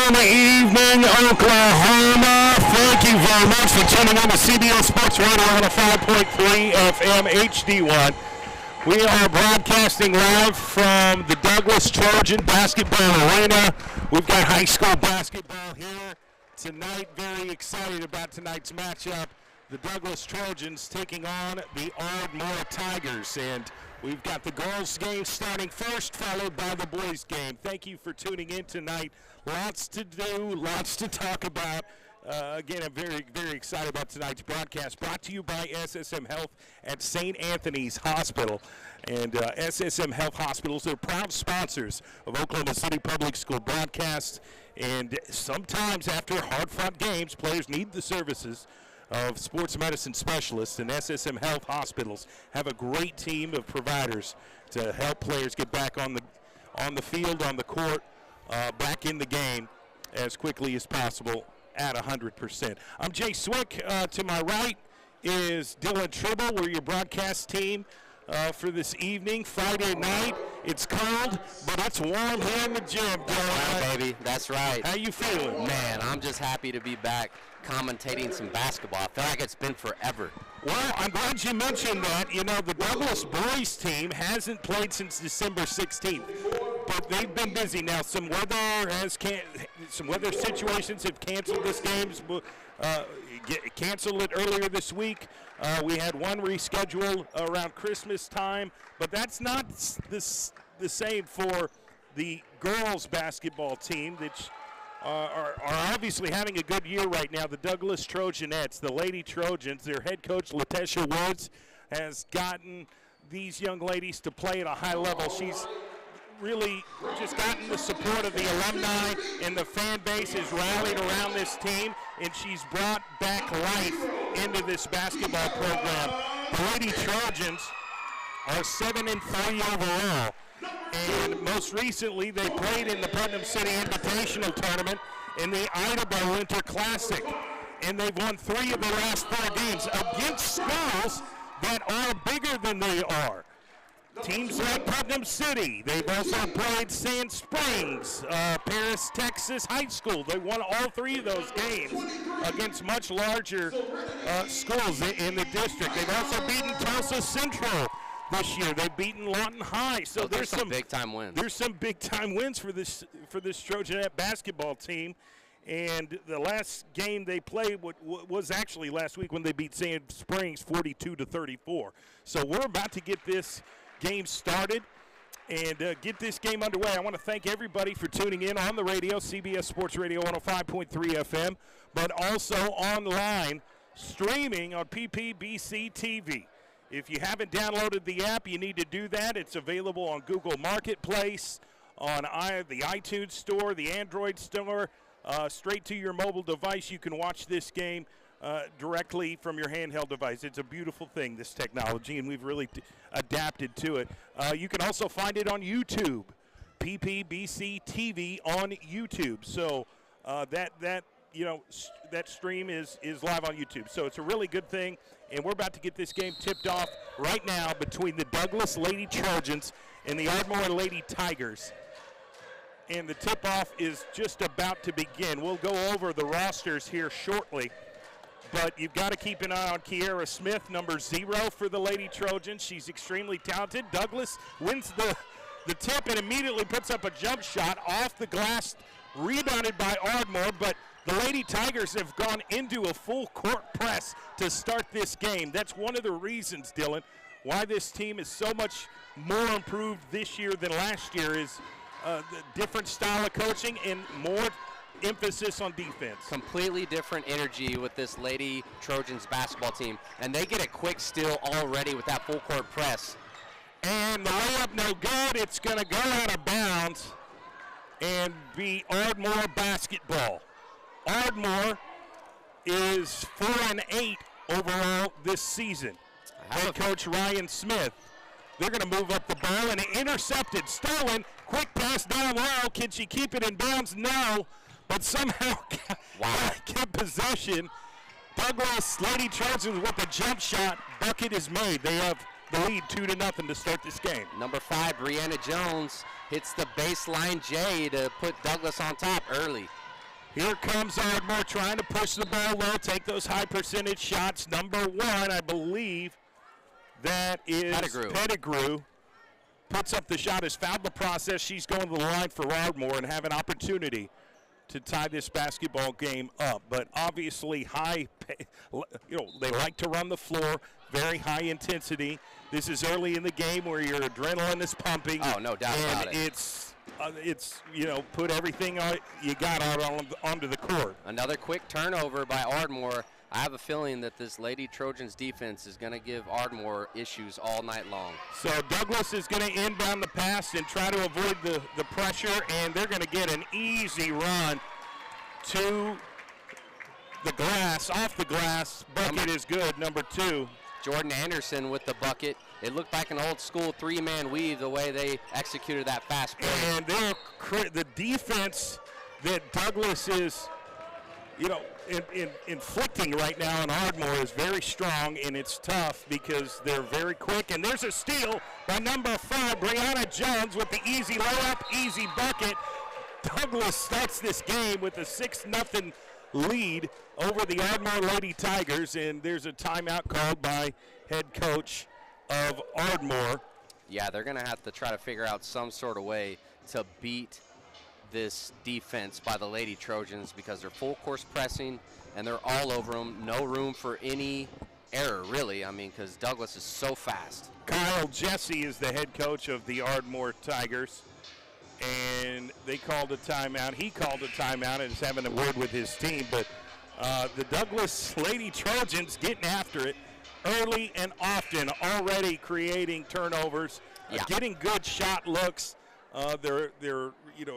Good evening, Oklahoma. Thank you very much for tuning in to CBS Sports Radio on a 5.3 FM HD1. We are broadcasting live from the Douglas Trojan Basketball Arena. We've got high school basketball here tonight. Very excited about tonight's matchup. The Douglas Trojans taking on the Ardmore Tigers. And we've got the girls' game starting first, followed by the boys' game. Thank you for tuning in tonight. Lots to do, lots to talk about. Again, I'm very, very excited about tonight's broadcast. Brought to you by SSM Health at St. Anthony's Hospital. And SSM Health Hospitals are proud sponsors of Oklahoma City Public School broadcasts. And sometimes after hard-fought games, players need the services of sports medicine specialists, and SSM Health Hospitals have a great team of providers to help players get back on the field, on the court, back in the game as quickly as possible at 100%. I'm Jay Swick. To my right is Dylan Tribble. We're your broadcast team for this evening, Friday night. It's cold, but it's warm here in the gym, Dylan. That's right, baby. That's right. How you feeling? Man, I'm just happy to be back commentating some basketball. I feel like it's been forever. Well, I'm glad you mentioned that. You know, the Douglas boys team hasn't played since December 16th, but they've been busy now. Some weather situations have canceled this game. Canceled it earlier this week. We had one rescheduled around Christmas time, but that's not the same for the girls basketball team, which are obviously having a good year right now. The Douglas Trojanettes, the Lady Trojans, their head coach, Latesha Woods, has gotten these young ladies to play at a high level. She's really just gotten the support of the alumni, and the fan base has rallied around this team, and she's brought back life into this basketball program. The Lady Trojans are 7-3 overall. And most recently, they played in the Putnam City Invitational Tournament in the Ardmore Winter Classic. And they've won 3 of their last 4 games against schools that are bigger than they are. Teams like Putnam City. They've also played Sand Springs, Paris, Texas High School. They won all 3 of those games against much larger schools in the district. They've also beaten Tulsa Central this year. They've beaten Lawton High. So there's some big-time wins. There's some big-time wins for this Trojanette basketball team. And the last game they played was actually last week when they beat Sand Springs 42-34. So we're about to get this game started and get this game underway. I want to thank everybody for tuning in on the radio, CBS Sports Radio 105.3 FM, but also online, streaming on PPBC TV. If you haven't downloaded the app, you need to do that. It's available on Google Marketplace, on the iTunes Store, the Android Store, straight to your mobile device. You can watch this game directly from your handheld device. It's a beautiful thing, this technology, and we've really adapted to it. You can also find it on YouTube, PPBC TV on YouTube. So that stream is live on YouTube. So it's a really good thing, and we're about to get this game tipped off right now between the Douglas Lady Trojans and the Ardmore Lady Tigers. And the tip-off is just about to begin. We'll go over the rosters here shortly, but you've got to keep an eye on Kiera Smith, number 0 for the Lady Trojans. She's extremely talented. Douglas wins the tip and immediately puts up a jump shot off the glass, rebounded by Ardmore, but the Lady Tigers have gone into a full court press to start this game. That's one of the reasons, Dylan, why this team is so much more improved this year than last year is the different style of coaching and more emphasis on defense. Completely different energy with this Lady Trojans basketball team, and they get a quick steal already with that full court press. And the layup no good. It's going to go out of bounds and be Ardmore basketball. Ardmore is 4-8 overall this season. Head coach Ryan Smith. They're going to move up the ball and intercepted. Stolen. Quick pass down low. Can she keep it in bounds? No. But somehow kept possession. Douglas Lady Trojans with a jump shot. Bucket is made. They have the lead 2-0 to start this game. Number 5, Brianna Jones, hits the baseline J to put Douglas on top early. Here comes Ardmore trying to push the ball low, take those high percentage shots. Number 1, I believe that is Pettigrew. Puts up the shot, has fouled the process. She's going to the line for Ardmore and have an opportunity to tie this basketball game up. But obviously they like to run the floor, very high intensity. This is early in the game where your adrenaline is pumping. Oh, no doubt about it. It's put everything you got out onto the court. Another quick turnover by Ardmore. I have a feeling that this Lady Trojans defense is going to give Ardmore issues all night long. So Douglas is going to inbound the pass and try to avoid the pressure, and they're going to get an easy run to the glass, off the glass. Bucket is good, number 2. Jordan Anderson with the bucket. It looked like an old school 3-man weave the way they executed that fast break. And the defense that Douglas is, inflicting right now on Ardmore is very strong, and it's tough because they're very quick. And there's a steal by number 5, Brianna Jones, with the easy layup, easy bucket. Douglas starts this game with a 6-0 lead over the Ardmore Lady Tigers, and there's a timeout called by head coach of Ardmore. Yeah, they're going to have to try to figure out some sort of way to beat this defense by the Lady Trojans because they're full course pressing and they're all over them. No room for any error, really. I mean, because Douglas is so fast. Kyle Jesse is the head coach of the Ardmore Tigers, and they called a timeout. He called a timeout and is having a word with his team. But the Douglas Lady Trojans getting after it early and often, already creating turnovers, getting good shot looks. They're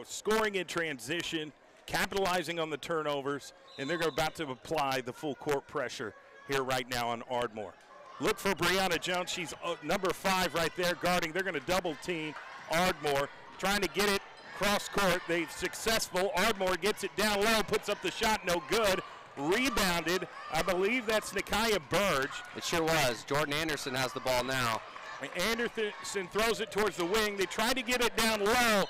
scoring in transition, capitalizing on the turnovers, and they're about to apply the full court pressure here right now on Ardmore. Look for Brianna Jones. She's number 5 right there guarding. They're going to double team Ardmore, trying to get it cross court. They're successful. Ardmore gets it down low, puts up the shot, no good. Rebounded. I believe that's Nikaya Burge. It sure was. Jordan Anderson has the ball now. Anderson throws it towards the wing. They try to get it down low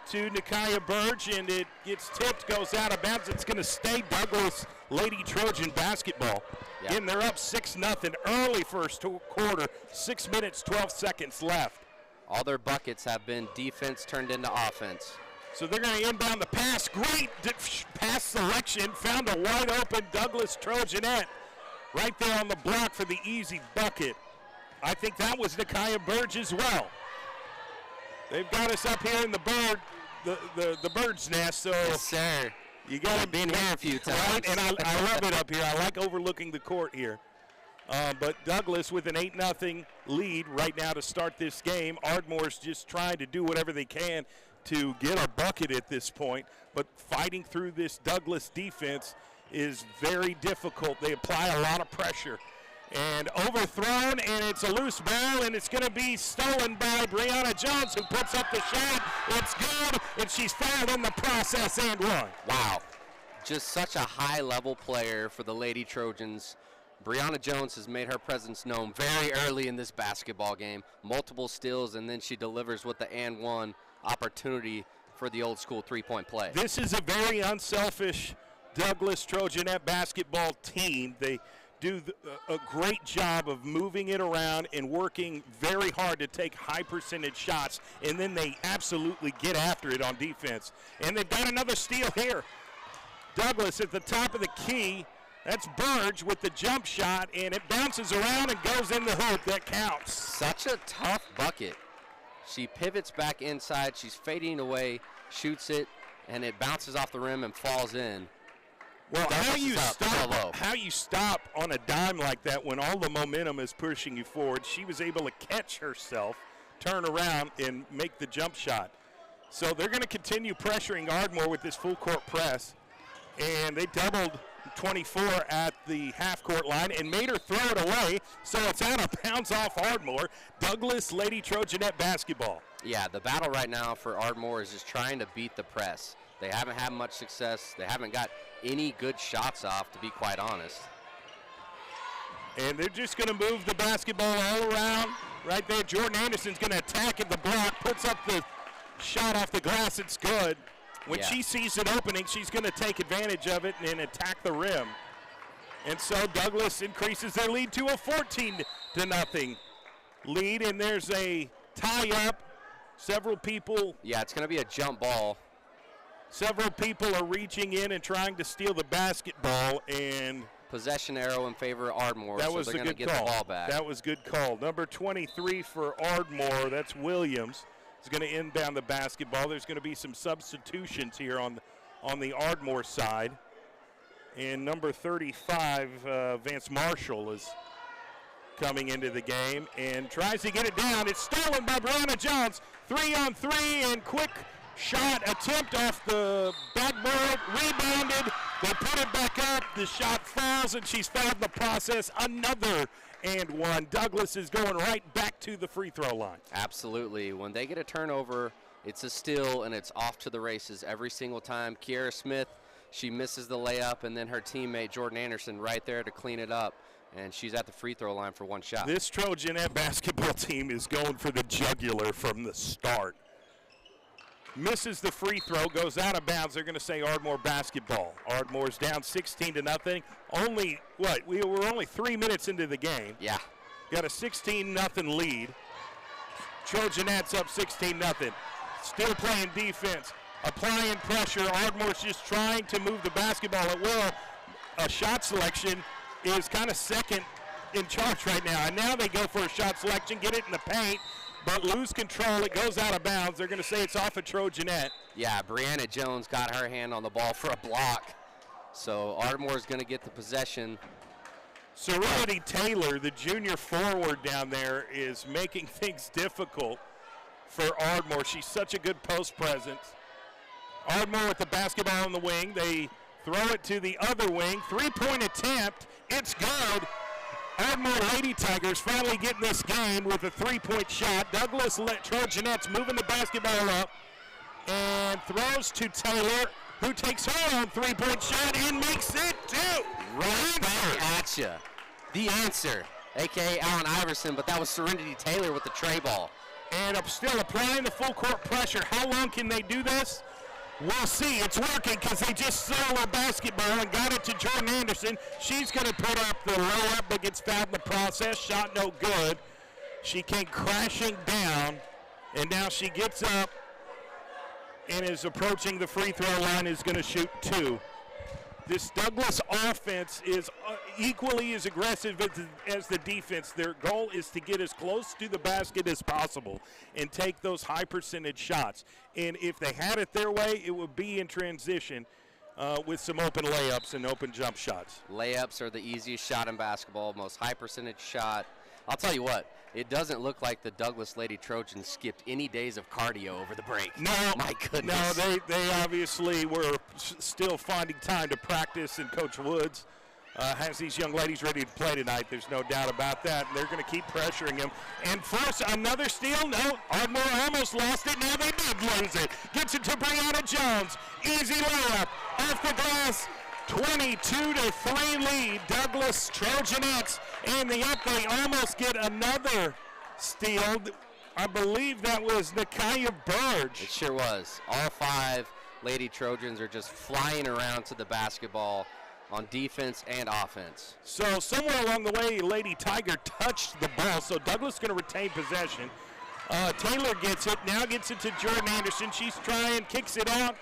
to Nikaya Burge, and it gets tipped, goes out of bounds. It's going to stay Douglas Lady Trojan basketball. Yep. And they're up 6-0 early first quarter, 6 minutes, 12 seconds left. All their buckets have been defense turned into offense. So they're going to inbound the pass. Great pass selection. Found a wide open Douglas Trojanette right there on the block for the easy bucket. I think that was Nikaya Burge as well. They've got us up here in the bird's nest. So yes, sir. You got to be in here a few times. Right? And I love it up here. I like overlooking the court here. But Douglas with an 8-0 lead right now to start this game. Ardmore's just trying to do whatever they can to get a bucket at this point. But fighting through this Douglas defense is very difficult. They apply a lot of pressure. And overthrown, and it's a loose ball, and it's going to be stolen by Brianna Jones, who puts up the shot. It's good, and she's fouled in the process and one. Wow. Just such a high-level player for the Lady Trojans. Brianna Jones has made her presence known very early in this basketball game. Multiple steals, and then she delivers with the and one opportunity for the old-school three-point play. This is a very unselfish Douglas Trojanette basketball team. They do a great job of moving it around and working very hard to take high percentage shots, and then they absolutely get after it on defense. And they've got another steal here. Douglas at the top of the key. That's Burge with the jump shot, and it bounces around and goes in the hoop. That counts. Such a tough bucket. She pivots back inside. She's fading away, shoots it, and it bounces off the rim and falls in. Well, how you stop on a dime like that when all the momentum is pushing you forward? She was able to catch herself, turn around, and make the jump shot. So they're going to continue pressuring Ardmore with this full court press, and they doubled 24 at the half-court line and made her throw it away, so it's out of bounds off Ardmore. Douglas Lady Trojanette basketball. Yeah, the battle right now for Ardmore is just trying to beat the press. They haven't had much success. They haven't got any good shots off, to be quite honest. And they're just going to move the basketball all around. Right there, Jordan Anderson's going to attack at the block, puts up the shot off the glass. It's good. When she sees an opening, she's going to take advantage of it and attack the rim. And so Douglas increases their lead to a 14-0 lead, and there's a tie-up. Several people. Yeah, it's going to be a jump ball. Several people are reaching in and trying to steal the basketball, and possession arrow in favor of Ardmore. That was so they're a going to good get call. The ball back. That was good call. Number 23 for Ardmore, that's Williams, is going to inbound the basketball. There's going to be some substitutions here on the Ardmore side. And number 35, Vance Marshall, is coming into the game and tries to get it down. It's stolen by Brianna Jones. 3-on-3 and quick shot attempt off the backboard, rebounded. They put it back up. The shot falls, and she's fouled in the process. Another and one. Douglas is going right back to the free throw line. Absolutely. When they get a turnover, it's a steal, and it's off to the races every single time. Kiara Smith, she misses the layup, and then her teammate Jordan Anderson right there to clean it up, and she's at the free throw line for one shot. This Trojanette basketball team is going for the jugular from the start. Misses the free throw, goes out of bounds. They're going to say Ardmore basketball. Ardmore's down 16-0. Only, we were only 3 minutes into the game. Yeah. Got a 16-0 lead. Trojanettes up 16-0. Still playing defense, applying pressure. Ardmore's just trying to move the basketball at will. A shot selection is kind of second in charge right now. And now they go for a shot selection, get it in the paint, but lose control. It goes out of bounds. They're going to say it's off a Trojanette. Yeah, Brianna Jones got her hand on the ball for a block. So Ardmore's going to get the possession. Serenity Taylor, the junior forward down there, is making things difficult for Ardmore. She's such a good post presence. Ardmore with the basketball on the wing. They throw it to the other wing. Three-point attempt. It's good. Ardmore Lady Tigers finally getting this game with a three-point shot. Douglas Trojanettes moving the basketball up and throws to Taylor, who takes her own three-point shot and makes it too. Right back at you. The answer, a.k.a. Allen Iverson, but that was Serenity Taylor with the tray ball. And still applying the full court pressure. How long can they do this? We'll see. It's working because they just stole a basketball and got it to Jordan Anderson. She's going to put up the layup, but gets fouled in the process. Shot no good. She came crashing down, and now she gets up and is approaching the free throw line, is going to shoot two. This Douglas offense is equally as aggressive as the defense. Their goal is to get as close to the basket as possible and take those high percentage shots. And if they had it their way, it would be in transition with some open layups and open jump shots. Layups are the easiest shot in basketball, most high percentage shot. I'll tell you what, it doesn't look like the Douglas Lady Trojans skipped any days of cardio over the break. No, my goodness. No, they obviously were still finding time to practice, and Coach Woods has these young ladies ready to play tonight. There's no doubt about that. And they're going to keep pressuring them. And force another steal. No, Ardmore almost lost it. Now they did lose it. Gets it to Brianna Jones. Easy layup off the glass. 22-3 lead. Douglas Trojanettes in the up. They almost get another steal. I believe that was Nakaya Burge. It sure was. All five Lady Trojans are just flying around to the basketball on defense and offense. So somewhere along the way, Lady Tiger touched the ball, so Douglas going to retain possession. Taylor gets it, now gets it to Jordan Anderson. She's trying, kicks it out.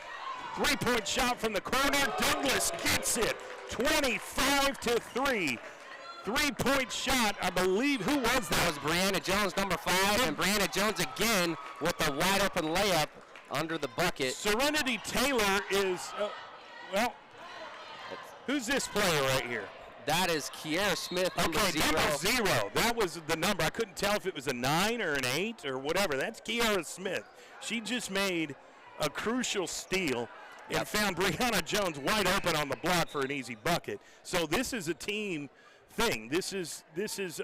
Three-point shot from the corner. Douglas gets it, 25-3. Three-point shot, I believe. Who was that? That was Brianna Jones, number 5, and Brianna Jones again with the wide-open layup under the bucket. Serenity Taylor is, who's this player right here? That is Kiara Smith, number 0. Number 0. That was the number. I couldn't tell if it was a 9 or an 8 or whatever. That's Kiara Smith. She just made a crucial steal and found Brianna Jones wide open on the block for an easy bucket. So this is a team thing. This is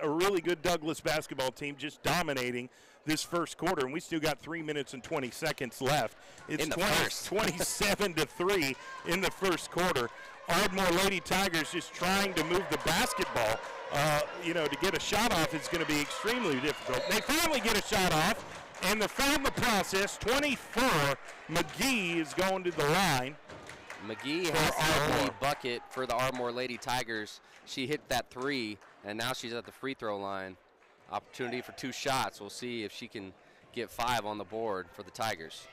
a really good Douglas basketball team just dominating this first quarter, and we still got 3 minutes and 20 seconds left. It's 27-3 in the first quarter. Ardmore Lady Tigers just trying to move the basketball to get a shot off is going to be extremely difficult. They finally get a shot off, and they're found the process. 24, McGee is going to the line. McGee has the only bucket for the Ardmore Lady Tigers. She hit that 3, and now she's at the free throw line. Opportunity for 2 shots. We'll see if she can get 5 on the board for the Tigers.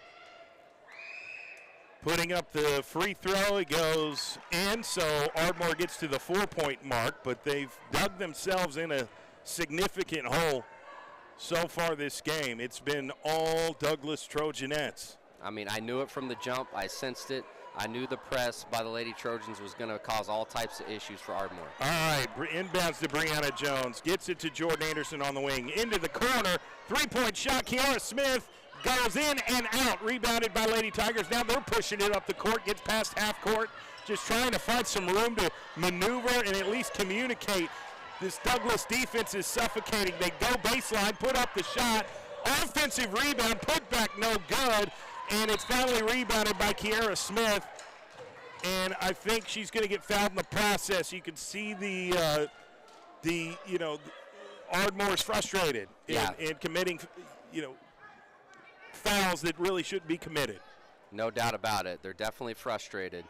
Putting up the free throw, it goes in, so Ardmore gets to the 4-point mark, but they've dug themselves in a significant hole so far this game. It's been all Douglas Trojanettes. I mean, I knew it from the jump. I sensed it. I knew the press by the Lady Trojans was going to cause all types of issues for Ardmore. All right, inbounds to Brianna Jones. Gets it to Jordan Anderson on the wing. Into the corner. 3-point shot. Kiara Smith goes in and out. Rebounded by Lady Tigers. Now they're pushing it up the court. Gets past half court. Just trying to find some room to maneuver and at least communicate. This Douglas defense is suffocating. They go baseline, put up the shot. Offensive rebound, put back no good. And it's finally rebounded by Kiara Smith. And I think she's going to get fouled in the process. You can see Ardmore's frustrated in committing, fouls that really shouldn't be committed. No doubt about it. They're definitely frustrated.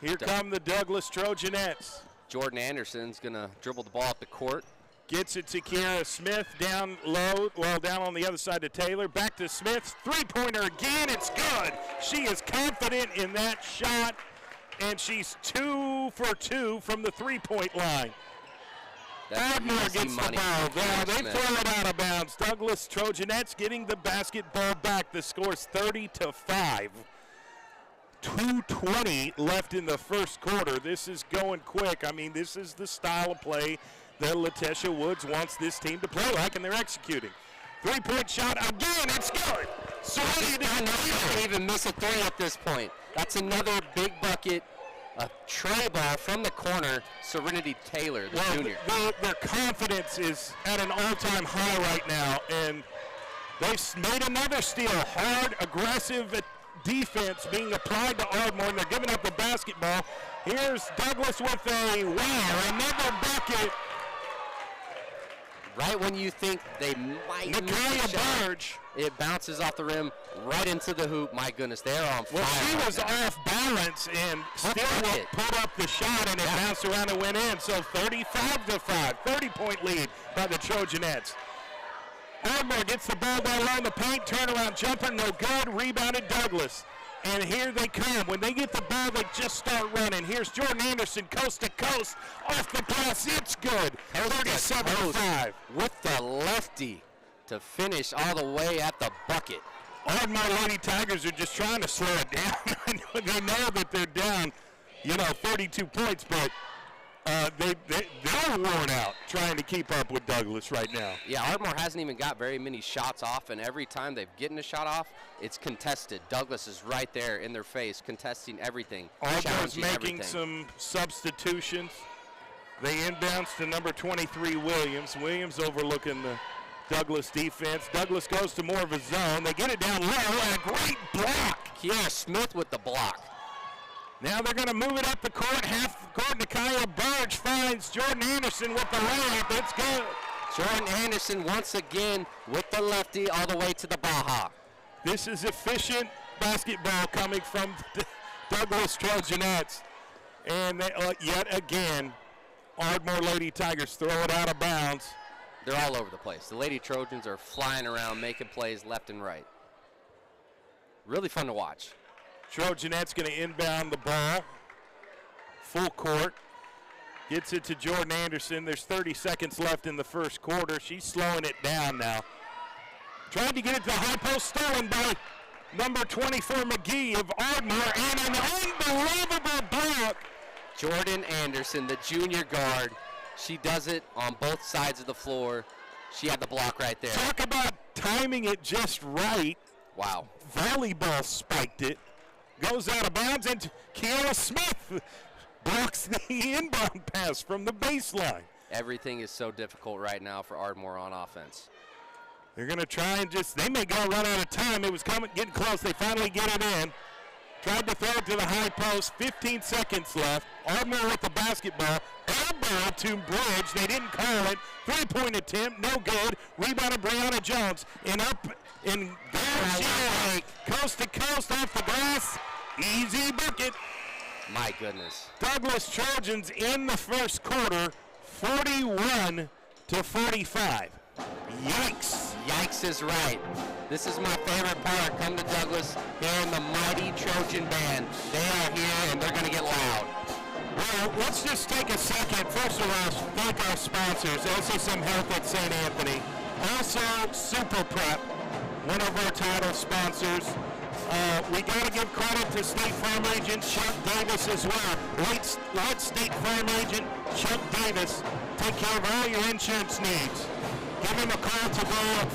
Here come the Douglas Trojanettes. Jordan Anderson's going to dribble the ball up the court. Gets it to Kiara Smith down low, down on the other side to Taylor. Back to Smith, 3-pointer again, it's good. She is confident in that shot, and she's 2 for 2 from the 3-point line. Ardmore gets the ball. They throw it out of bounds. Douglas Trojanettes getting the basketball back. The score's 30-5. 2:20 left in the first quarter. This is going quick. I mean, this is the style of play that LaTesha Woods wants this team to play like, and they're executing. 3-point shot again, it's good. So you didn't even miss a 3 at this point. That's another big bucket, a tray ball from the corner. Serenity Taylor, the junior. Their confidence is at an all-time high right now, and they've made another steal. Hard, aggressive defense being applied to Ardmore, and they're giving up the basketball. Here's Douglas with another bucket. Right when you think they might miss the shot, it bounces off the rim right into the hoop. My goodness, they're on fire. Well, she was off balance and still put up the shot, and it bounced around and went in. So 35-5, 30-point lead by the Trojanettes. Ardmore gets the ball down low in the paint, turnaround jumper, no good, rebounded Douglas. And here they come. When they get the ball, they just start running. Here's Jordan Anderson, coast to coast, off the pass, it's good. 37-5. With the lefty to finish all the way at the bucket. Ardmore Lady Tigers are just trying to slow it down. They know that they're down, 32 points, but they're worn out trying to keep up with Douglas right now. Yeah, Ardmore hasn't even got very many shots off, and every time they've gotten a shot off, it's contested. Douglas is right there in their face, contesting everything. Ardmore's making some substitutions. They inbounds to number 23, Williams. Williams overlooking the Douglas defense. Douglas goes to more of a zone. They get it down low, and a great block. Kiara Smith with the block. Now they're going to move it up the court. Half court, Nakia Burge finds Jordan Anderson with the layup. It's good. Jordan Anderson once again with the lefty all the way to the Baja. This is efficient basketball coming from Douglas Trojanettes. And they, yet again, Ardmore Lady Tigers throw it out of bounds. They're all over the place. The Lady Trojans are flying around, making plays left and right. Really fun to watch. Trojanettes going to inbound the ball. Full court. Gets it to Jordan Anderson. There's 30 seconds left in the first quarter. She's slowing it down now. Tried to get it to the high post, stolen by number 24 McGee of Ardmore, and an unbelievable block. Jordan Anderson, the junior guard. She does it on both sides of the floor. She had the block right there. Talk about timing it just right. Wow. Volleyball spiked it. Goes out of bounds, and Kiara Smith blocks the inbound pass from the baseline. Everything is so difficult right now for Ardmore on offense. They're going to try and they may go run out of time. It was getting close. They finally get it in. Tried to throw it to the high post. 15 seconds left. Ardmore with the basketball. Elbow ball to Bridge. They didn't call it. Three-point attempt, no good. Rebounded Brianna Jones. And up and down coast to coast off the glass. Easy bucket. My goodness. Douglas Trojans in the first quarter, 41 to 45. Yikes. Yikes is right. This is my favorite part. Come to Douglas, hearing the mighty Trojan band. They are here and they're going to get loud. Well, let's just take a second. First of all, thank our sponsors, SSM Health at St. Anthony. Also, Super Prep, one of our title sponsors. We got to give credit to State Farm Agent Chuck Davis as well. Let State Farm Agent Chuck Davis take care of all your insurance needs. Give him a call today at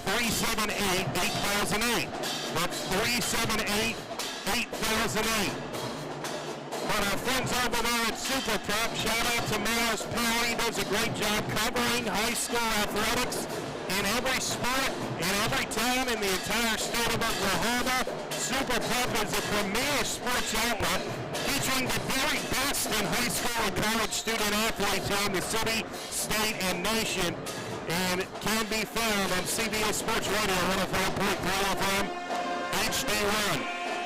405-378-8008. That's 378-8008. But our friends over there at Super Prep, shout out to Miles Perry. He does a great job covering high school athletics in every sport, in every town in the entire state of Oklahoma. Super Prep is a premier sports outlet featuring the very best in high school and college student athletes here in the city, state, and nation. And it can be found on CBS Sports Radio 105.3 FM HD1.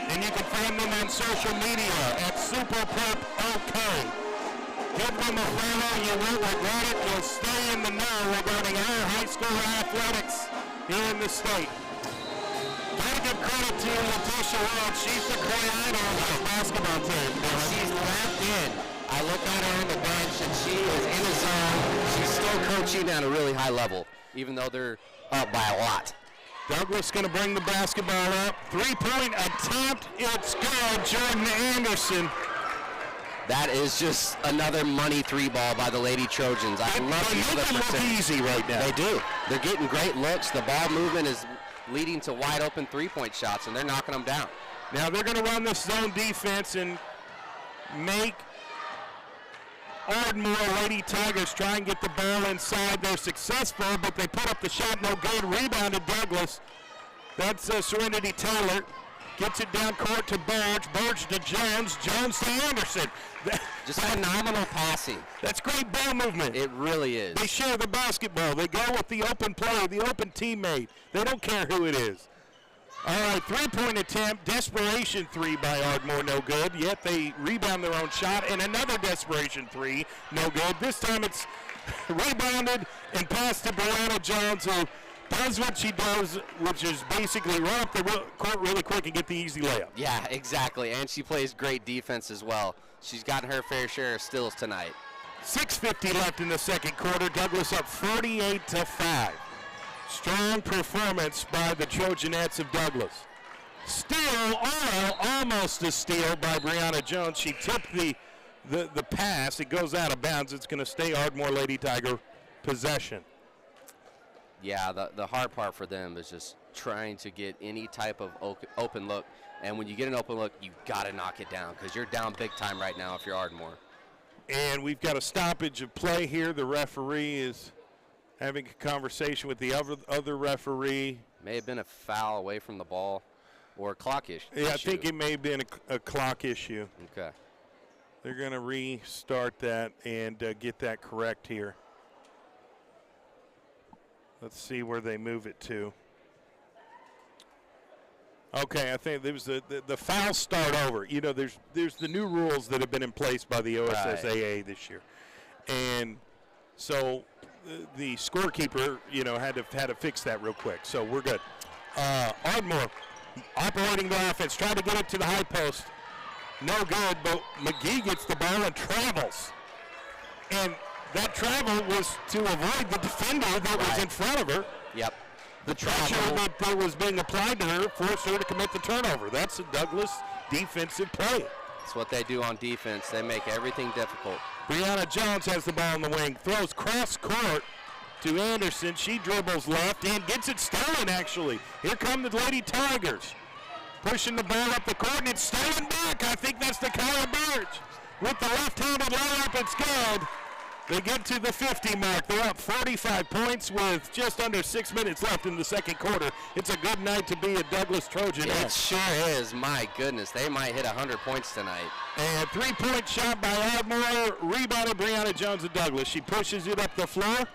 And you can find them on social media at Super Prep OK. Give them a follow. You won't regret it. You'll stay in the know regarding our high school athletics here in the state. Gotta give credit to Letitia Welch. She's the creator of the basketball team. She's wrapped in. I look at her on the bench, and she is in the zone. She's still coaching at a really high level, even though they're up by a lot. Douglas going to bring the basketball up. Three-point attempt. It's good. Jordan Anderson. That is just another money three ball by the Lady Trojans. I love the look easy right now. They do. They're getting great looks. The ball movement is leading to wide open three-point shots, and they're knocking them down. Now they're going to run this zone defense and make Ardmore Lady Tigers try and get the ball inside. They're successful, but they put up the shot, no good. Rebounded Douglas. That's Serenity Taylor. Gets it down court to Burge. Burge to Jones. Jones to Anderson. Just phenomenal passing. That's great ball movement. It really is. They share the basketball. They go with the open player, the open teammate. They don't care who it is. All right, three-point attempt, desperation three by Ardmore, no good. Yet they rebound their own shot, and another desperation three, no good. This time it's rebounded and passed to Brianna Jones, who does what she does, which is basically run up the court really quick and get the easy layup. Yeah, exactly, and she plays great defense as well. She's gotten her fair share of steals tonight. 6:50 left in the second quarter. Douglas up 48-5. Strong performance by the Trojanettes of Douglas. Steal, almost a steal by Brianna Jones. She tipped the pass. It goes out of bounds. It's going to stay Ardmore Lady Tiger possession. Yeah, the hard part for them is just trying to get any type of open look. And when you get an open look, you got to knock it down because you're down big time right now if you're Ardmore. And we've got a stoppage of play here. The referee is having a conversation with the other referee. May have been a foul away from the ball or a clock issue. Yeah, I think it may have been a clock issue. Okay. They're going to restart that and get that correct here. Let's see where they move it to. Okay, I think there was the foul start over. You know, there's the new rules that have been in place by the OSSAA this year. And so the scorekeeper, you know, had to fix that real quick. So we're good. Ardmore operating the offense, trying to get it to the high post. No good, but McGee gets the ball and travels. And that travel was to avoid the defender that was in front of her. Yep. The pressure that was being applied to her forced her to commit the turnover. That's a Douglas defensive play. That's what they do on defense. They make everything difficult. Brianna Jones has the ball in the wing, throws cross court to Anderson. She dribbles left and gets it stolen, actually. Here come the Lady Tigers. Pushing the ball up the court, and it's stolen back. I think that's the Kyla Burge. With the left-handed layup, it's good. They get to the 50 mark. They're up 45 points with just under 6 minutes left in the second quarter. It's a good night to be a Douglas Trojan. It sure is. My goodness, they might hit 100 points tonight. And 3-point shot by Ardmore. Rebounded Brianna Jones of Douglas. She pushes it up the floor.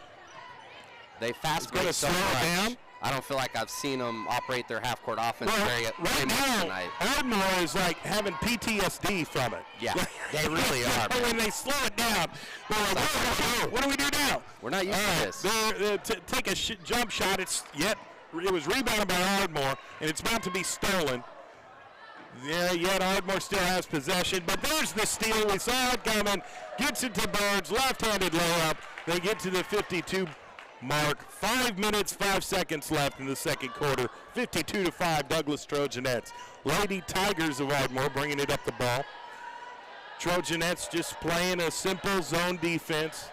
They fast break so much. I don't feel like I've seen them operate their half-court offense very much tonight. Ardmore is like having PTSD from it. Yeah, they really are. When they slow it down, they're like, what do we do now? We're not used to this. They take a jump shot. It was rebounded by Ardmore, and it's about to be stolen. Yeah, yet Ardmore still has possession, but there's the steal. We saw it coming. Gets it to Birds, left-handed layup. They get to the 52 mark. 5 minutes, 5 seconds left in the second quarter. 52-5, Douglas Trojanettes. Lady Tigers of Ardmore bringing it up the ball. Trojanettes just playing a simple zone defense.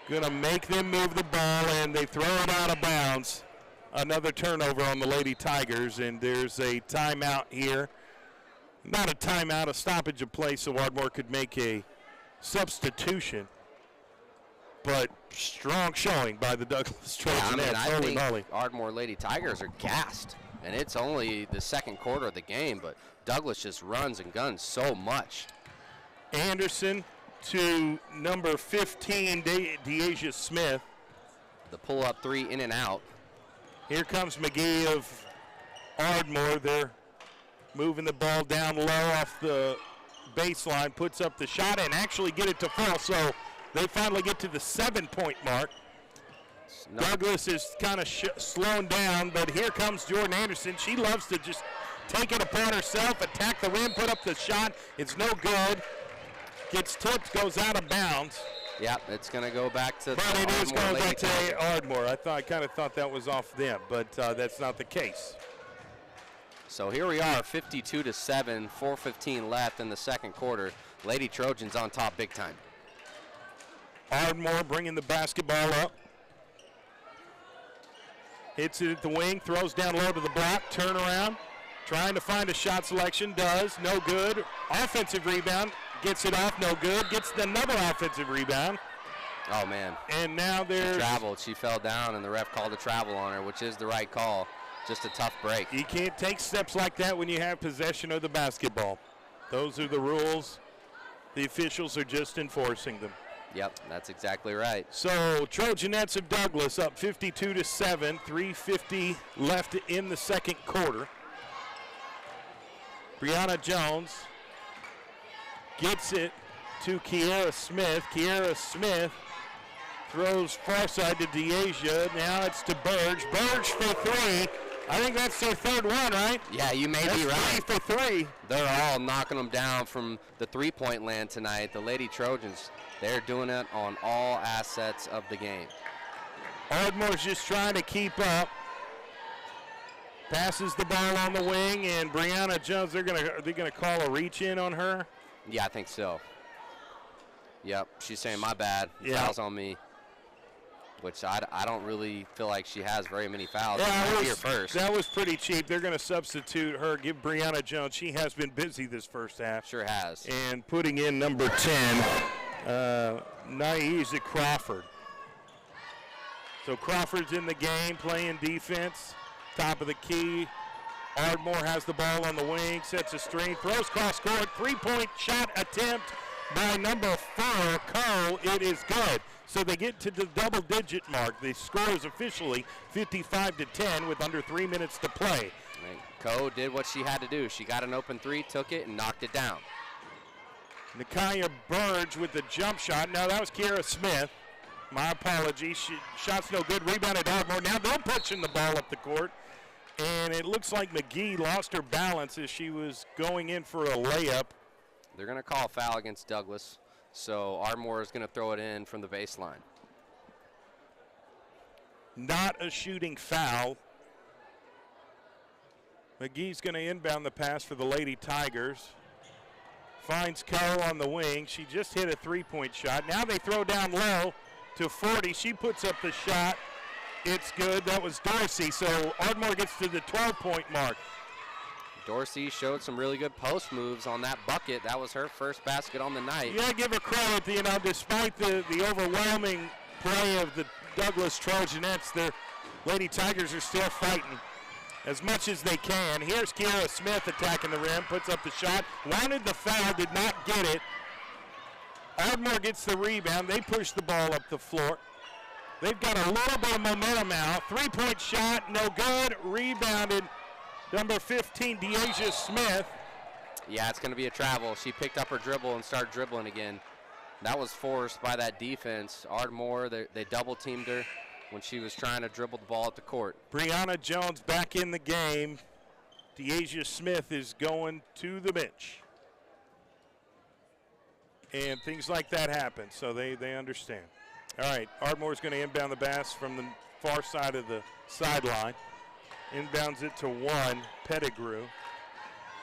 Going to make them move the ball, and they throw it out of bounds. Another turnover on the Lady Tigers, and there's a timeout here. Not a timeout, a stoppage of play, so Ardmore could make a substitution. But strong showing by the Douglas Trojanettes. I think Ardmore Lady Tigers are gassed, and it's only the second quarter of the game, but Douglas just runs and guns so much. Anderson to number 15, Deasia Smith. The pull-up three in and out. Here comes McGee of Ardmore. They're moving the ball down low off the baseline, puts up the shot, and actually get it to fall. So they finally get to the 7-point mark. Douglas is kind of slowing down, but here comes Jordan Anderson. She loves to just take it upon herself, attack the rim, put up the shot. It's no good. Gets tipped, goes out of bounds. Yep, it's going to go back to But it is going back to Ardmore. I kind of thought that was off them, but that's not the case. So here we are, 52-7, 4:15 left in the second quarter. Lady Trojans on top big time. Ardmore bringing the basketball up. Hits it at the wing, throws down low to the block, turnaround. Trying to find a shot selection, does, no good. Offensive rebound, gets it off, no good. Gets another offensive rebound. Oh, man. And now there's... She traveled, she fell down, and the ref called a travel on her, which is the right call. Just a tough break. You can't take steps like that when you have possession of the basketball. Those are the rules. The officials are just enforcing them. Yep, that's exactly right. So Trojanettes of Douglas up 52-7, 3:50 left in the second quarter. Brianna Jones gets it to Kiera Smith. Kiera Smith throws far side to Deasia. Now it's to Burge. Burge for three. I think that's their third one, right? Yeah, you may be right. 3 for 3. They're all knocking them down from the three-point land tonight. The Lady Trojans, they're doing it on all assets of the game. Ardmore's just trying to keep up. Passes the ball on the wing, and Brianna Jones, are they gonna call a reach in on her? Yeah, I think so. Yep, she's saying my bad. Yeah. Fouls on me. Which I don't really feel like she has very many fouls. Yeah, that was pretty cheap. They're going to substitute her, give Brianna Jones. She has been busy this first half. Sure has. And putting in number 10, Naisha Crawford. So Crawford's in the game, playing defense, top of the key. Ardmore has the ball on the wing, sets a screen, throws cross court, 3-point shot attempt by number 4, Cole. It is good. So they get to the double-digit mark. The score is officially 55-10 with under 3 minutes to play. Ko did what she had to do. She got an open three, took it, and knocked it down. Nakaya Burge with the jump shot. No, that was Kiera Smith. My apologies. Shot's no good. Rebounded Ardmore. Now they're pushing the ball up the court. And it looks like McGee lost her balance as she was going in for a layup. They're going to call a foul against Douglas. So Ardmore is going to throw it in from the baseline. Not a shooting foul. McGee's going to inbound the pass for the Lady Tigers. Finds Carl on the wing. She just hit a 3-point shot. Now they throw down low to 40. She puts up the shot. It's good. That was Dorsey. So Ardmore gets to the 12-point mark. Dorsey showed some really good post moves on that bucket. That was her first basket on the night. Yeah, give her credit. Despite the overwhelming play of the Douglas Trojanettes, the Lady Tigers are still fighting as much as they can. Here's Kiera Smith attacking the rim, puts up the shot, wanted the foul, did not get it. Ardmore gets the rebound. They push the ball up the floor. They've got a little bit of momentum now. Three-point shot, no good. Rebounded, number 15, Deasia Smith. Yeah, it's going to be a travel. She picked up her dribble and started dribbling again. That was forced by that defense. Ardmore, they double-teamed her when she was trying to dribble the ball at the court. Brianna Jones back in the game. Deasia Smith is going to the bench. And things like that happen, so they understand. All right, Ardmore's going to inbound the pass from the far side of the sideline. Inbounds it to one, Pettigrew.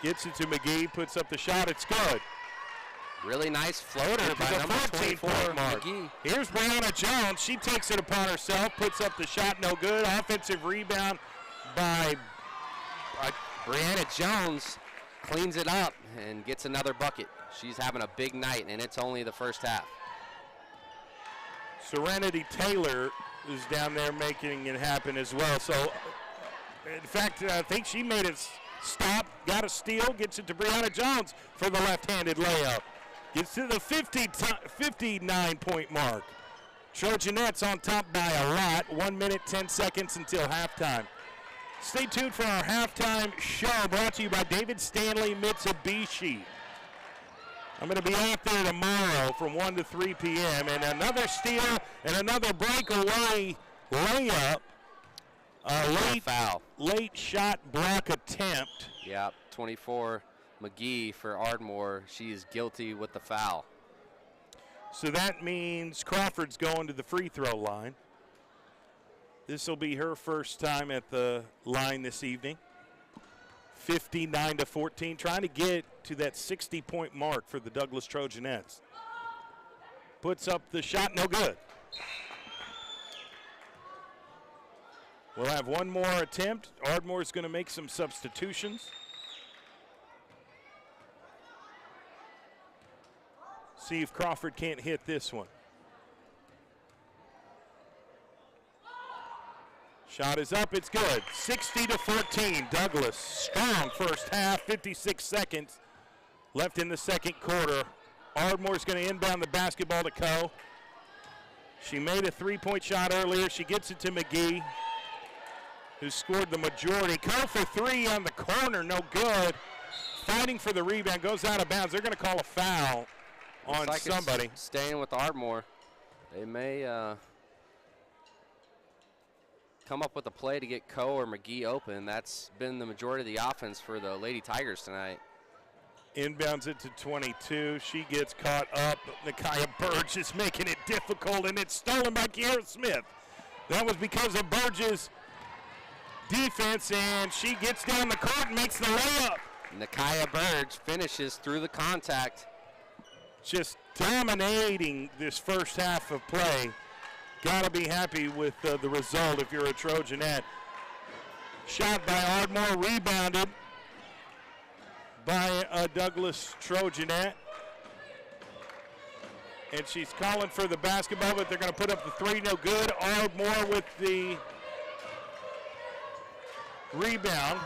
Gets it to McGee, puts up the shot, it's good. Really nice floater by number 24, McGee. Here's Brianna Jones. She takes it upon herself, puts up the shot, no good. Offensive rebound by Brianna Jones cleans it up and gets another bucket. She's having a big night, and it's only the first half. Serenity Taylor is down there making it happen as well. So, in fact, I think she made it stop, got a steal, gets it to Brianna Jones for the left-handed layup. Gets to the 59-point mark. Trojanettes on top by a lot. 1 minute, 10 seconds until halftime. Stay tuned for our halftime show brought to you by David Stanley Mitsubishi. I'm going to be out there tomorrow from 1 to 3 p.m. And another steal and another breakaway layup. Late shot block attempt. Yep, 24 McGee for Ardmore. She is guilty with the foul. So that means Crawford's going to the free throw line. This will be her first time at the line this evening. 59-14, trying to get to that 60-point mark for the Douglas Trojanettes. Puts up the shot, no good. We'll have one more attempt. Ardmore's going to make some substitutions. See if Crawford can't hit this one. Shot is up, it's good. 60-14, Douglas. Strong first half, 56 seconds left in the second quarter. Ardmore's going to inbound the basketball to Coe. She made a three-point shot earlier. She gets it to McGee, who scored the majority. Coe for three on the corner, no good. Fighting for the rebound, goes out of bounds. They're going to call a foul on somebody. Staying with Ardmore. They may come up with a play to get Coe or McGee open. That's been the majority of the offense for the Lady Tigers tonight. Inbounds it to 22. She gets caught up. Nakia Burge is making it difficult, and it's stolen by Kiera Smith. That was because of Burge's defense, and she gets down the court and makes the layup. Nakia Burge finishes through the contact. Just dominating this first half of play. Got to be happy with the result if you're a Trojanette. Shot by Ardmore, rebounded by a Douglas Trojanette. And she's calling for the basketball, but they're going to put up the three, no good. Ardmore with the rebound.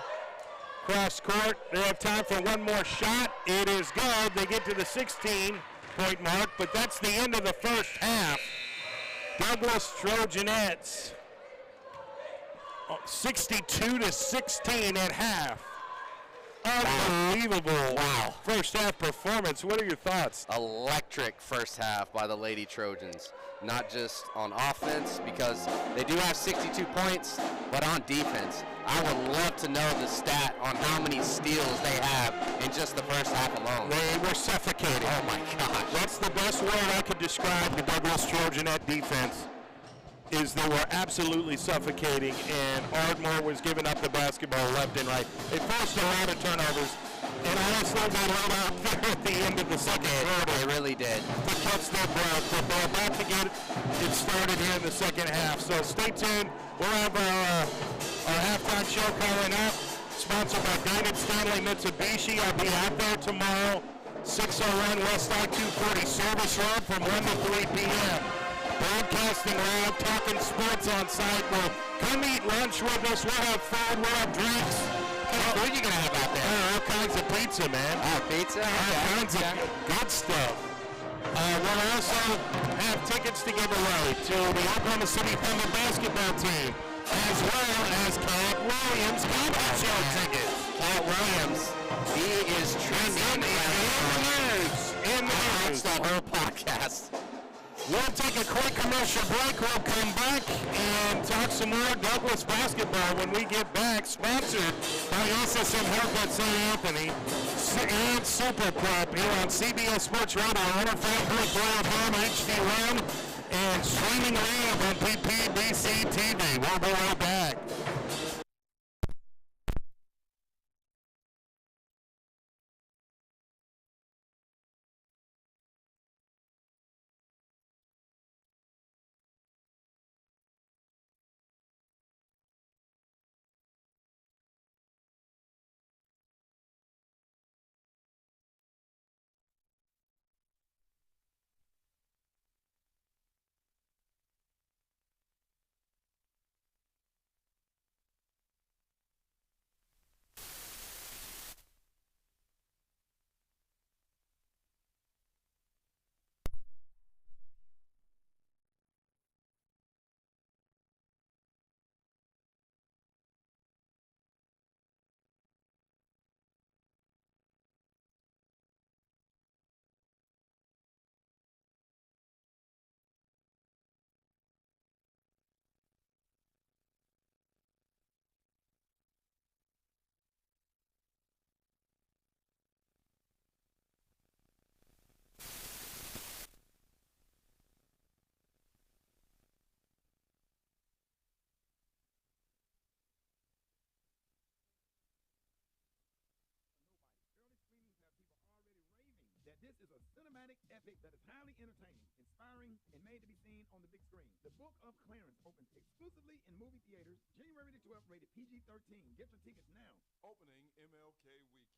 Cross court, they have time for one more shot. It is good. They get to the 16-point mark, but that's the end of the first half. Douglas Trojanettes 62-16 at half. Unbelievable. Wow. First half performance. What are your thoughts? Electric first half by the Lady Trojans. Not just on offense, because they do have 62 points, but on defense. I would love to know the stat on how many steals they have in just the first half alone. They were suffocating. Oh my gosh. That's the best word I could describe the Douglas Trojanette defense, is they were absolutely suffocating, and Ardmore was giving up the basketball left and right. They forced a lot of turnovers, and honestly, they let out there at the end of the second quarter. They really did. To catch their breath, but they're about to get it started here in the second half. So stay tuned. We'll have our halftime show coming up. sponsored by Diamond Stanley Mitsubishi. I'll be out there tomorrow, 601 West I-240 Service Road from 1 to 3 p.m. Broadcasting live, talking sports on site. Well, come eat lunch with us. We'll have food, we'll have drinks. What are you going to have out there? All kinds of pizza, man. Oh, pizza? All kinds of good stuff. We'll also have tickets to give away to the Oklahoma City Thunder basketball team, as well as Cat Williams Combat Show tickets. Cat Williams, he is trending in the news. the whole podcast. We'll take a quick commercial break. We'll come back and talk some more Douglas basketball when we get back. Sponsored by SSM Health at St. Anthony and Super Prep here on CBS Sports Radio, 105.3 FM HD1, and streaming live on PPBC TV. We'll be right back. This is a cinematic epic that is highly entertaining, inspiring, and made to be seen on the big screen. The Book of Clarence opens exclusively in movie theaters January the 12th, rated PG-13. Get your tickets now. Opening MLK weekend.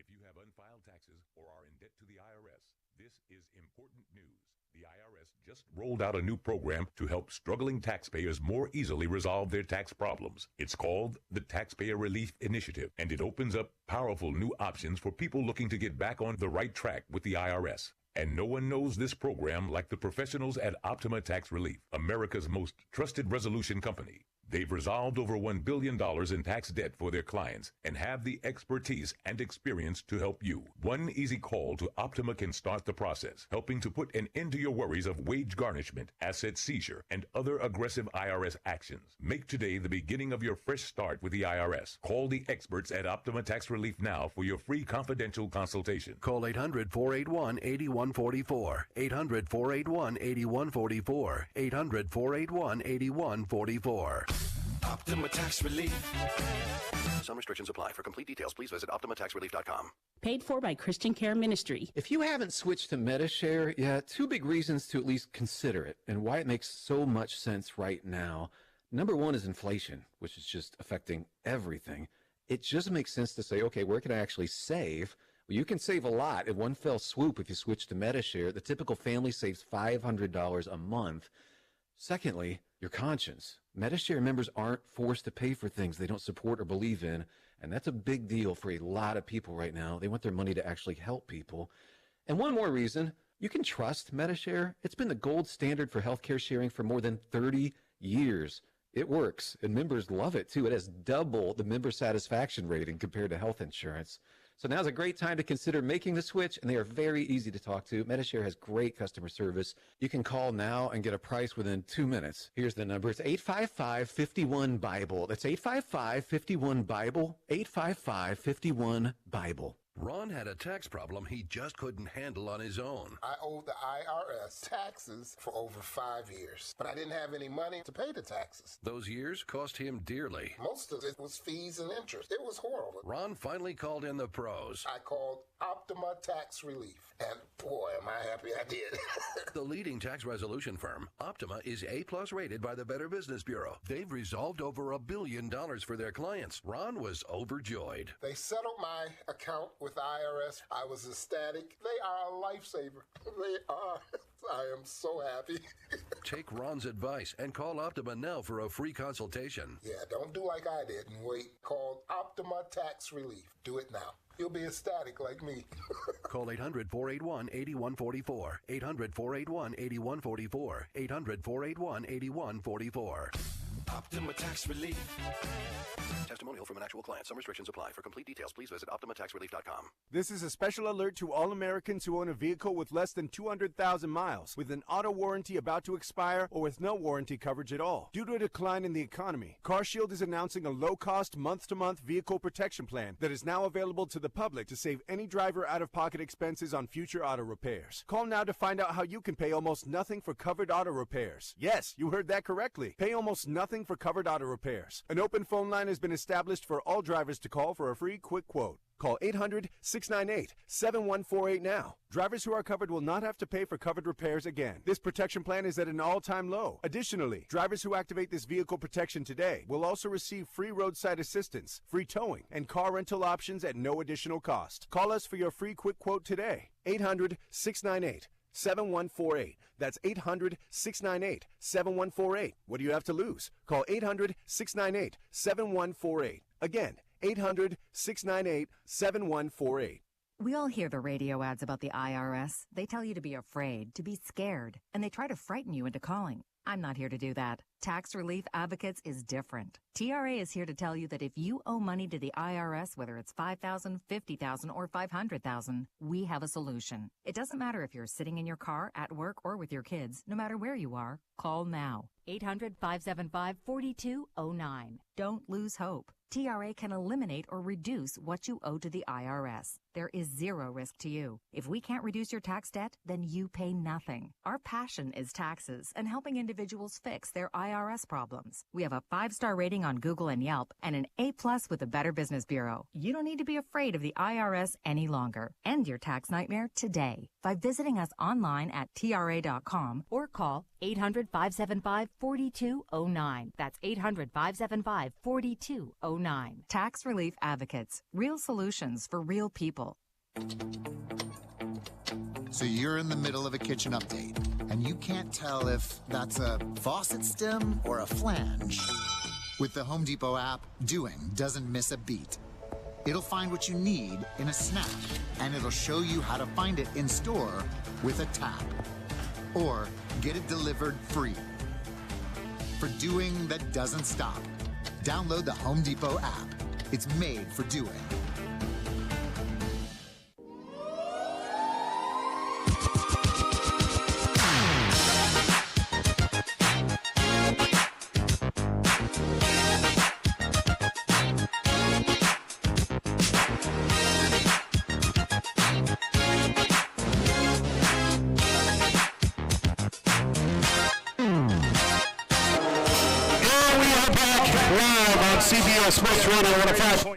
If you have unfiled taxes or are in debt to the IRS, this is important news. The IRS just rolled out a new program to help struggling taxpayers more easily resolve their tax problems. It's called the Taxpayer Relief Initiative, and it opens up powerful new options for people looking to get back on the right track with the IRS. And no one knows this program like the professionals at Optima Tax Relief, America's most trusted resolution company. They've resolved over $1 billion in tax debt for their clients and have the expertise and experience to help you. One easy call to Optima can start the process, helping to put an end to your worries of wage garnishment, asset seizure, and other aggressive IRS actions. Make today the beginning of your fresh start with the IRS. Call the experts at Optima Tax Relief now for your free confidential consultation. Call 800-481-8144. 800-481-8144. 800-481-8144. Optima Tax Relief. Some restrictions apply. For complete details, please visit OptimaTaxRelief.com. Paid for by Christian Care Ministry. If you haven't switched to Medi-Share yet, two big reasons to at least consider it and why it makes so much sense right now. Number one is inflation, which is just affecting everything. It just makes sense to say, okay, where can I actually save? Well, you can save a lot in one fell swoop if you switch to Medi-Share. The typical family saves $500 a month. Secondly, your conscience. Medi-Share members aren't forced to pay for things they don't support or believe in, and that's a big deal for a lot of people right now. They want their money to actually help people. And one more reason, you can trust Medi-Share. It's been the gold standard for healthcare sharing for more than 30 years. It works, and members love it, too. It has double the member satisfaction rating compared to health insurance. So now's a great time to consider making the switch, and they are very easy to talk to. Medi-Share has great customer service. You can call now and get a price within 2 minutes. Here's the number. It's 855-51-BIBLE. That's 855-51-BIBLE, 855-51-BIBLE. Ron had a tax problem he just couldn't handle on his own. I owed the IRS taxes for over 5 years, but I didn't have any money to pay the taxes. Those years cost him dearly. Most of it was fees and interest. It was horrible. Ron finally called in the pros. I called Optima Tax Relief, and boy, am I happy I did. The leading tax resolution firm, Optima, is A-plus rated by the Better Business Bureau. They've resolved over $1 billion for their clients. Ron was overjoyed. They settled my account with the IRS. I was ecstatic. They are a lifesaver. They are. I am so happy. Take Ron's advice and call Optima now for a free consultation. Yeah, don't do like I did and wait. Call Optima Tax Relief. Do it now. You'll be ecstatic like me. Call 800-481-8144. 800-481-8144. 800-481-8144. Optima Tax Relief. Testimonial from an actual client. Some restrictions apply. For complete details, please visit OptimaTaxRelief.com. This is a special alert to all Americans who own a vehicle with less than 200,000 miles, with an auto warranty about to expire, or with no warranty coverage at all. Due to a decline in the economy, CarShield is announcing a low-cost, month-to-month vehicle protection plan that is now available to the public to save any driver out-of-pocket expenses on future auto repairs. Call now to find out how you can pay almost nothing for covered auto repairs. Yes, you heard that correctly. Pay almost nothing for covered auto repairs. An open phone line has been established for all drivers to call for a free quick quote. Call 800-698-7148 now. Drivers who are covered will not have to pay for covered repairs again. This protection plan is at an all-time low. Additionally, drivers who activate this vehicle protection today will also receive free roadside assistance, free towing, and car rental options at no additional cost. Call us for your free quick quote today. 800-698-7148. That's 800-698-7148. What do you have to lose? Call 800-698-7148. Again, 800-698-7148. We all hear the radio ads about the IRS. They tell you to be afraid, to be scared, and they try to frighten you into calling. I'm not here to do that. Tax Relief Advocates is different. TRA is here to tell you that if you owe money to the IRS, whether it's $5,000, $50,000, or $500,000, we have a solution. It doesn't matter if you're sitting in your car, at work, or with your kids. No matter where you are, call now. 800-575-4209. Don't lose hope. TRA can eliminate or reduce what you owe to the IRS. There is zero risk to you. If we can't reduce your tax debt, then you pay nothing. Our passion is taxes and helping individuals fix their IRS problems. We have a 5-star rating on Google and Yelp and an A+ with the Better Business Bureau. You don't need to be afraid of the IRS any longer. End your tax nightmare today by visiting us online at TRA.com or call 800-575-4209. That's 800-575-4209. Tax Relief Advocates. Real solutions for real people. So you're in the middle of a kitchen update, and you can't tell if that's a faucet stem or a flange. With the Home Depot app, doing doesn't miss a beat. It'll find what you need in a snap, and it'll show you how to find it in store with a tap. Or get it delivered free. For doing that doesn't stop, download the Home Depot app. It's made for doing. CBS Sports Radio 105.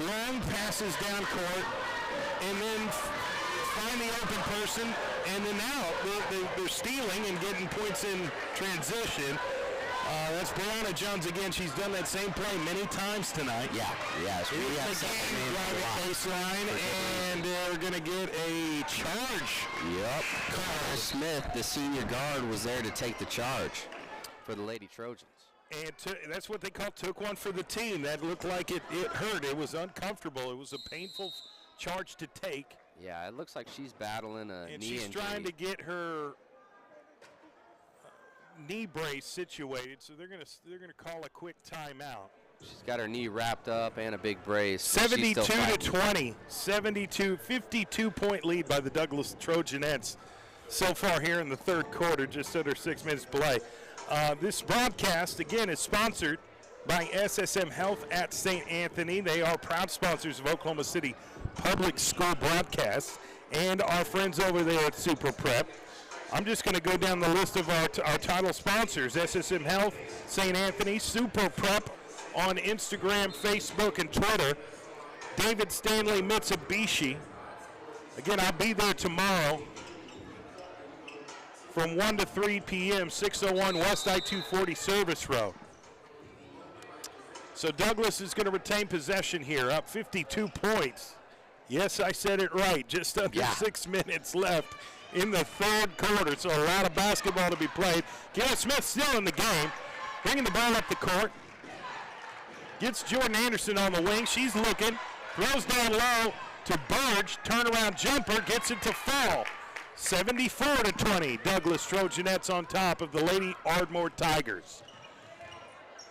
long passes down court, and then find the open person, and then now they're stealing and getting points in transition. That's Brianna Jones again. She's done that same play many times tonight. Yeah. Baseline, and they're going to get a charge. Yep. Carl Smith, the senior guard, was there to take the charge for the Lady Trojans. And that's what they call took one for the team. That looked like it hurt. It was uncomfortable. It was a painful charge to take. Yeah, it looks like she's battling a knee injury. And she's trying to get her knee brace situated, so they're gonna call a quick timeout. She's got her knee wrapped up and a big brace. 72-20, 52-point lead by the Douglas Trojanettes so far here in the third quarter, just under 6 minutes to play. This broadcast, again, is sponsored by SSM Health at St. Anthony. They are proud sponsors of Oklahoma City Public School Broadcasts and our friends over there at Super Prep. I'm just going to go down the list of our title sponsors: SSM Health, St. Anthony, Super Prep on Instagram, Facebook, and Twitter, David Stanley Mitsubishi. Again, I'll be there tomorrow from 1 to 3 p.m., 601 West I-240 Service Road. So Douglas is going to retain possession here, up 52 points. Yes, I said it right. Just under 6 minutes left in the third quarter, so a lot of basketball to be played. Kayla Smith still in the game, bringing the ball up the court. Gets Jordan Anderson on the wing. She's looking, throws down low to Burge. Turnaround jumper, gets it to fall. 74-20. Douglas Trojanettes on top of the Lady Ardmore Tigers.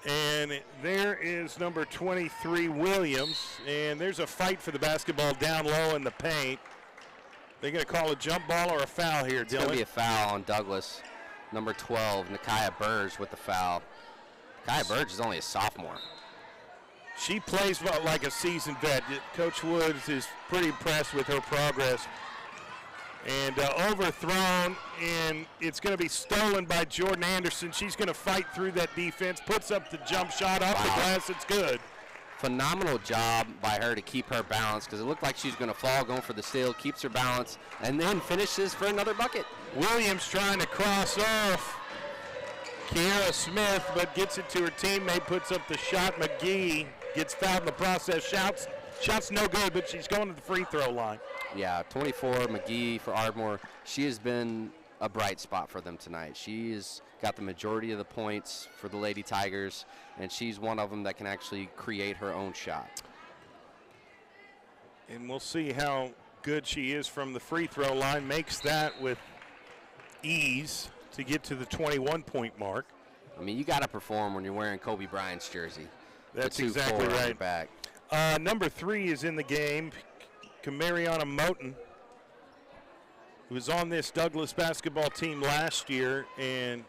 And there is number 23, Williams. And there's a fight for the basketball down low in the paint. They're going to call a jump ball or a foul here, Dylan? It's going to be a foul on Douglas. Number 12, Nakia Burge with the foul. Nakia Burge is only a sophomore. She plays like a seasoned vet. Coach Woods is pretty impressed with her progress. And overthrown, and it's going to be stolen by Jordan Anderson. She's going to fight through that defense, puts up the jump shot off the glass. It's good. Phenomenal job by her to keep her balance, because it looked like she's going to fall, going for the steal, keeps her balance, and then finishes for another bucket. Williams trying to cross off Kiera Smith, but gets it to her teammate, puts up the shot. McGee gets fouled in the process. Shot's no good, but she's going to the free throw line. Yeah, 24, McGee for Ardmore. She has been a bright spot for them tonight. She's got the majority of the points for the Lady Tigers, and she's one of them that can actually create her own shot. And we'll see how good she is from the free throw line. Makes that with ease to get to the 21-point mark. I mean, you got to perform when you're wearing Kobe Bryant's jersey. That's exactly right. Back. Number 3 is in the game, Kamariana Moten, who was on this Douglas basketball team last year, and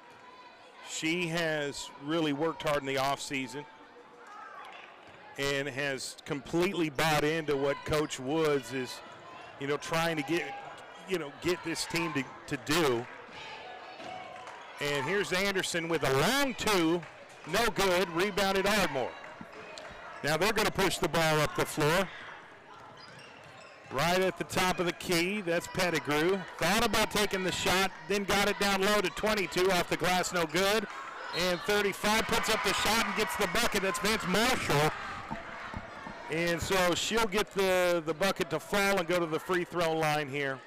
she has really worked hard in the offseason and has completely bought into what Coach Woods is, trying to get this team to do. And here's Anderson with a long 2, no good, rebounded Ardmore. Now they're going to push the ball up the floor. Right at the top of the key, that's Pettigrew. Thought about taking the shot, then got it down low to 22, off the glass, no good. And 35 puts up the shot and gets the bucket. That's Vance Marshall. And so she'll get the bucket to fall and go to the free throw line here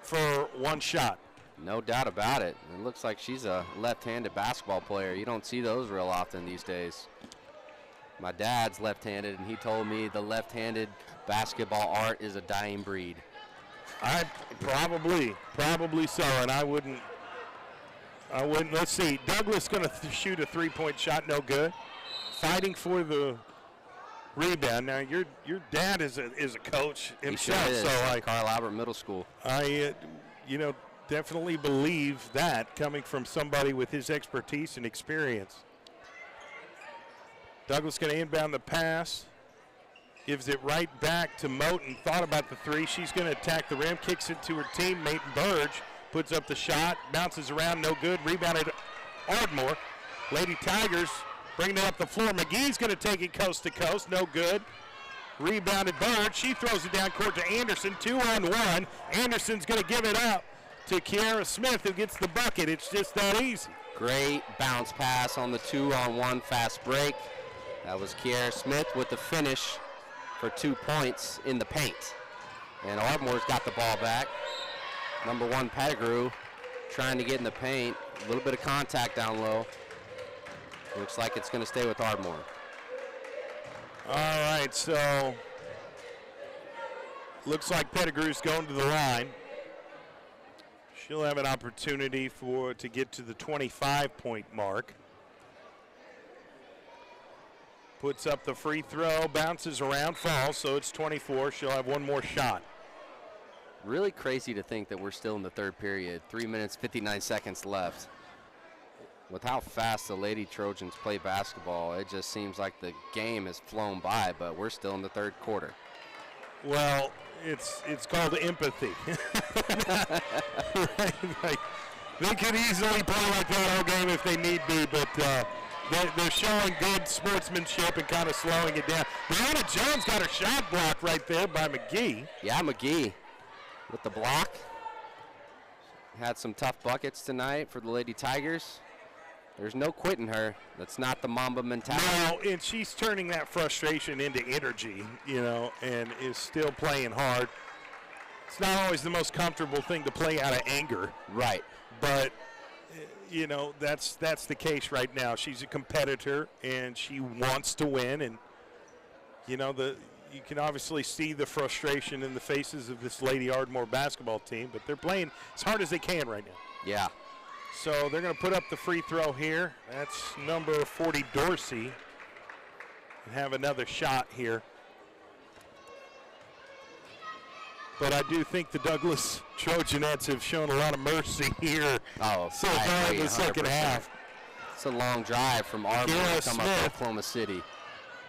for one shot. No doubt about it. It looks like she's a left-handed basketball player. You don't see those real often these days. My dad's left-handed, and he told me the left-handed basketball art is a dying breed. Probably so, and I wouldn't. Let's see. Douglas going to shoot a three-point shot, no good. Fighting for the rebound. Now your dad is a coach himself, he sure is. So Carl Albert Middle School. I definitely believe that coming from somebody with his expertise and experience. Douglas going to inbound the pass. Gives it right back to Moten. Thought about the 3. She's going to attack the rim. Kicks it to her teammate, Burge. Puts up the shot. Bounces around. No good. Rebounded Ardmore. Lady Tigers bringing it up the floor. McGee's going to take it coast to coast. No good. Rebounded Bird. She throws it down court to Anderson. 2-on-1. Anderson's going to give it up to Kiara Smith, who gets the bucket. It's just that easy. Great bounce pass on the 2-on-1 fast break. That was Kiara Smith with the finish for 2 points in the paint. And Ardmore's got the ball back. Number 1, Pettigrew, trying to get in the paint. A little bit of contact down low. Looks like it's going to stay with Ardmore. All right, so looks like Pettigrew's going to the line. She'll have an opportunity to get to the 25-point mark. Puts up the free throw, bounces around, falls, so it's 24. She'll have one more shot. Really crazy to think that we're still in the third period. 3 minutes, 59 seconds left. With how fast the Lady Trojans play basketball, it just seems like the game has flown by, but we're still in the third quarter. Well, it's called empathy. Like, they could easily play like that all game if they need be, but they're showing good sportsmanship and kind of slowing it down. Brianna Jones got her shot blocked right there by McGee. Yeah, McGee with the block. Had some tough buckets tonight for the Lady Tigers. There's no quitting her. That's not the Mamba mentality. No, and she's turning that frustration into energy, and is still playing hard. It's not always the most comfortable thing to play out of anger. Right. But, that's the case right now. She's a competitor, and she wants to win. And, you can obviously see the frustration in the faces of this Lady Ardmore basketball team, but they're playing as hard as they can right now. Yeah. So they're going to put up the free throw here. That's number 40, Dorsey. And have another shot here. But I do think the Douglas Trojanettes have shown a lot of mercy here so far in the second half. It's a long drive from Ardmore to come up to Oklahoma City.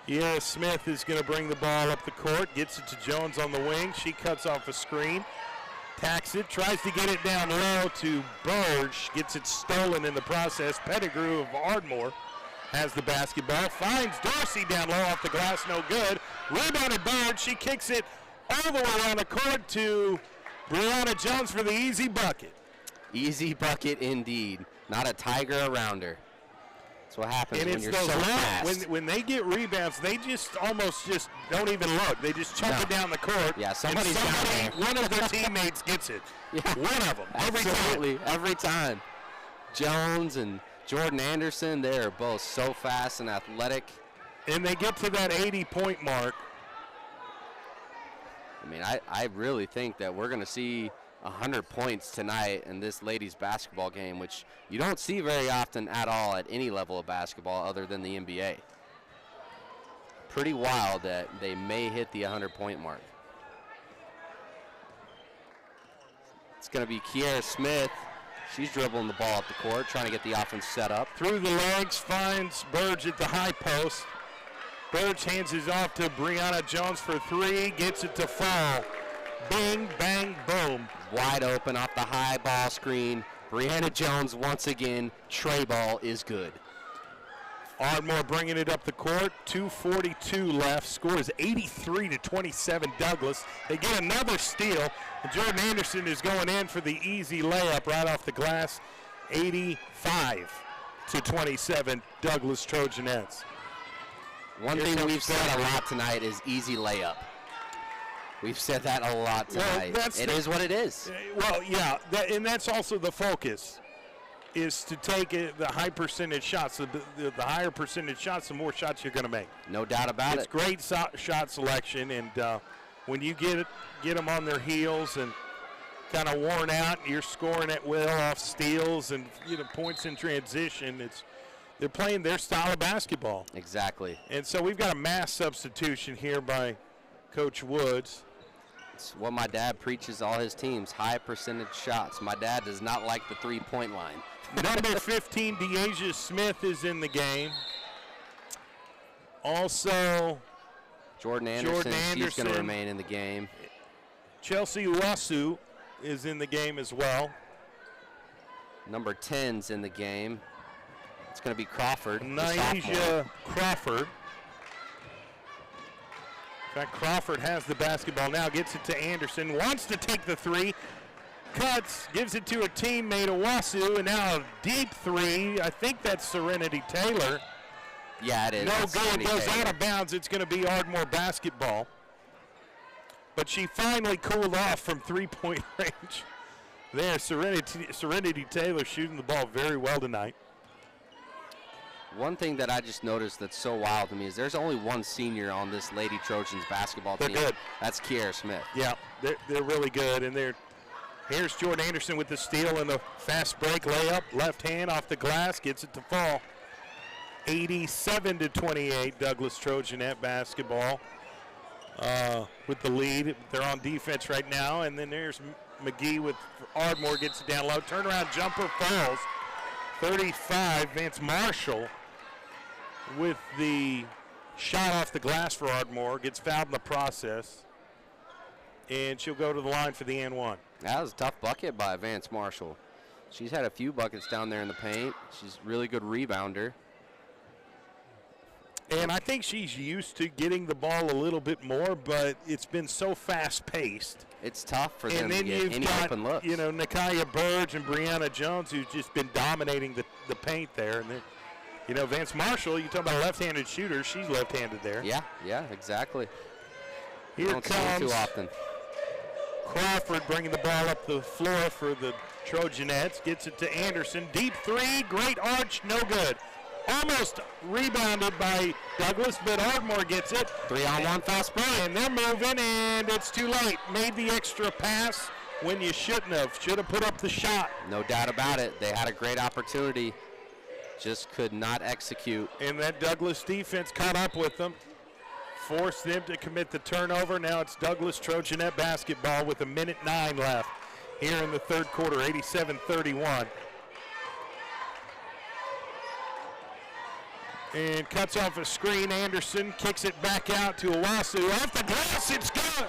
Yeah, Smith is going to bring the ball up the court, gets it to Jones on the wing. She cuts off a screen. Tacks it, tries to get it down low to Burge, gets it stolen in the process. Pettigrew of Ardmore has the basketball, finds Dorsey down low off the glass, no good. Rebounded Burge, she kicks it all the way around the court to Brianna Jones for the easy bucket. Easy bucket indeed. Not a tiger around her. That's what happens when you're so fast. When they get rebounds, they almost don't even look. They just chuck it down the court. Yeah, somebody, one of their teammates gets it. Yeah, one of them. Every time. Jones and Jordan Anderson, they are both so fast and athletic. And they get to that 80-point mark. I mean, I really think that we're going to see 100 points tonight in this ladies basketball game, which you don't see very often at all at any level of basketball other than the NBA. Pretty wild that they may hit the 100-point mark. It's going to be Kiara Smith. She's dribbling the ball up the court, trying to get the offense set up. Through the legs, finds Burge at the high post. Burge hands it off to Brianna Jones for three, gets it to fall. Bing, bang, boom. Wide open off the high ball screen. Brianna Jones once again. Tray ball is good. Ardmore bringing it up the court. 2:42 left. Score is 83-27 Douglas. They get another steal. And Jordan Anderson is going in for the easy layup right off the glass. 85-27 Douglas Trojanettes. One thing we've said a lot tonight is easy layup. We've said that a lot tonight. Well, it is what it is. Well, yeah, and that's also the focus, is to take the high percentage shots. The higher percentage shots, the more shots you're going to make. No doubt about it. It's great shot selection, and when you get them on their heels and kind of worn out, you're scoring at will off steals and points in transition. They're playing their style of basketball. Exactly. And so we've got a mass substitution here by Coach Woods. It's what my dad preaches all his teams, high percentage shots. My dad does not like the three-point line. Number 15, Deasia Smith is in the game. Also, Jordan Anderson, she's going to remain in the game. Chelsea Uwasu is in the game as well. Number 10's in the game. It's going to be Crawford. Naisha Crawford. fact, Crawford has the basketball now, gets it to Anderson, wants to take the three, cuts, gives it to her teammate Owasu, and now a deep three. I think that's Serenity Taylor. Yeah, it is. No good, goes out of bounds. It's going to be Ardmore basketball. But she finally cooled off from three-point range. There, Serenity Taylor shooting the ball very well tonight. One thing that I just noticed that's so wild to me is there's only one senior on this Lady Trojans basketball team. They're good. That's Kiera Smith. Yeah, they're really good. And here's Jordan Anderson with the steal and the fast break layup. Left hand off the glass, gets it to fall. 87-28, Douglas Trojanette basketball with the lead. They're on defense right now. And then there's McGee with Ardmore, gets it down low. Turnaround jumper falls. 35, Vance Marshall with the shot off the glass for Ardmore. Gets fouled in the process. And she'll go to the line for the and one. That was a tough bucket by Vance Marshall. She's had a few buckets down there in the paint. She's a really good rebounder. And I think she's used to getting the ball a little bit more, but it's been so fast-paced. It's tough for them to get any open looks. You know, Nakaya Burge and Brianna Jones, who's just been dominating the paint there. And you know, Vance Marshall, you talk about a left-handed shooter, she's left-handed there. Yeah, exactly. Here don't see it too often. Crawford bringing the ball up the floor for the Trojanettes. Gets it to Anderson. Deep three, great arch, no good. Almost rebounded by Douglas, but Ardmore gets it. 3-on-1 fast break. And they're moving, and it's too late. Made the extra pass when you shouldn't have. Should have put up the shot. No doubt about it. They had a great opportunity. Just could not execute. And that Douglas defense caught up with them. Forced them to commit the turnover. Now it's Douglas Trojanette basketball with 1:09 left here in the third quarter, 87-31. And cuts off a screen. Anderson kicks it back out to Owasu. Off the glass, it's good.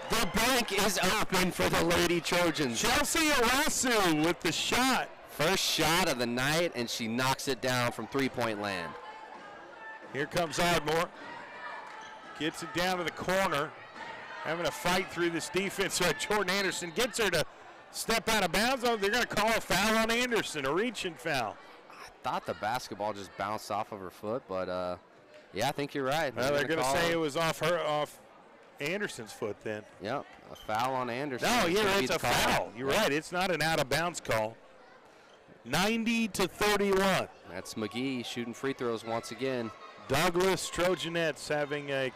The bank is open for the Lady Trojans. Chelsea Owasu with the shot. First shot of the night, and she knocks it down from three-point land. Here comes Ardmore. Gets it down to the corner. Having a fight through this defense. Right, Jordan Anderson gets her to step out of bounds. Oh, they're going to call a foul on Anderson, a reaching foul. Thought the basketball just bounced off of her foot, but yeah, I think you're right. Well, they're going to say it was off Anderson's foot then. Yep, a foul on Anderson. No, yeah, it's a foul. You're right. It's not an out-of-bounds call. 90-31. That's McGee shooting free throws once again. Douglas Trojanettes having a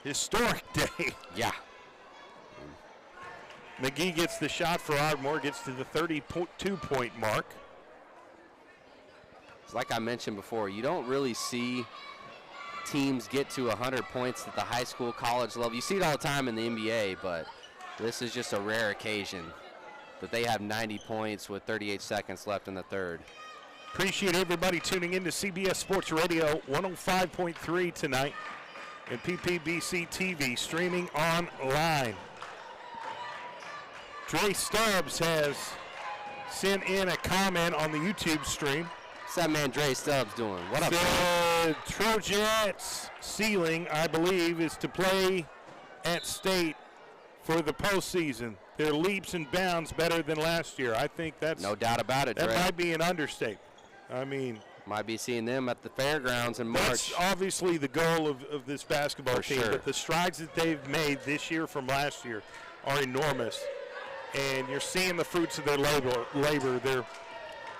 historic day. Yeah. McGee gets the shot for Ardmore, gets to the 32-point mark. Like I mentioned before, you don't really see teams get to 100 points at the high school, college level. You see it all the time in the NBA, but this is just a rare occasion that they have 90 points with 38 seconds left in the third. Appreciate everybody tuning in to CBS Sports Radio 105.3 tonight and PPBC TV streaming online. Dre Stubbs has sent in a comment on the YouTube stream. What's that man Dre Stubbs doing? What up, the Trojanettes' ceiling, I believe, is to play at state for the postseason. They're leaps and bounds better than last year. I think that's no doubt about it. That Dre might be an understatement. I mean, might be seeing them at the fairgrounds in March. That's obviously the goal of this basketball team. Sure. But the strides that they've made this year from last year are enormous, and you're seeing the fruits of their labor. They're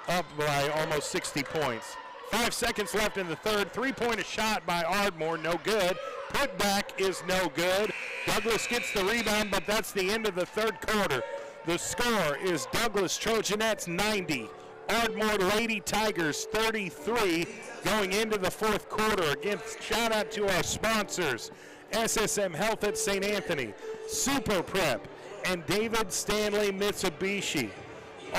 up by almost 60 points. 5 seconds left in the third. Three-pointer shot by Ardmore, no good. Putback is no good. Douglas gets the rebound, but that's the end of the third quarter. The score is Douglas Trojanettes 90, Ardmore Lady Tigers 33 going into the fourth quarter. Again, shout out to our sponsors, SSM Health at St. Anthony, Super Prep, and David Stanley Mitsubishi.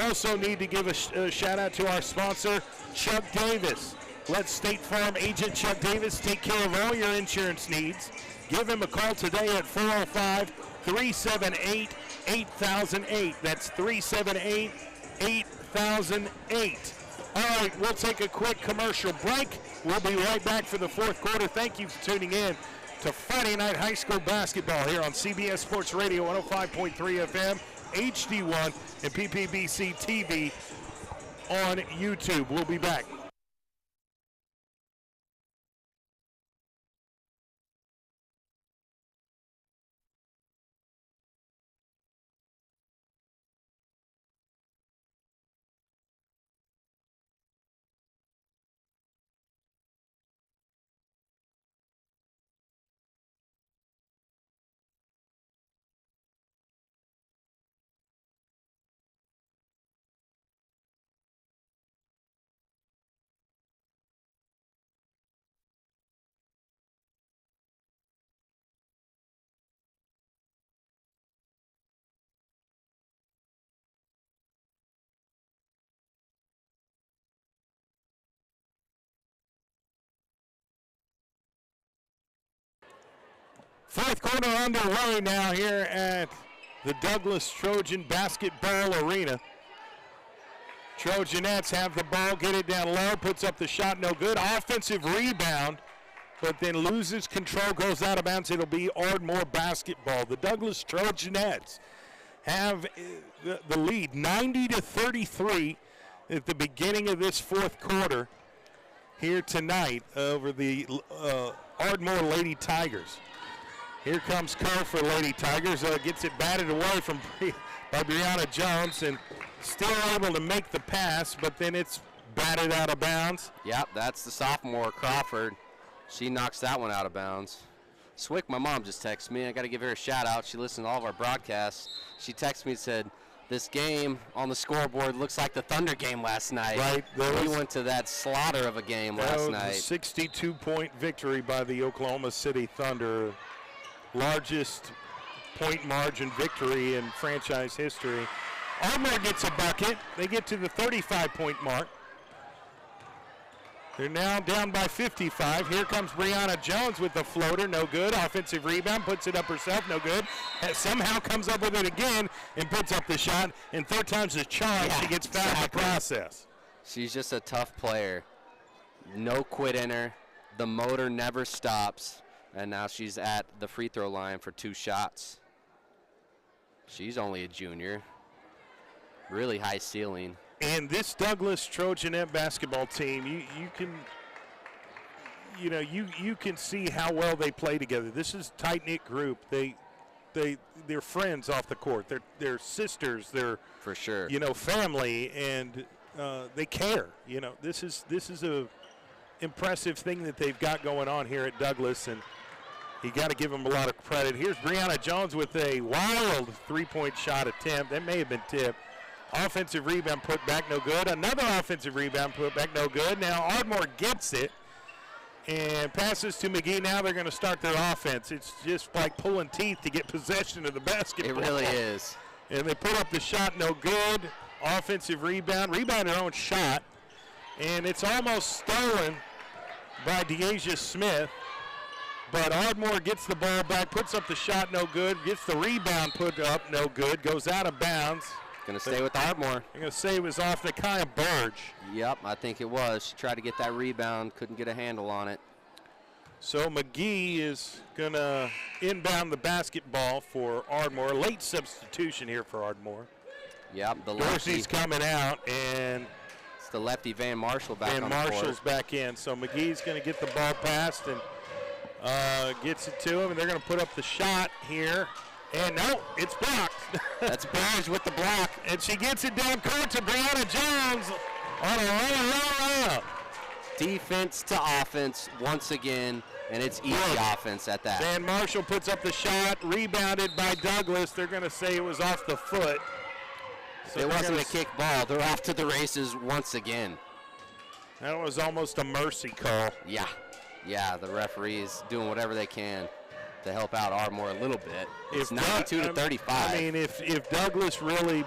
Also need to give a shout out to our sponsor, Chuck Davis. Let State Farm agent Chuck Davis take care of all your insurance needs. Give him a call today at 405-378-8008. That's 378-8008. All right, we'll take a quick commercial break. We'll be right back for the fourth quarter. Thank you for tuning in to Friday night high school basketball here on CBS Sports Radio 105.3 FM, HD1, and PPBC TV on YouTube. We'll be back. Fourth quarter underway now here at the Douglas Trojan Basketball Arena. Trojanettes have the ball, get it down low, puts up the shot, no good. Offensive rebound, but then loses control, goes out of bounds. It'll be Ardmore basketball. The Douglas Trojanettes have the lead, 90-33 at the beginning of this fourth quarter here tonight over the Ardmore Lady Tigers. Here comes Kerr for Lady Tigers. Gets it batted away by Brianna Jones and still able to make the pass, but then it's batted out of bounds. Yep, that's the sophomore, Crawford. She knocks that one out of bounds. Swick, my mom just texted me. I got to give her a shout out. She listened to all of our broadcasts. She texted me and said, this game on the scoreboard looks like the Thunder game last night. Right. We went to that slaughter of a game last night. 62-point victory by the Oklahoma City Thunder. Largest point margin victory in franchise history. Ardmore gets a bucket. They get to the 35-point mark. They're now down by 55. Here comes Brianna Jones with the floater, no good. Offensive rebound, puts it up herself, no good. Somehow comes up with it again and puts up the shot. And third time's the charm. She gets fouled in the process. She's just a tough player. No quit in her. The motor never stops. And now she's at the free throw line for 2 shots. She's only a junior. Really high ceiling. And this Douglas Trojanette basketball team, you can see how well they play together. This is a tight-knit group. They're friends off the court. They're sisters. They're for sure. Family, and they care. This is a impressive thing that they've got going on here at Douglas, and you got to give them a lot of credit. Here's Brianna Jones with a wild three-point shot attempt. That may have been tipped. Offensive rebound put back, no good. Another offensive rebound put back, no good. Now Ardmore gets it and passes to McGee. Now they're going to start their offense. It's just like pulling teeth to get possession of the basketball. It really is. And they put up the shot, no good. Offensive rebound their own shot. And it's almost stolen by Deasia Smith. But Ardmore gets the ball back, puts up the shot, no good. Gets the rebound put up, no good. Goes out of bounds. Going to stay with Ardmore. I'm going to say it was off the Kaya Burge. Yep, I think it was. She tried to get that rebound, couldn't get a handle on it. So McGee is going to inbound the basketball for Ardmore. Late substitution here for Ardmore. Yep, the Dorsey's coming out, and it's the lefty Van Marshall back on the court. Van Marshall's back in. So McGee's going to get the ball passed and gets it to him, and they're going to put up the shot here. And no, it's blocked. That's Burge with the block. And she gets it down court to Brianna Jones on a run. Defense to offense once again, and it's easy offense at that. Van Marshall puts up the shot, rebounded by Douglas. They're going to say it was off the foot. So it wasn't a kick ball. They're off to the races once again. That was almost a mercy call. Yeah, the referees doing whatever they can to help out Ardmore a little bit. It's 92-35. I mean, if Douglas really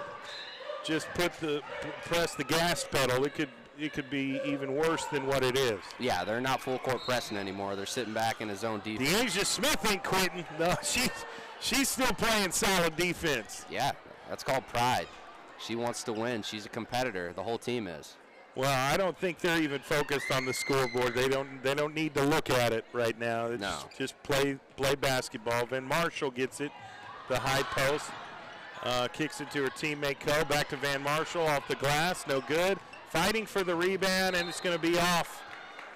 just press the gas pedal, it could be even worse than what it is. Yeah, they're not full court pressing anymore. They're sitting back in his own defense. Deasia Smith ain't quitting. No, she's still playing solid defense. Yeah, that's called pride. She wants to win. She's a competitor. The whole team is. Well, I don't think they're even focused on the scoreboard. They don't need to look at it right now. It's just play basketball. Van Marshall gets it, the high post, kicks it to her teammate Co. Back to Van Marshall off the glass, no good. Fighting for the rebound, and it's going to be off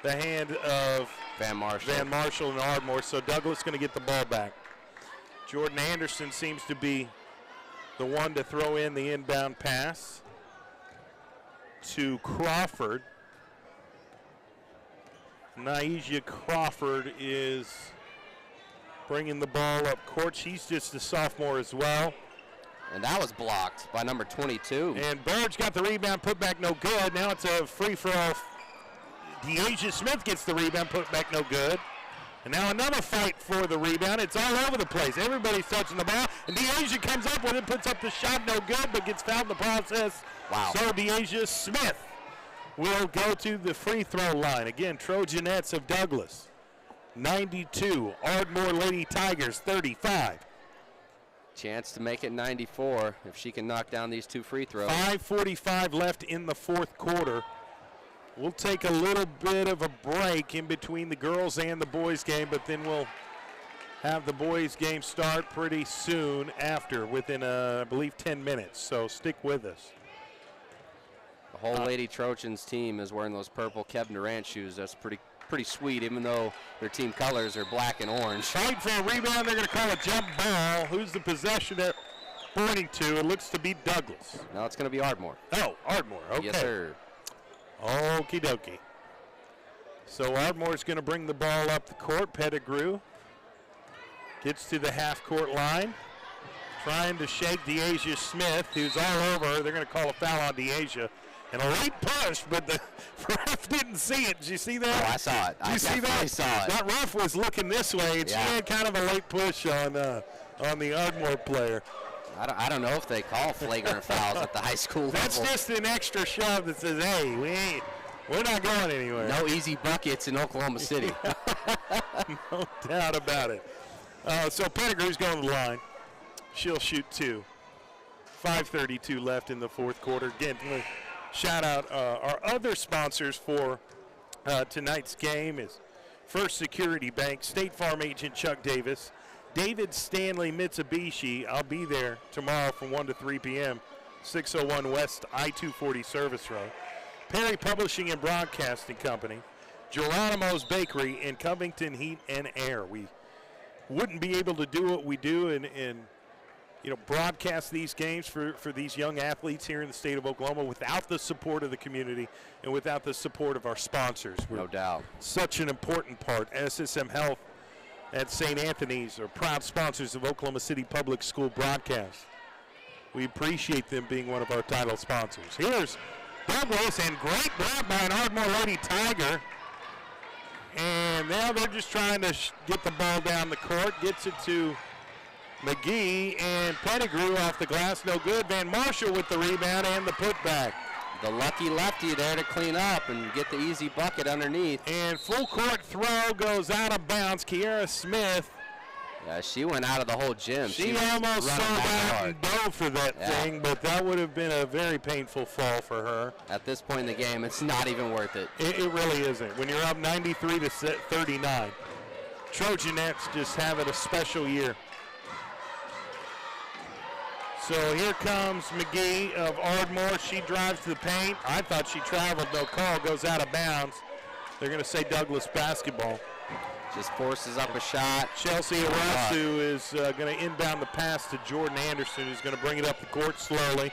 the hand of Van Marshall and Ardmore. So Douglas going to get the ball back. Jordan Anderson seems to be the one to throw in the inbound pass to Crawford. Naijah Crawford is bringing the ball up court. She's just a sophomore as well. And that was blocked by number 22. And Burge got the rebound, put back no good. Now it's a free throw. Deasia Smith gets the rebound, put back no good. And now another fight for the rebound. It's all over the place. Everybody's touching the ball. And Deasia comes up with it, puts up the shot, no good, but gets fouled in the process. Wow. So Deasia Smith will go to the free throw line. Again, Trojanettes of Douglas, 92. Ardmore Lady Tigers, 35. Chance to make it 94 if she can knock down these two free throws. 5:45 left in the fourth quarter. We'll take a little bit of a break in between the girls and the boys game, but then we'll have the boys game start pretty soon after, within, I believe, 10 minutes. So stick with us. The whole Lady Trojans team is wearing those purple Kevin Durant shoes. That's pretty sweet, even though their team colors are black and orange. Fight for a rebound. They're going to call a jump ball. Who's the possession they're pointing to? It looks to be Douglas. No, it's going to be Ardmore. Oh, Ardmore. Okay. Yes, sir. Okie dokie. So Ardmore's going to bring the ball up the court. Pettigrew gets to the half-court line, trying to shake Deasia Smith, who's all over her. They're going to call a foul on Deasia. And a late push, but the ref didn't see it. Did you see that? Oh, I saw it. Did you see that? Saw it. That ref was looking this way, and she had kind of a late push on the Ardmore player. I don't know if they call flagrant fouls at the high school That's level. just an extra shove that says, hey, we're not going anywhere. No easy buckets in Oklahoma City. No doubt about it. So Pettigrew's going to the line. She'll shoot two. 5:32 left in the fourth quarter. Again, shout out our other sponsors for tonight's game is First Security Bank, State Farm agent Chuck Davis, David Stanley Mitsubishi. I'll be there tomorrow from 1 to 3 p.m., 601 West I-240 Service Road. Perry Publishing and Broadcasting Company, Geronimo's Bakery, and Covington Heat and Air. We wouldn't be able to do what we do and broadcast these games for these young athletes here in the state of Oklahoma without the support of the community and without the support of our sponsors. No doubt. Such an important part. SSM Health at St. Anthony's are proud sponsors of Oklahoma City Public School broadcast. We appreciate them being one of our title sponsors. Here's Douglas, and great grab by an Ardmore Lady Tiger. And now they're just trying to get the ball down the court. Gets it to McGee, and Pettigrew off the glass, no good. Van Marshall with the rebound and the putback. The lucky lefty there to clean up and get the easy bucket underneath. And full court throw goes out of bounds. Kiera Smith. Yeah, she went out of the whole gym. She almost saw that and dove for that thing, but that would have been a very painful fall for her. At this point in the game, it's not even worth it. It really isn't. When you're up 93 to 39, Trojanettes just having a special year. So here comes McGee of Ardmore. She drives to the paint. I thought she traveled. No call. Goes out of bounds. They're going to say Douglas basketball. Just forces up a shot. Chelsea Arasu is going to inbound the pass to Jordan Anderson, who's going to bring it up the court slowly.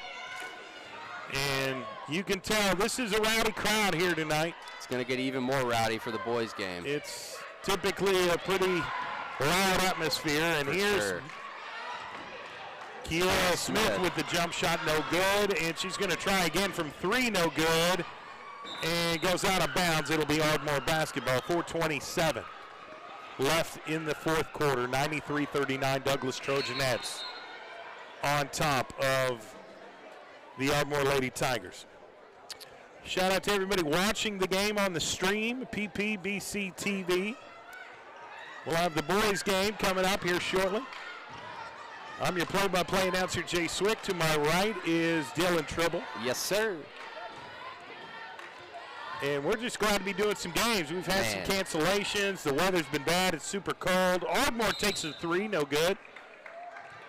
And you can tell this is a rowdy crowd here tonight. It's going to get even more rowdy for the boys' game. It's typically a pretty loud atmosphere. And here's Kiera Smith with the jump shot, no good. And she's going to try again from three, no good. And goes out of bounds. It'll be Ardmore basketball. 4:27 left in the fourth quarter. 93-39 Douglas Trojanettes on top of the Ardmore Lady Tigers. Shout out to everybody watching the game on the stream, PPBC TV. We'll have the boys game coming up here shortly. I'm your play-by-play announcer, Jay Swick. To my right is Dylan Tribble. Yes, sir. And we're just glad to be doing some games. We've had some cancellations. The weather's been bad. It's super cold. Ardmore takes a 3, no good.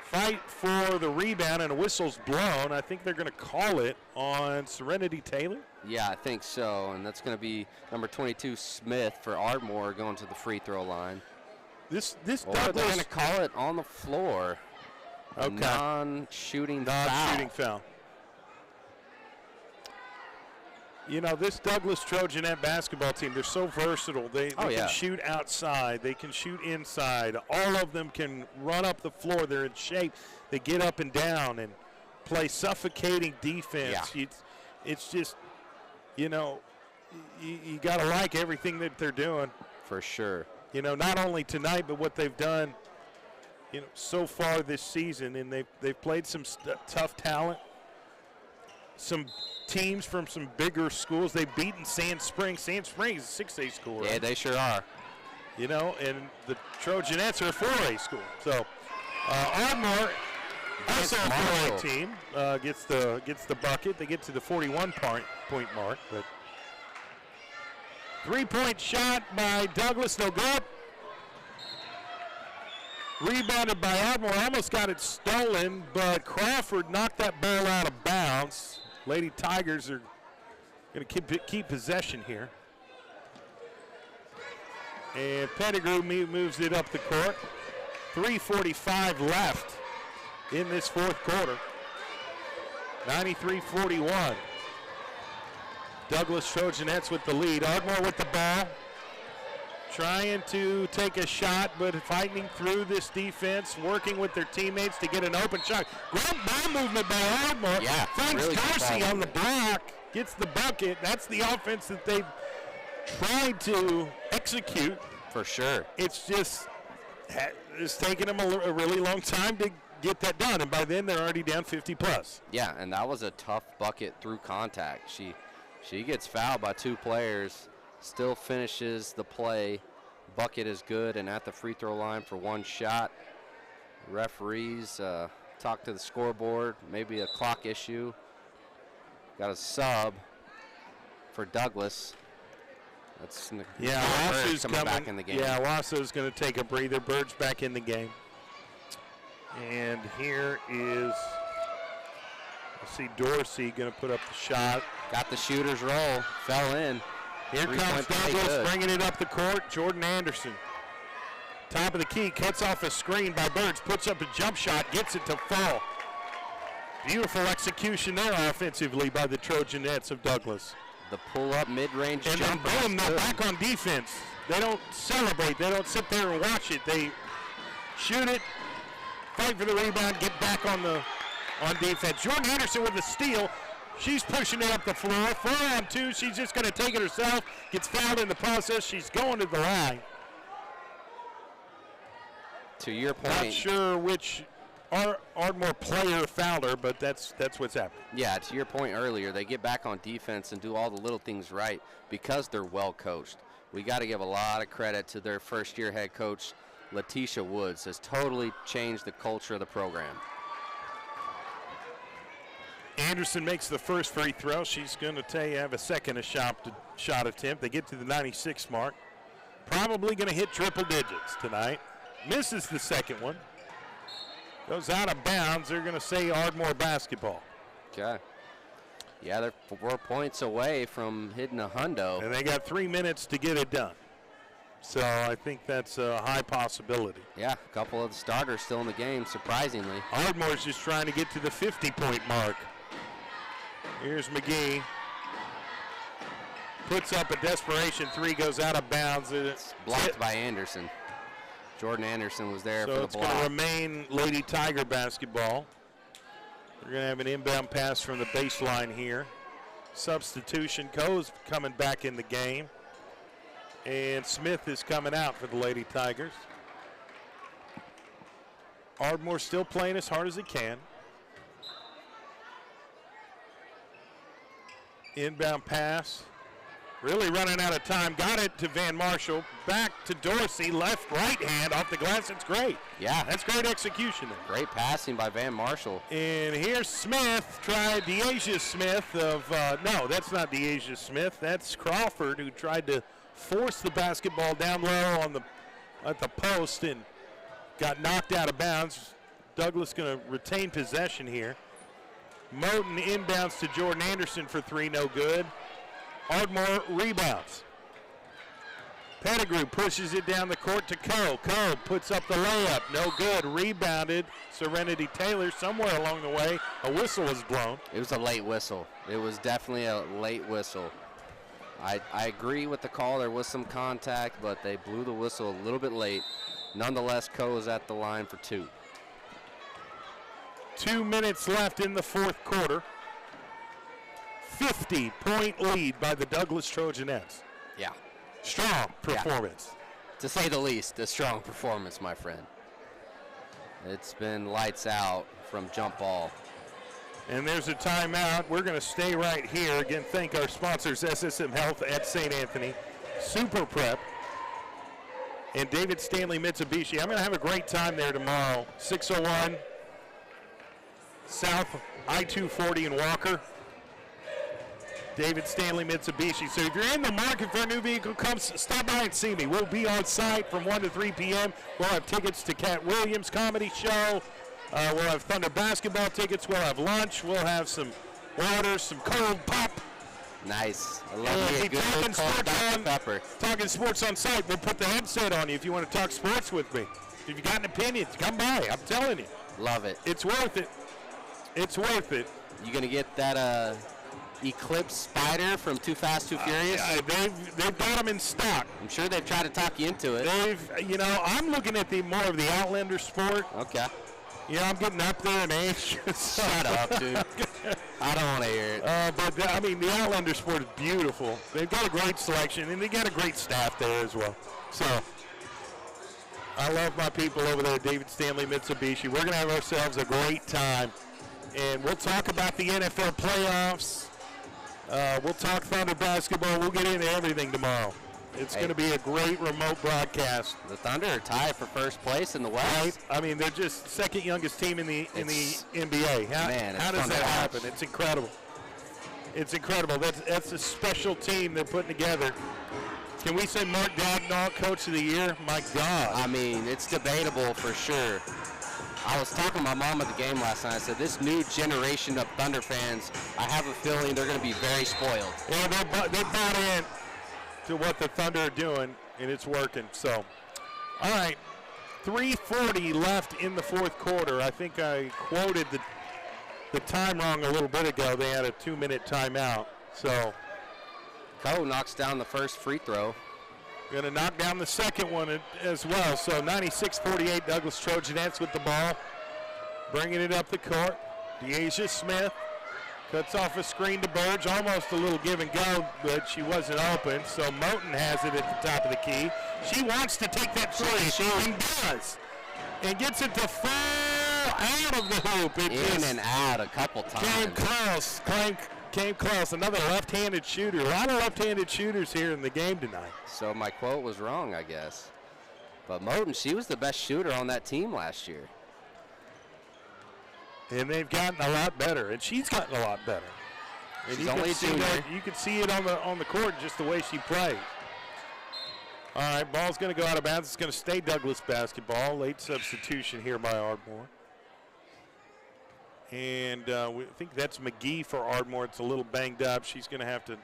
Fight for the rebound, and a whistle's blown. I think they're going to call it on Serenity Taylor. Yeah, I think so, and that's going to be number 22, Smith, for Ardmore going to the free throw line. This or they're going to call it on the floor. A non-shooting foul. You know, this Douglas Trojanette basketball team, they're so versatile. They can shoot outside. They can shoot inside. All of them can run up the floor. They're in shape. They get up and down and play suffocating defense. Yeah. It's just, you know, you got to like everything that they're doing. For sure. You know, not only tonight, but what they've done, you know, so far this season. And they've played some tough talent. Some teams from some bigger schools. They've beaten Sand Springs. Sand Springs is a 6A school, right? Yeah, they sure are. You know, and the Trojanettes are a 4A school. So Ardmore, also a 4A team, gets the bucket. They get to the 41-point mark. But 3-point shot by Douglas, no good. Rebounded by Ardmore, almost got it stolen, but Crawford knocked that ball out of bounds. Lady Tigers are going to keep possession here. And Pettigrew moves it up the court. 3:45 left in this fourth quarter. 93-41. Douglas Trojanettes with the lead. Ardmore with the ball. Trying to take a shot, but fighting through this defense, working with their teammates to get an open shot. Great ball movement by Ardmore. Yeah, finds really Darcy on the block, gets the bucket. That's the offense that they've tried to execute. For sure. It's just, it's taken them a really long time to get that done, and by then they're already down 50+. Yeah, and that was a tough bucket through contact. She gets fouled by 2 players. Still finishes the play. Bucket is good and at the free throw line for 1 shot. Referees talk to the scoreboard, maybe a clock issue. Got a sub for Douglas. That's Wasso's coming back in the game. Yeah, Wasso's going to take a breather. Bird's back in the game. And here is, I see Dorsey going to put up the shot. Got the shooter's roll, fell in. Here comes Douglas bringing it up the court. Jordan Anderson. Top of the key, cuts off a screen by Birds, puts up a jump shot, gets it to fall. Beautiful execution there offensively by the Trojanettes of Douglas. The pull-up mid-range jumper. And then boom, they're back on defense. They don't celebrate. They don't sit there and watch it. They shoot it, fight for the rebound, get back on defense. Jordan Anderson with the steal. She's pushing it up the floor. 4-on-2. She's just going to take it herself. Gets fouled in the process. She's going to the line. To your point. Not sure which Ardmore player fouled her, but that's what's happening. Yeah, to your point earlier, they get back on defense and do all the little things right because they're well coached. We got to give a lot of credit to their first-year head coach, Letitia Woods, has totally changed the culture of the program. Anderson makes the first free throw. She's going to have a second shot attempt. They get to the 96 mark. Probably going to hit triple digits tonight. Misses the second one. Goes out of bounds. They're going to say Ardmore basketball. Okay. Yeah, they're 4 points away from hitting a hundo. And they got 3 minutes to get it done. So I think that's a high possibility. Yeah, a couple of the starters still in the game, surprisingly. Ardmore's just trying to get to the 50-point mark. Here's McGee. Puts up a desperation 3, goes out of bounds. It's blocked by Anderson. Jordan Anderson was there for the block. So it's going to remain Lady Tiger basketball. They're going to have an inbound pass from the baseline here. Substitution. Coe's coming back in the game. And Smith is coming out for the Lady Tigers. Ardmore still playing as hard as it can. Inbound pass. Really running out of time. Got it to Van Marshall. Back to Dorsey. Left, right hand off the glass. It's great. Yeah. That's great execution there. Great passing by Van Marshall. And here's Smith. Tried DeAsia Smith of, no, that's not DeAsia Smith. That's Crawford, who tried to force the basketball down low at the post and got knocked out of bounds. Douglas going to retain possession here. Moten inbounds to Jordan Anderson for 3, no good. Ardmore rebounds. Pettigrew pushes it down the court to Coe. Coe puts up the layup, no good. Rebounded. Serenity Taylor somewhere along the way. A whistle was blown. It was a late whistle. It was definitely a late whistle. I agree with the call. There was some contact, but they blew the whistle a little bit late. Nonetheless, Coe is at the line for 2. 2 minutes left in the fourth quarter. 50-point lead by the Douglas Trojanettes. Yeah. Strong performance. Yeah. To say the least, a strong performance, my friend. It's been lights out from jump ball. And there's a timeout. We're going to stay right here. Again, thank our sponsors, SSM Health at St. Anthony, Super Prep, and David Stanley Mitsubishi. I'm going to have a great time there tomorrow. 601 South I-240 in Walker. David Stanley Mitsubishi. So if you're in the market for a new vehicle, come stop by and see me. We'll be on site from 1 to 3 p.m. We'll have tickets to Cat Williams' comedy show. We'll have Thunder basketball tickets. We'll have lunch. We'll have some water, some cold pop. Nice. I love it. Good cold Dr. Pepper. Talking sports on site. We'll put the headset on you if you want to talk sports with me. If you got an opinion, come by. I'm telling you. Love it. It's worth it. It's worth it. You going to get that Eclipse Spider from Too Fast, Too Furious? They've got them in stock. I'm sure they've tried to talk you into it. I'm looking at more of the Outlander sport. Okay. I'm getting up there in age. Shut up, dude. I don't want to hear it. But the Outlander sport is beautiful. They've got a great selection, and they got a great staff there as well. So I love my people over there at David Stanley Mitsubishi. We're going to have ourselves a great time. And we'll talk about the NFL playoffs. We'll talk Thunder basketball. We'll get into everything tomorrow. It's going to be a great remote broadcast. The Thunder are tied for first place in the West. Right? I mean, they're just second youngest team in the NBA. How does that happen? It's incredible. It's incredible. That's a special team they're putting together. Can we say Mark Dagnall, Coach of the Year? My God. I mean, it's debatable for sure. I was talking to my mom at the game last night. I said, this new generation of Thunder fans, I have a feeling they're going to be very spoiled. Yeah, they bought in to what the Thunder are doing, and it's working. So, all right, 3:40 left in the fourth quarter. I think I quoted the time wrong a little bit ago. They had a 2-minute timeout. So, Coe knocks down the first free throw. Going to knock down the second one as well. So 96-48, Douglas Trojanettes with the ball. Bringing it up the court. DeAsia Smith cuts off a screen to Burge. Almost a little give and go, but she wasn't open. So Moten has it at the top of the key. She wants to take that three. And does. And gets it to fall out of the hoop. In and out a couple times. Came close. Another left-handed shooter. A lot of left-handed shooters here in the game tonight. So my quote was wrong, I guess. But Moten, she was the best shooter on that team last year. And they've gotten a lot better, and she's gotten a lot better. And she's only a junior. You can see it on the court just the way she plays. All right, ball's going to go out of bounds. It's going to stay Douglas basketball. Late substitution here by Ardmore. And we think that's McGee for Ardmore. It's a little banged up. She's going to have to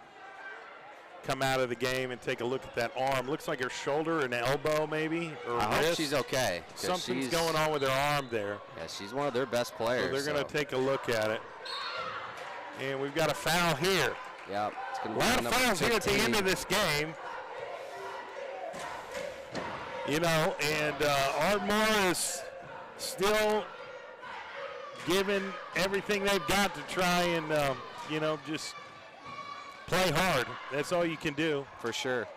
come out of the game and take a look at that arm. Looks like her shoulder and elbow maybe, or I wrist. hope she's okay. Something's going on with her arm there. Yeah, she's one of their best players. So they're going to take a look at it. And we've got a foul here. Yeah, it's going to be a lot of fouls 15. Here at the end of this game. And Ardmore is still giving everything they've got to try and, just play hard. That's all you can do. For sure.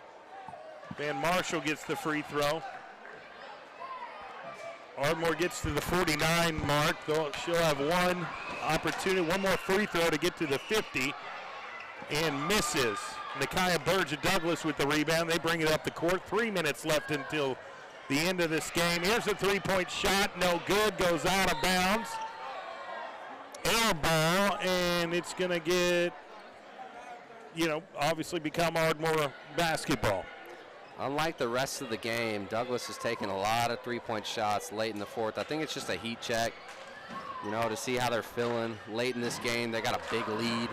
Van Marshall gets the free throw. Ardmore gets to the 49 mark. She'll have one opportunity, one more free throw to get to the 50, and misses. Nakia Burge of Douglas with the rebound. They bring it up the court. 3 minutes left until the end of this game. Here's a three-point shot. No good. Goes out of bounds. Air ball, and it's going to get, obviously become Ardmore basketball. Unlike the rest of the game, Douglas has taken a lot of three-point shots late in the fourth. I think it's just a heat check, to see how they're feeling late in this game. They got a big lead.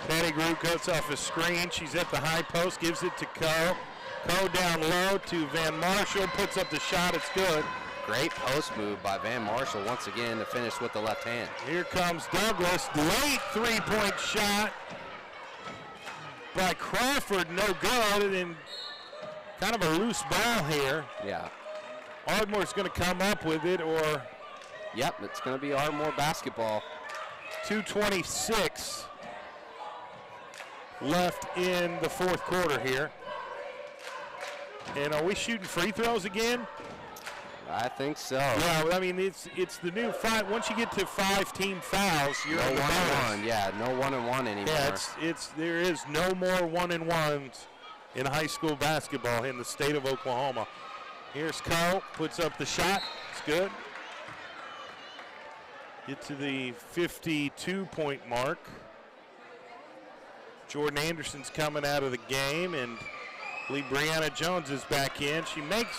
Pettigrew cuts off a screen. She's at the high post, gives it to Coe. Coe down low to Van Marshall, puts up the shot. It's good. Great post move by Van Marshall once again to finish with the left hand. Here comes Douglas. Late three-point shot by Crawford. No good. And kind of a loose ball here. Yeah. Ardmore's going to come up with it, or... Yep, it's going to be Ardmore basketball. 2:26 left in the fourth quarter here. And are we shooting free throws again? I think so. Yeah, I mean, it's the new five. Once you get to 5 team fouls, you're no on the one-and-one. Yeah, no 1-and-1 anymore. Yeah, there is no more 1-and-1s in high school basketball in the state of Oklahoma. Here's Coe, puts up the shot. It's good. Get to the 52-point mark. Jordan Anderson's coming out of the game, and I believe Brianna Jones is back in. She makes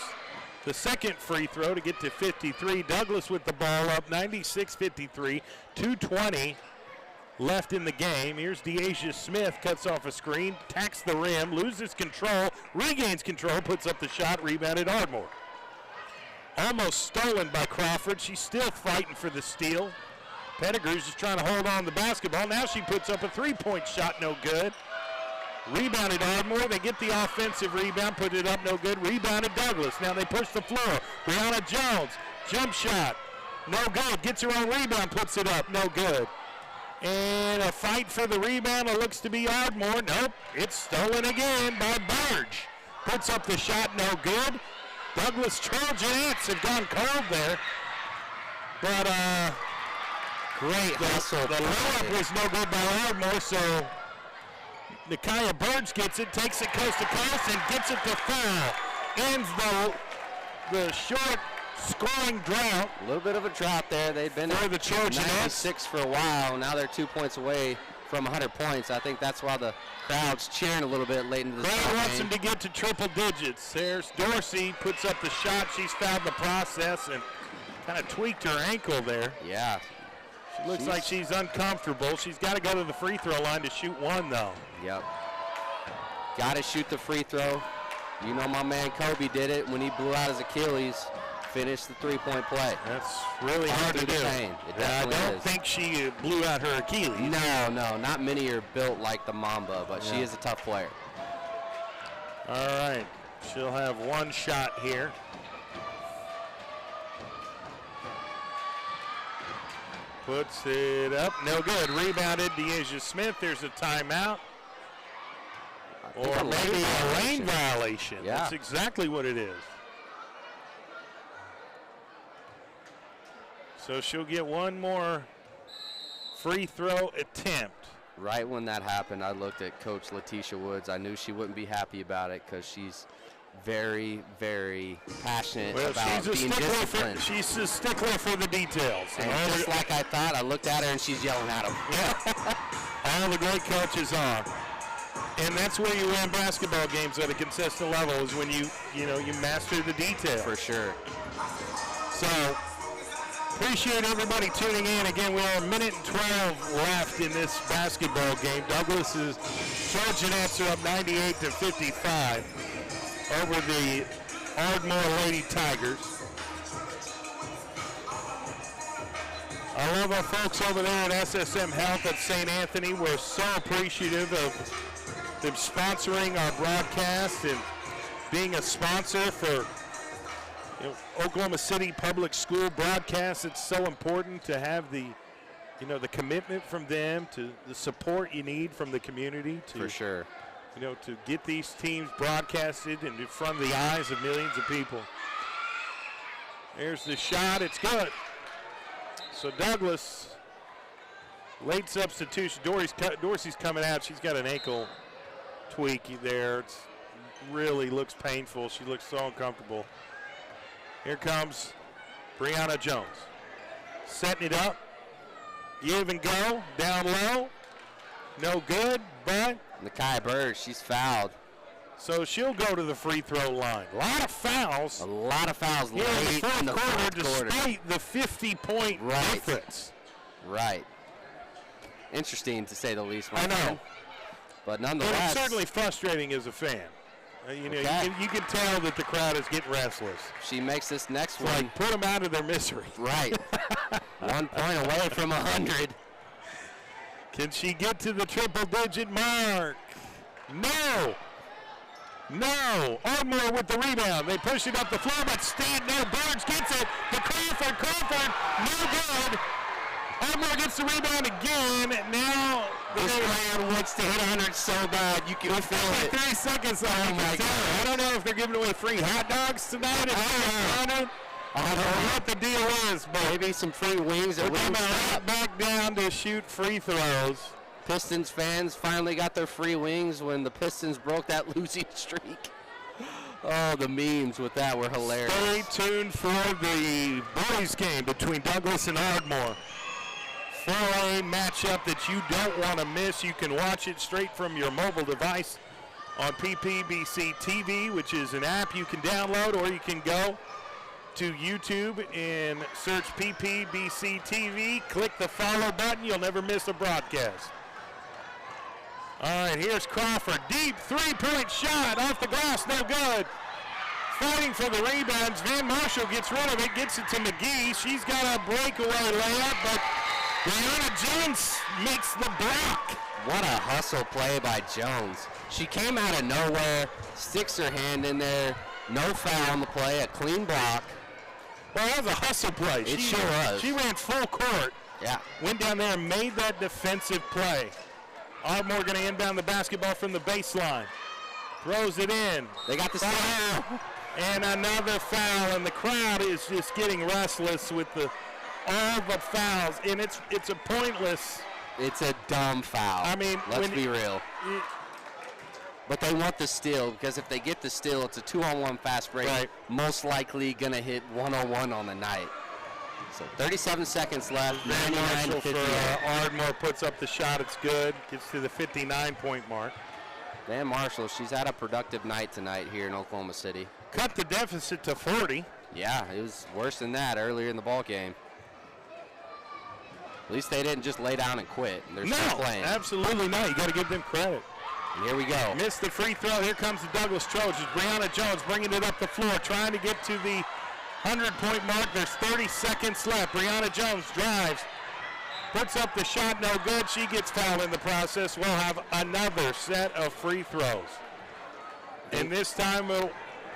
the second free throw to get to 53. Douglas with the ball up, 96-53, 2:20 left in the game. Here's DeAsia Smith, cuts off a screen, tacks the rim, loses control, regains control, puts up the shot, rebounded Ardmore. Almost stolen by Crawford. She's still fighting for the steal. Pettigrew's just trying to hold on to the basketball. Now she puts up a three-point shot, no good. Rebounded Ardmore. They get the offensive rebound, put it up, no good. Rebounded Douglas. Now they push the floor. Brianna Jones, jump shot, no good. Gets her own rebound, puts it up, no good. And a fight for the rebound. It looks to be Ardmore. Nope, it's stolen again by Burge. Puts up the shot, no good. Douglas Trojanettes have gone cold there. But great hustle. The layup was no good by Ardmore, so Nakia Burge gets it, takes it coast to coast, and gets it to foul. Ends the short scoring drought. A little bit of a drought there. They've been for the Trojanettes. 96 for a while. Now they're 2 points away from 100 points. I think that's why the crowd's cheering a little bit late into the crowd wants game. them to get to triple digits. There's Dorsey, puts up the shot. She's fouled the process and kind of tweaked her ankle there. Yeah. She looks like she's uncomfortable. She's got to go to the free throw line to shoot one, though. Yep. Got to shoot the free throw. You know my man Kobe did it when he blew out his Achilles. Finished the three-point play. That's really hard to do. I don't think she blew out her Achilles. No, not many are built like the Mamba, but she is a tough player. All right, she'll have one shot here. Puts it up, no good. Rebounded, DeAsia Smith. There's a timeout. Or maybe a lane violation. Yeah. That's exactly what it is. So she'll get one more free throw attempt. Right when that happened, I looked at Coach Letitia Woods. I knew she wouldn't be happy about it because she's very, very passionate about being disciplined. She's a stickler for the details. And just like I thought, I looked at her and she's yelling at him. Yeah. All the great coaches are. And that's where you win basketball games at a consistent level, is when you master the details. For sure. So, appreciate everybody tuning in. Again, we are a minute and 12 left in this basketball game. Douglas's Trojanettes are up 98-55 over the Ardmore Lady Tigers. I love our folks over there at SSM Health at St. Anthony. We're so appreciative of them sponsoring our broadcast and being a sponsor for Oklahoma City Public School broadcasts. It's so important to have the commitment from them, to the support you need from the community to, for sure, to get these teams broadcasted and in front of the eyes of millions of people. There's the shot. It's good. So Douglas, late substitution. Dorsey's coming out. She's got an ankle tweak there. It really looks painful. She looks so uncomfortable. Here comes Brianna Jones. Setting it up. Give and go. Down low. No good, but Nakai Bird, she's fouled. So she'll go to the free throw line. A lot of fouls. A lot of fouls here late in the fourth quarter, quarter. despite the 50-point difference. Right. Interesting, to say the least. I know. But nonetheless. It's certainly frustrating as a fan. You know, you can tell that the crowd is getting restless. She makes this next one. Like, put them out of their misery. Right. 1 point away from 100. Can she get to the triple-digit mark? No. No. Ardmore with the rebound. They push it up the floor, but Burns gets it to Crawford. Crawford, no good. Ardmore gets the rebound again. Now this player wants to hit 100 so bad. You can feel it. 3 seconds left. Oh, my God. I don't know if they're giving away free hot dogs tonight. I don't know what the deal is, but maybe some free wings. We're coming right back down to shoot free throws. Pistons fans finally got their free wings when the Pistons broke that losing streak. Oh, the memes with that were hilarious. Stay tuned for the boys game between Douglas and Ardmore. 4A matchup that you don't want to miss. You can watch it straight from your mobile device on PPBC TV, which is an app you can download, or you can go to YouTube and search PPBC TV. Click the follow button. You'll never miss a broadcast. All right, here's Crawford. Deep three-point shot off the glass. No good. Fighting for the rebounds. Van Marshall gets rid of it, gets it to McGee. She's got a breakaway layup, but Brianna Jones makes the block. What a hustle play by Jones. She came out of nowhere, sticks her hand in there. No foul on the play, a clean block. Well, that was a hustle play. It sure was. She ran full court. Yeah. Went down there and made that defensive play. Ardmore going to inbound the basketball from the baseline. Throws it in. They got the foul. And another foul, and the crowd is just getting restless with all the fouls. And it's a pointless. It's a dumb foul. I mean, let's be real. But they want the steal, because if they get the steal, it's a 2-on-1 fast break. Right. Most likely going to hit 101 on the night. So 37 seconds left. Van Marshall for Ardmore puts up the shot. It's good. Gets to the 59-point mark. Van Marshall, she's had a productive night tonight here in Oklahoma City. Cut the deficit to 40. Yeah, it was worse than that earlier in the ball game. At least they didn't just lay down and quit. They're still playing. Absolutely not. You got to give them credit. And here we go. Missed the free throw. Here comes the Douglas Trojans. Brianna Jones bringing it up the floor, trying to get to the 100-point mark. There's 30 seconds left. Brianna Jones drives, puts up the shot, no good. She gets fouled in the process. We'll have another set of free throws. And this time,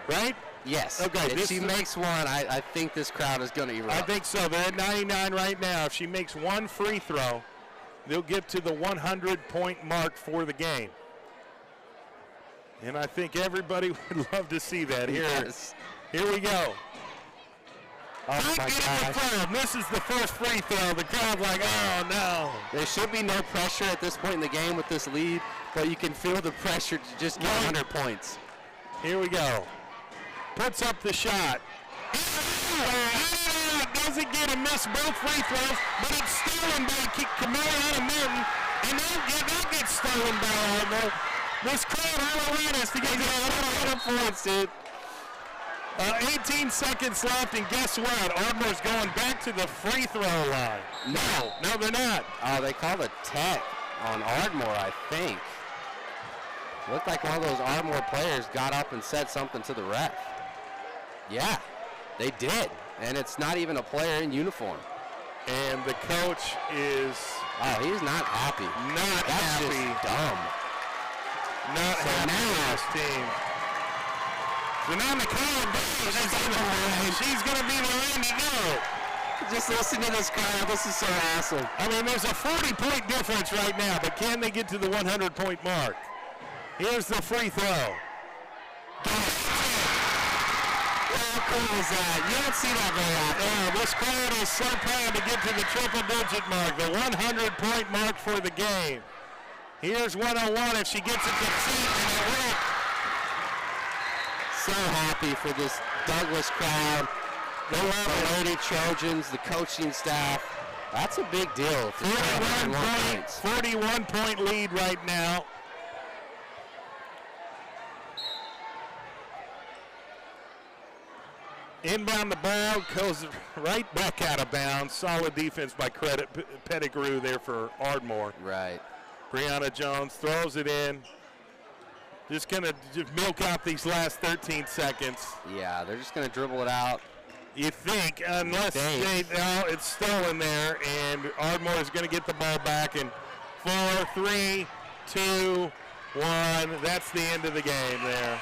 right? Yes. Okay. If she makes one, I think this crowd is going to erupt. I think so. They're at 99 right now. If she makes one free throw, they'll get to the 100-point mark for the game. And I think everybody would love to see that. Here we go. Oh, my God. Misses the first free throw. The crowd like, oh, no. There should be no pressure at this point in the game with this lead, but you can feel the pressure to just get 100 points. Here we go. Puts up the shot. Doesn't get a miss both free throws, but it's stolen by Camilla Martin, and that gets stolen by Ardmore. This crowd all around us to get to 100 points, dude. 18 seconds left, and guess what? Ardmore's going back to the free throw line. No, they're not. Oh, they called a tech on Ardmore, I think. Looked like one of those Ardmore players got up and said something to the ref. Yeah, they did, and it's not even a player in uniform. And the coach is... Oh, he's not happy. That's happy. Just dumb. Not so happy with this team. So now McCollum, she's going to be the Randy Go. Just listen to this crowd. This is so awesome. I mean, there's a 40-point difference right now, but can they get to the 100-point mark? Here's the free throw. How cool is that? You don't see that very often. This crowd is so proud to get to the triple-digit mark, the 100-point mark for the game. Here's one-on-one if she gets it to feet, and it went. So happy for this Douglas crowd, the Lady Trojans, the coaching staff. That's a big deal. 41-point lead right now. Inbound the ball, goes right back out of bounds. Solid defense by Pettigrew there for Ardmore. Right. Brianna Jones throws it in. Just going to milk out these last 13 seconds. Yeah, they're just going to dribble it out. You think, unless it's still in there, and Ardmore is going to get the ball back in 4, 3, 2, 1. That's the end of the game there.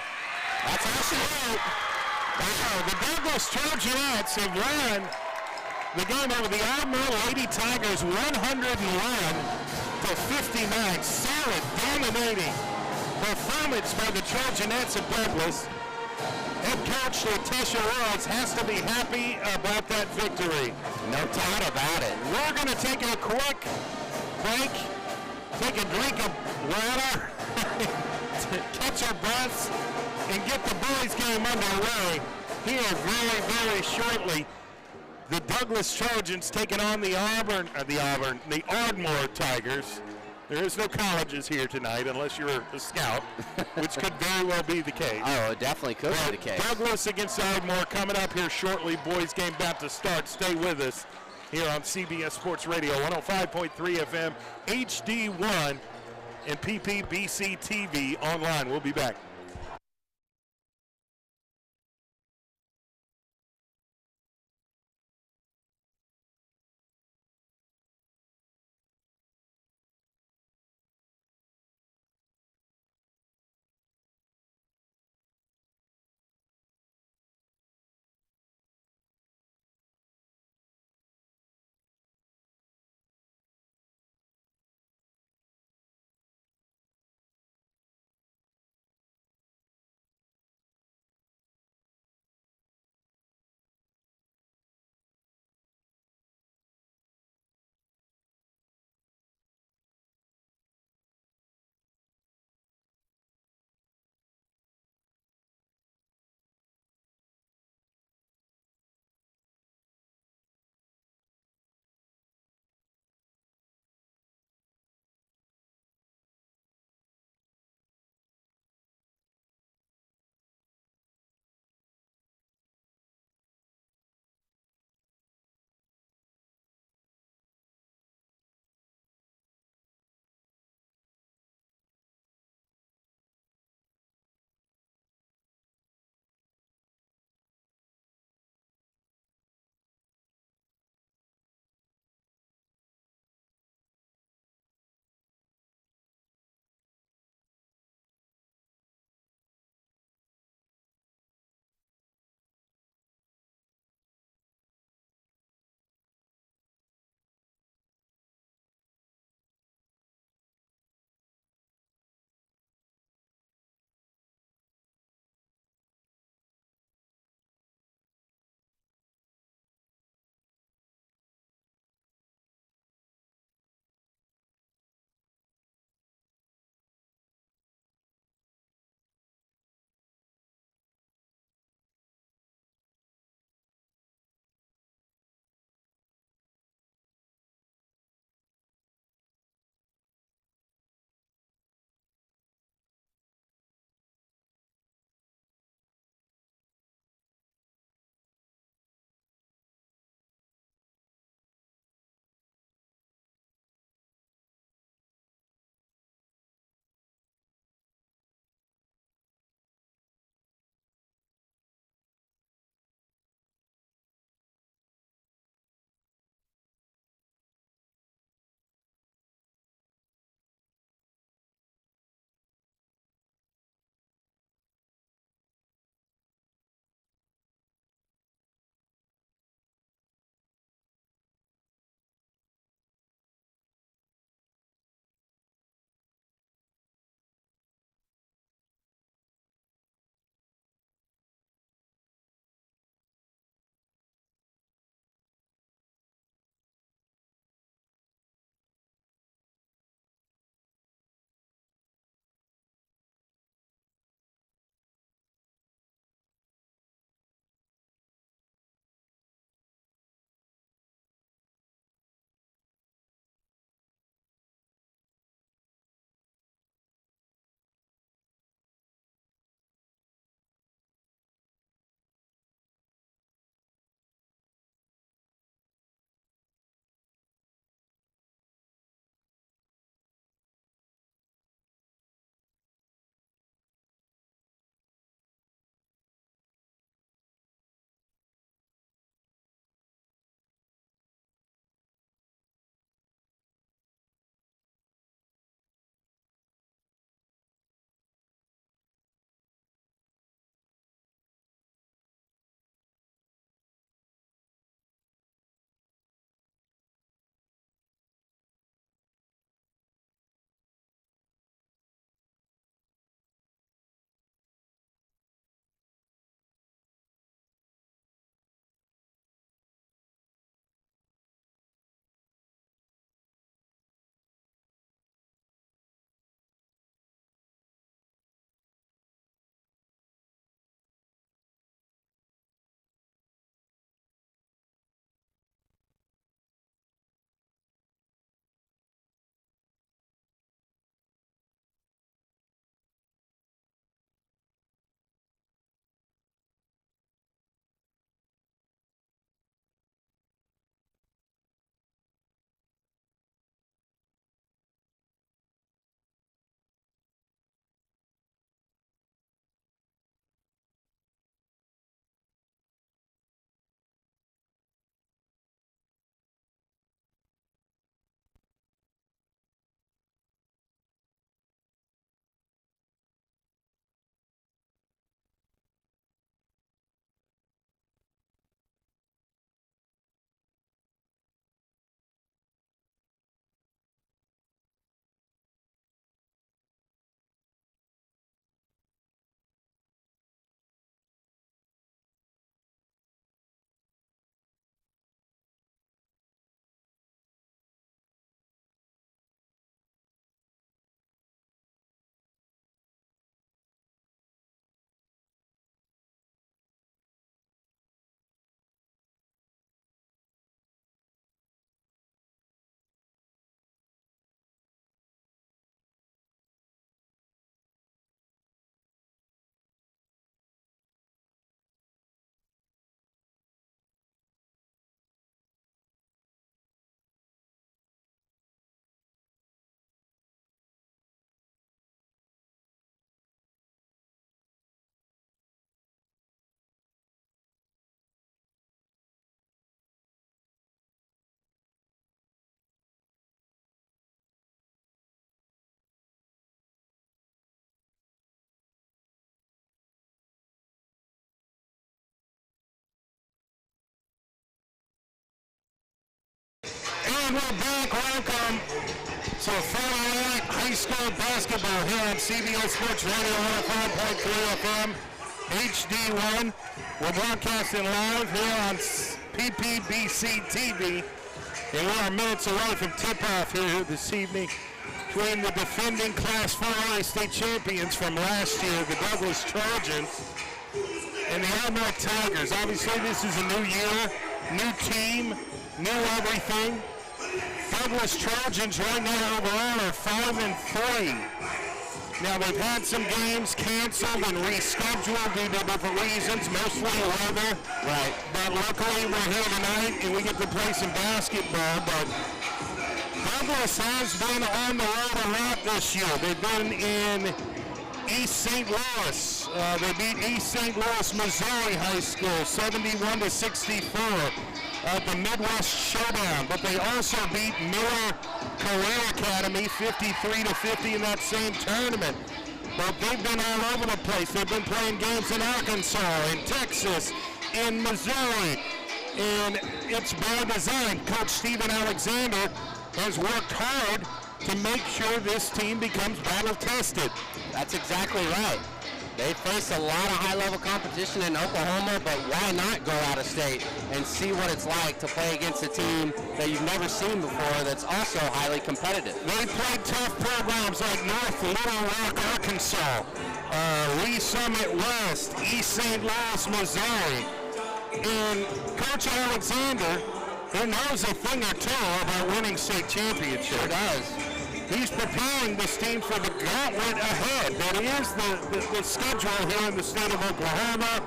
That's how she went. Wow, the Douglas Trojanettes have won the game over the Ardmore Lady Tigers 101-59. Solid, dominating performance by the Trojanettes of Douglas. Head coach Letitia Royals has to be happy about that victory. No doubt about it. We're going to take a quick break, take a drink of water, catch our breaths, and get the boys game underway here very, very shortly. The Douglas Trojans taking on the Ardmore Tigers. There is no colleges here tonight unless you're a scout, which could very well be the case. Oh, it definitely could be the case. Douglas against Ardmore coming up here shortly. Boys game about to start. Stay with us here on CBS Sports Radio, 105.3 FM, HD1, and PPBC TV online. We'll be back. And we're back. Welcome to Friday Night High School Basketball here on CBS Sports Radio 105.3 FM, HD1. We're broadcasting live here on PPBC TV. And we are minutes away from tip-off here this evening between the defending Class 4A state champions from last year, the Douglas Trojans, and the Ardmore Tigers. Obviously, this is a new year, new team, new everything. Douglas Trojans right now overall are 5-3. Now, they've had some games canceled and rescheduled due to different reasons, mostly weather. Right. But luckily, we're here tonight, and we get to play some basketball. But Douglas has been on the road a lot this year. They've been in East St. Louis. They beat East St. Louis, Missouri High School 71-64 at the Midwest Showdown. But they also beat Miller Career Academy 53-50 in that same tournament. But they've been all over the place. They've been playing games in Arkansas, in Texas, in Missouri. And it's by design. Coach Stephen Alexander has worked hard to make sure this team becomes battle-tested. That's exactly right. They face a lot of high-level competition in Oklahoma, but why not go out of state and see what it's like to play against a team that you've never seen before that's also highly competitive? They played tough programs like North Little Rock, Arkansas, Lee Summit West, East St. Louis, Missouri. And Coach Alexander, he knows a thing or two about winning state championships. Sure does. He's preparing this team for the gauntlet ahead. That is the schedule here in the state of Oklahoma.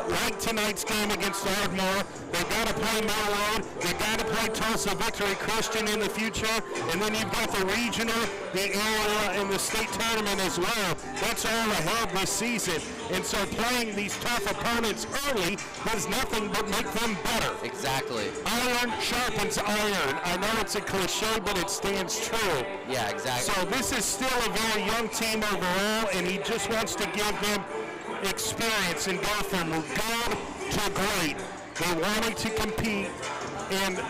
Like tonight's game against Ardmore, they've got to play Millwood, they've got to play Tulsa Victory Christian in the future, and then you've got the regional, the area, and the state tournament as well. That's all ahead this season. And so playing these tough opponents early does nothing but make them better. Exactly. Iron sharpens iron. I know it's a cliche, but it stands true. Yeah, exactly. So this is still a very young team overall, and he just wants to give them experience and go from good to great. They wanted to compete and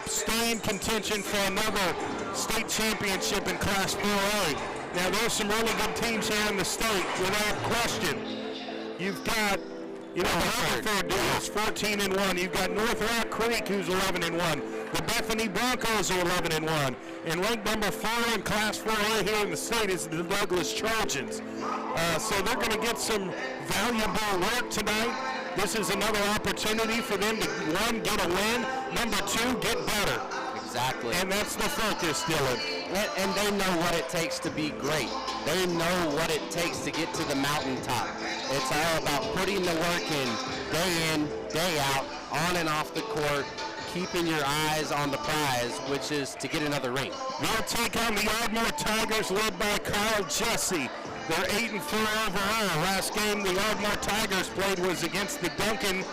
stay in contention for another state championship in Class 4A. Now there's some really good teams here in the state, without question. You've got, the Rutherford Duels, 14-1. You've got North Rock Creek, who's 11-1. The Bethany Broncos are 11-1. And ranked number 4 in Class 4A here in the state is the Douglas Trojans. So they're going to get some valuable work tonight. This is another opportunity for them to, 1, get a win, number 2, get better. Exactly. And that's the focus, Dylan. And they know what it takes to be great. They know what it takes to get to the mountaintop. It's all about putting the work in, day out, on and off the court, keeping your eyes on the prize, which is to get another ring. They'll take on the Ardmore Tigers, led by Kyle Jesse. They're 8-4 overall. Last game the Ardmore Tigers played was against the Duncan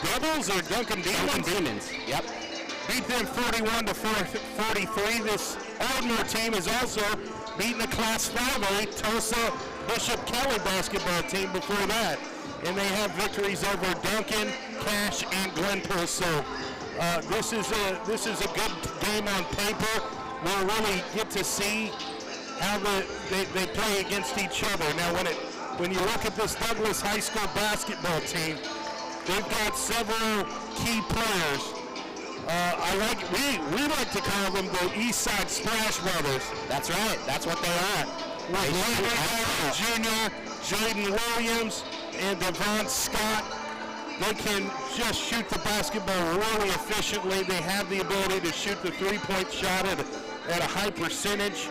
Devils or Duncan Demons? Duncan Demons, yep. Beat them 41-43. This Ardmore team has also beaten the Class 5A Tulsa Bishop Kelly basketball team before that. And they have victories over Duncan, Cash, and Glenpool. So this is a good game on paper. We'll really get to see how they play against each other. Now, when you look at this Douglas High School basketball team, they've got several key players. We like to call them the East Side Splash Brothers. That's right. That's what they are. With Larry Jr., Jaden Williams, and Devon Scott. They can just shoot the basketball really efficiently. They have the ability to shoot the three-point shot at a high percentage.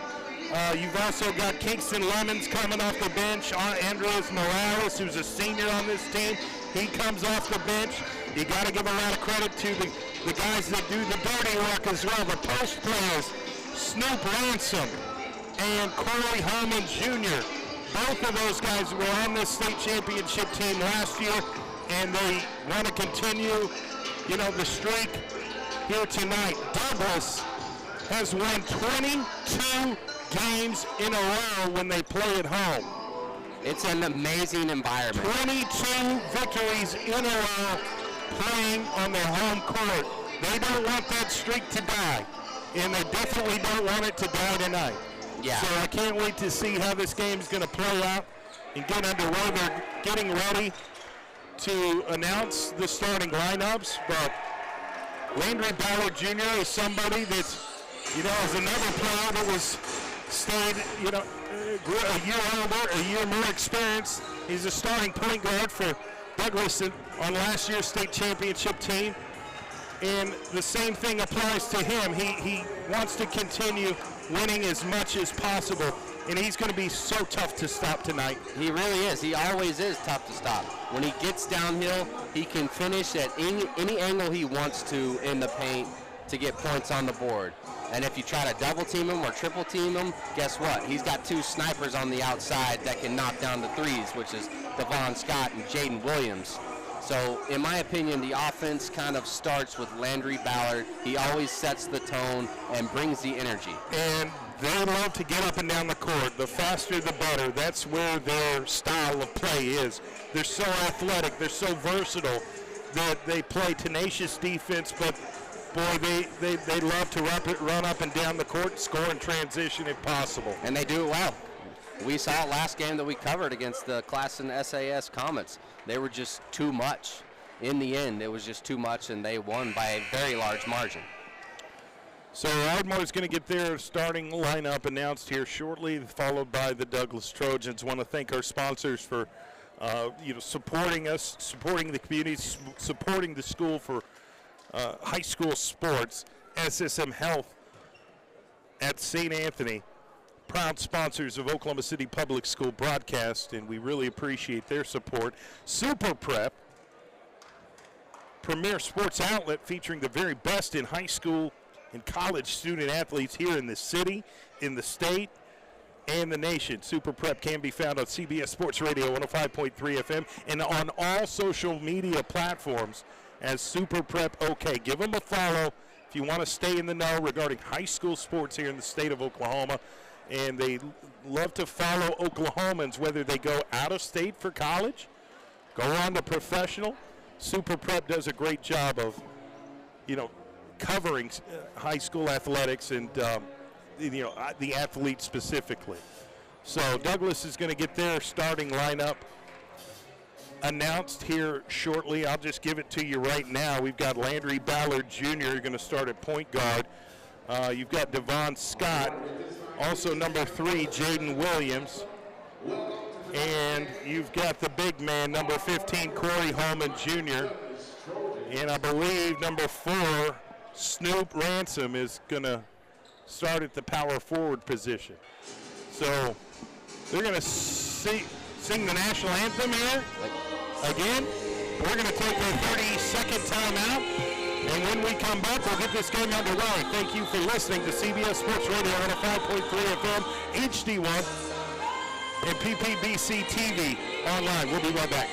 You've also got Kingston Lemons coming off the bench. Andreas Morales, who's a senior on this team, he comes off the bench. You got to give a lot of credit to the guys that do the dirty work as well, the post players, Snoop Ransom and Corey Holman Jr. Both of those guys were on this state championship team last year, and they want to continue, the streak here tonight. Douglas has won 22 games in a row when they play at home. It's an amazing environment. 22 victories in a row playing on their home court. they don't want that streak to die, and they definitely don't want it to die tonight. Yeah. So I can't wait to see how this game's going to play out and get underway. They're getting ready to announce the starting lineups, but Landry Ballard Jr. is somebody that's, is another player that was stayed, a year older, a year more experienced. He's a starting point guard for Douglas on last year's state championship team. And the same thing applies to him. He wants to continue winning as much as possible, and he's going to be so tough to stop tonight. He really is. He always is tough to stop. When he gets downhill, he can finish at any angle he wants to in the paint to get points on the board. And if you try to double team him or triple team him, guess what? He's got two snipers on the outside that can knock down the threes, which is Devon Scott and Jaden Williams. So, in my opinion, the offense kind of starts with Landry Ballard. He always sets the tone and brings the energy. And they love to get up and down the court. The faster, the better. That's where their style of play is. They're so athletic. They're so versatile that they play tenacious defense, but, boy, they love to run up and down the court, score in transition if possible. And they do it well. We saw it last game that we covered against the Classen SAS Comets. They were just too much. In the end, it was just too much, and they won by a very large margin. So Ardmore is going to get their starting lineup announced here shortly, followed by the Douglas Trojans. Want to thank our sponsors for supporting us, supporting the community, supporting the school for high school sports. SSM Health at St. Anthony, proud sponsors of Oklahoma City Public School broadcast, and we really appreciate their support. Super Prep, premier sports outlet featuring the very best in high school and college student athletes here in the city, in the state, and the nation. Super Prep can be found on CBS Sports Radio 105.3 FM and on all social media platforms as Super Prep OK. Give them a follow if you want to stay in the know regarding high school sports here in the state of Oklahoma. And they love to follow Oklahomans, whether they go out of state for college, go on to professional. Super Prep does a great job of, covering high school athletics and, the athletes specifically. So Douglas is going to get their starting lineup announced here shortly. I'll just give it to you right now. We've got Landry Ballard Jr. going to start at point guard. You've got Devon Scott, also number 3, Jaden Williams. And you've got the big man, number 15, Corey Holman Jr. And I believe number 4, Snoop Ransom, is going to start at the power forward position. So they're going to sing the national anthem here again. We're going to take our 30-second timeout. And when we come back, we'll get this game underway. Thank you for listening to CBS Sports Radio 105.3 FM, HD1, and PPBC TV online. We'll be right back.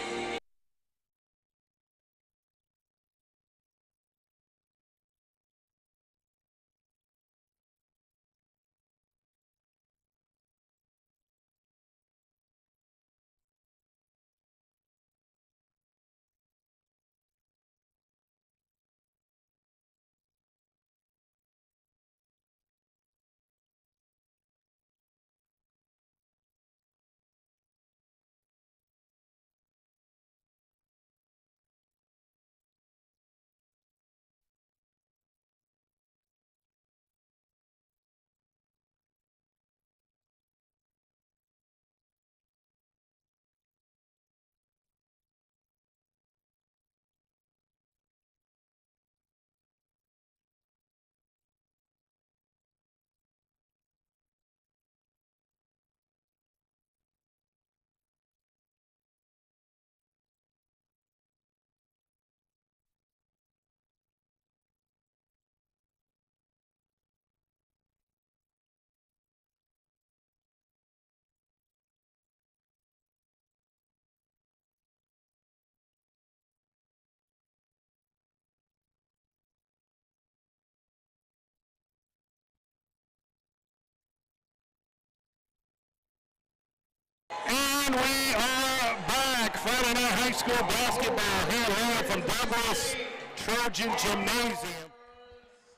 And we are back. Friday Night High School basketball here live from Douglas Trojan Gymnasium.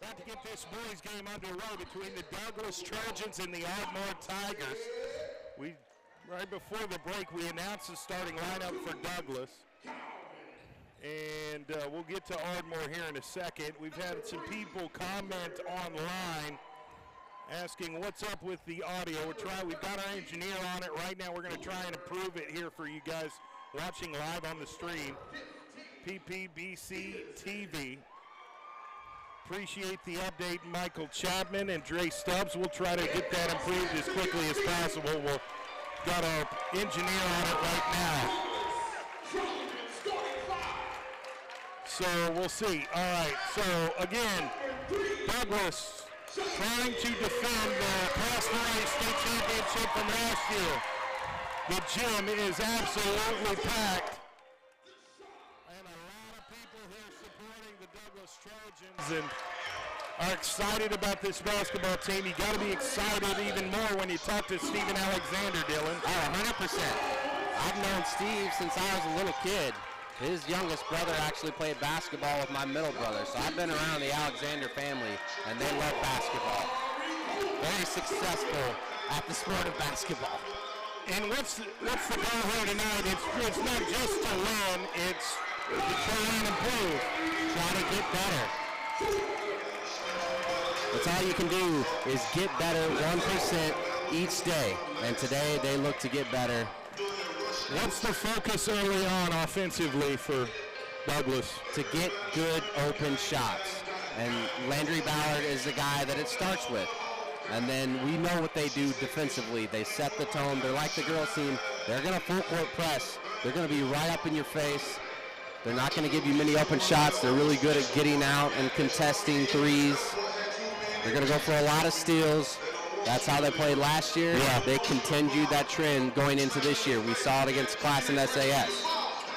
About to get this boys game underway between the Douglas Trojans and the Ardmore Tigers. Right before the break, we announced the starting lineup for Douglas. And we'll get to Ardmore here in a second. We've had some people comment online asking what's up with the audio. We've got our engineer on it right now. We're going to try and improve it here for you guys watching live on the stream. PPBC TV. Appreciate the update, Michael Chapman and Dre Stubbs. We'll try to get that improved as quickly as possible. We've got our engineer on it right now. So we'll see. All right, so again, Douglas trying to defend the Class 3A state championship from last year. The gym is absolutely packed. And a lot of people here supporting the Douglas Trojans and are excited about this basketball team. You got to be excited even more when you talk to Stephen Alexander, Dylan. Oh, 100%. I've known Steve since I was a little kid. His youngest brother actually played basketball with my middle brother, so I've been around the Alexander family, and they love basketball. Very successful at the sport of basketball. And what's the goal here tonight? It's not just to win, it's to try and improve. Try to get better. That's all you can do is get better 1% each day, and today they look to get better. What's the focus early on offensively for Douglas? To get good open shots. And Landry Ballard is the guy that it starts with. And then we know what they do defensively. They set the tone. They're like the girls team. They're going to full court press. They're going to be right up in your face. They're not going to give you many open shots. They're really good at getting out and contesting threes. They're going to go for a lot of steals. That's how they played last year. Yeah. They continued that trend going into this year. We saw it against Class and SAS.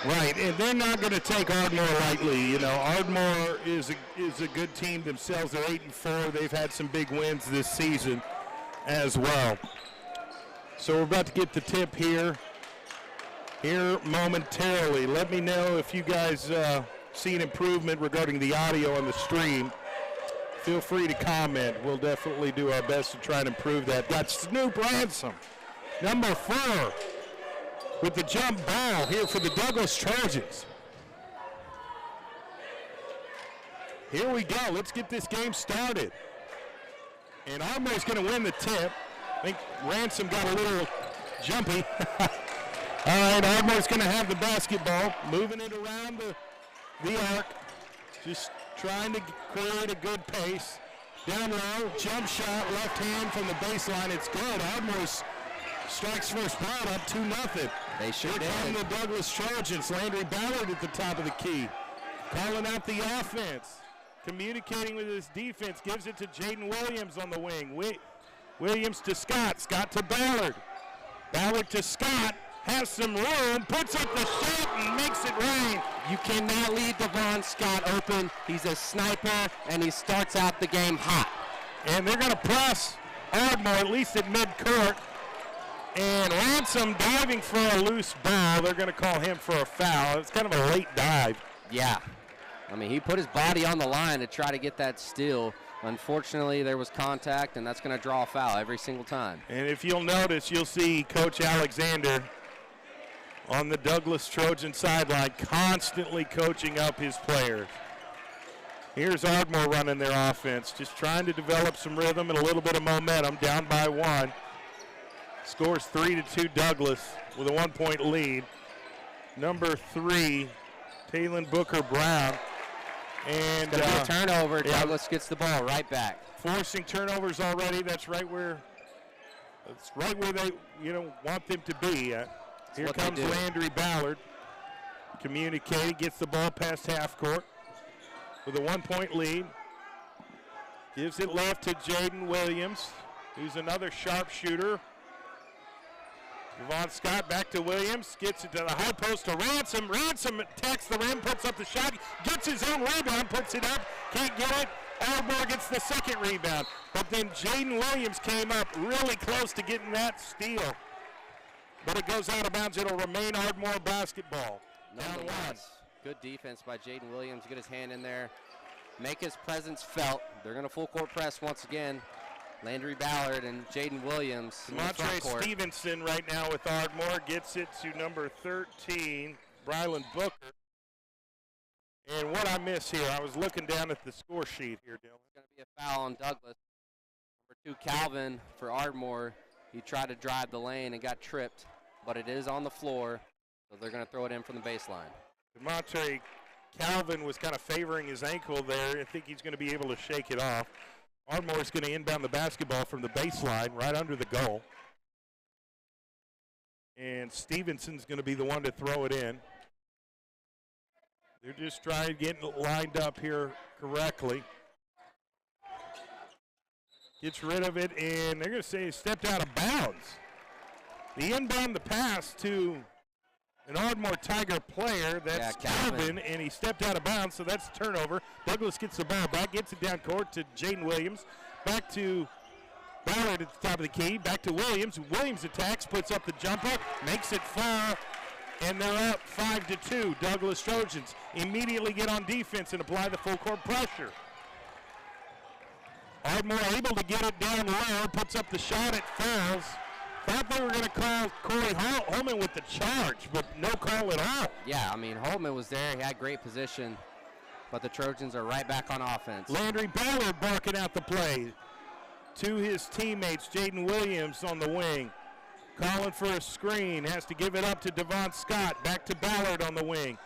Right, and they're not going to take Ardmore lightly. You know, Ardmore is a good team themselves. They're 8-4. They've had some big wins this season as well. So we're about to get the tip here momentarily. Let me know if you guys see an improvement regarding the audio on the stream. Feel free to comment. We'll definitely do our best to try and improve that. Got Snoop Ransom, number 4, with the jump ball here for the Douglas Trojans. Here we go. Let's get this game started. And Ardmore's going to win the tip. I think Ransom got a little jumpy. All right, Ardmore's going to have the basketball, moving it around the arc. Just trying to create a good pace. Down low, jump shot, left hand from the baseline. It's good. Ardmore strikes first ball up 2-0. They sure did. Here come the Douglas Trojans. Landry Ballard at the top of the key. Calling out the offense. Communicating with his defense. Gives it to Jaden Williams on the wing. Williams to Scott. Scott to Ballard. Ballard to Scott. Has some room, puts up the shot and makes it rain. You cannot leave Devon Scott open. He's a sniper, and he starts out the game hot. And they're going to press Ardmore, at least at midcourt. And Ransom diving for a loose ball. They're going to call him for a foul. It's kind of a late dive. Yeah. I mean, he put his body on the line to try to get that steal. Unfortunately, there was contact, and that's going to draw a foul every single time. And if you'll notice, you'll see Coach Alexander on the Douglas Trojan sideline, constantly coaching up his players. Here's Ardmore running their offense, just trying to develop some rhythm and a little bit of momentum, down by 1. Scores 3-2 Douglas with a 1-point lead. Number 3, Taylon Booker Brown. And it's going to be a turnover. Douglas gets the ball right back. Forcing turnovers already. That's right where they want them to be. Here comes Landry Ballard, communicating, gets the ball past half court with a 1-point lead. Gives it left to Jaden Williams, who's another sharpshooter. Devon Scott back to Williams, gets it to the high post to Ransom. Ransom attacks the rim, puts up the shot, gets his own rebound, puts it up, can't get it. Ardmore gets the second rebound. But then Jaden Williams came up really close to getting that steal. But it goes out of bounds. It'll remain Ardmore basketball. Down 1. Good defense by Jaden Williams. Get his hand in there. make his presence felt. They're going to full court press once again. Landry Ballard and Jaden Williams in the front court. Stevenson right now with Ardmore gets it to number 13, Brylan Booker. And what I miss here, I was looking down at the score sheet here, Dylan. It's going to be a foul on Douglas. Number 2, Calvin for Ardmore. He tried to drive the lane and got tripped, but it is on the floor, so they're going to throw it in from the baseline. DeMontre Calvin was kind of favoring his ankle there. I think he's going to be able to shake it off. Ardmore's going to inbound the basketball from the baseline right under the goal. And Stevenson's going to be the one to throw it in. They're just trying to get it lined up here correctly. Gets rid of it, and they're going to say he stepped out of bounds. The inbound the pass to an Ardmore Tiger player, that's Calvin, and he stepped out of bounds, so that's a turnover. Douglas gets the ball back, gets it down court to Jaden Williams. Back to Ballard at the top of the key, back to Williams. Williams attacks, puts up the jumper, makes it fall, and they're up 5-2. Douglas Trojans immediately get on defense and apply the full court pressure. Ardmore able to get it down low, puts up the shot, it falls. Thought they were going to call Corey Holman with the charge, but no call at all. Yeah, I mean, Holman was there. He had great position, but the Trojans are right back on offense. Landry Ballard barking out the play to his teammates. Jaden Williams on the wing, calling for a screen, has to give it up to Devon Scott. Back to Ballard on the wing.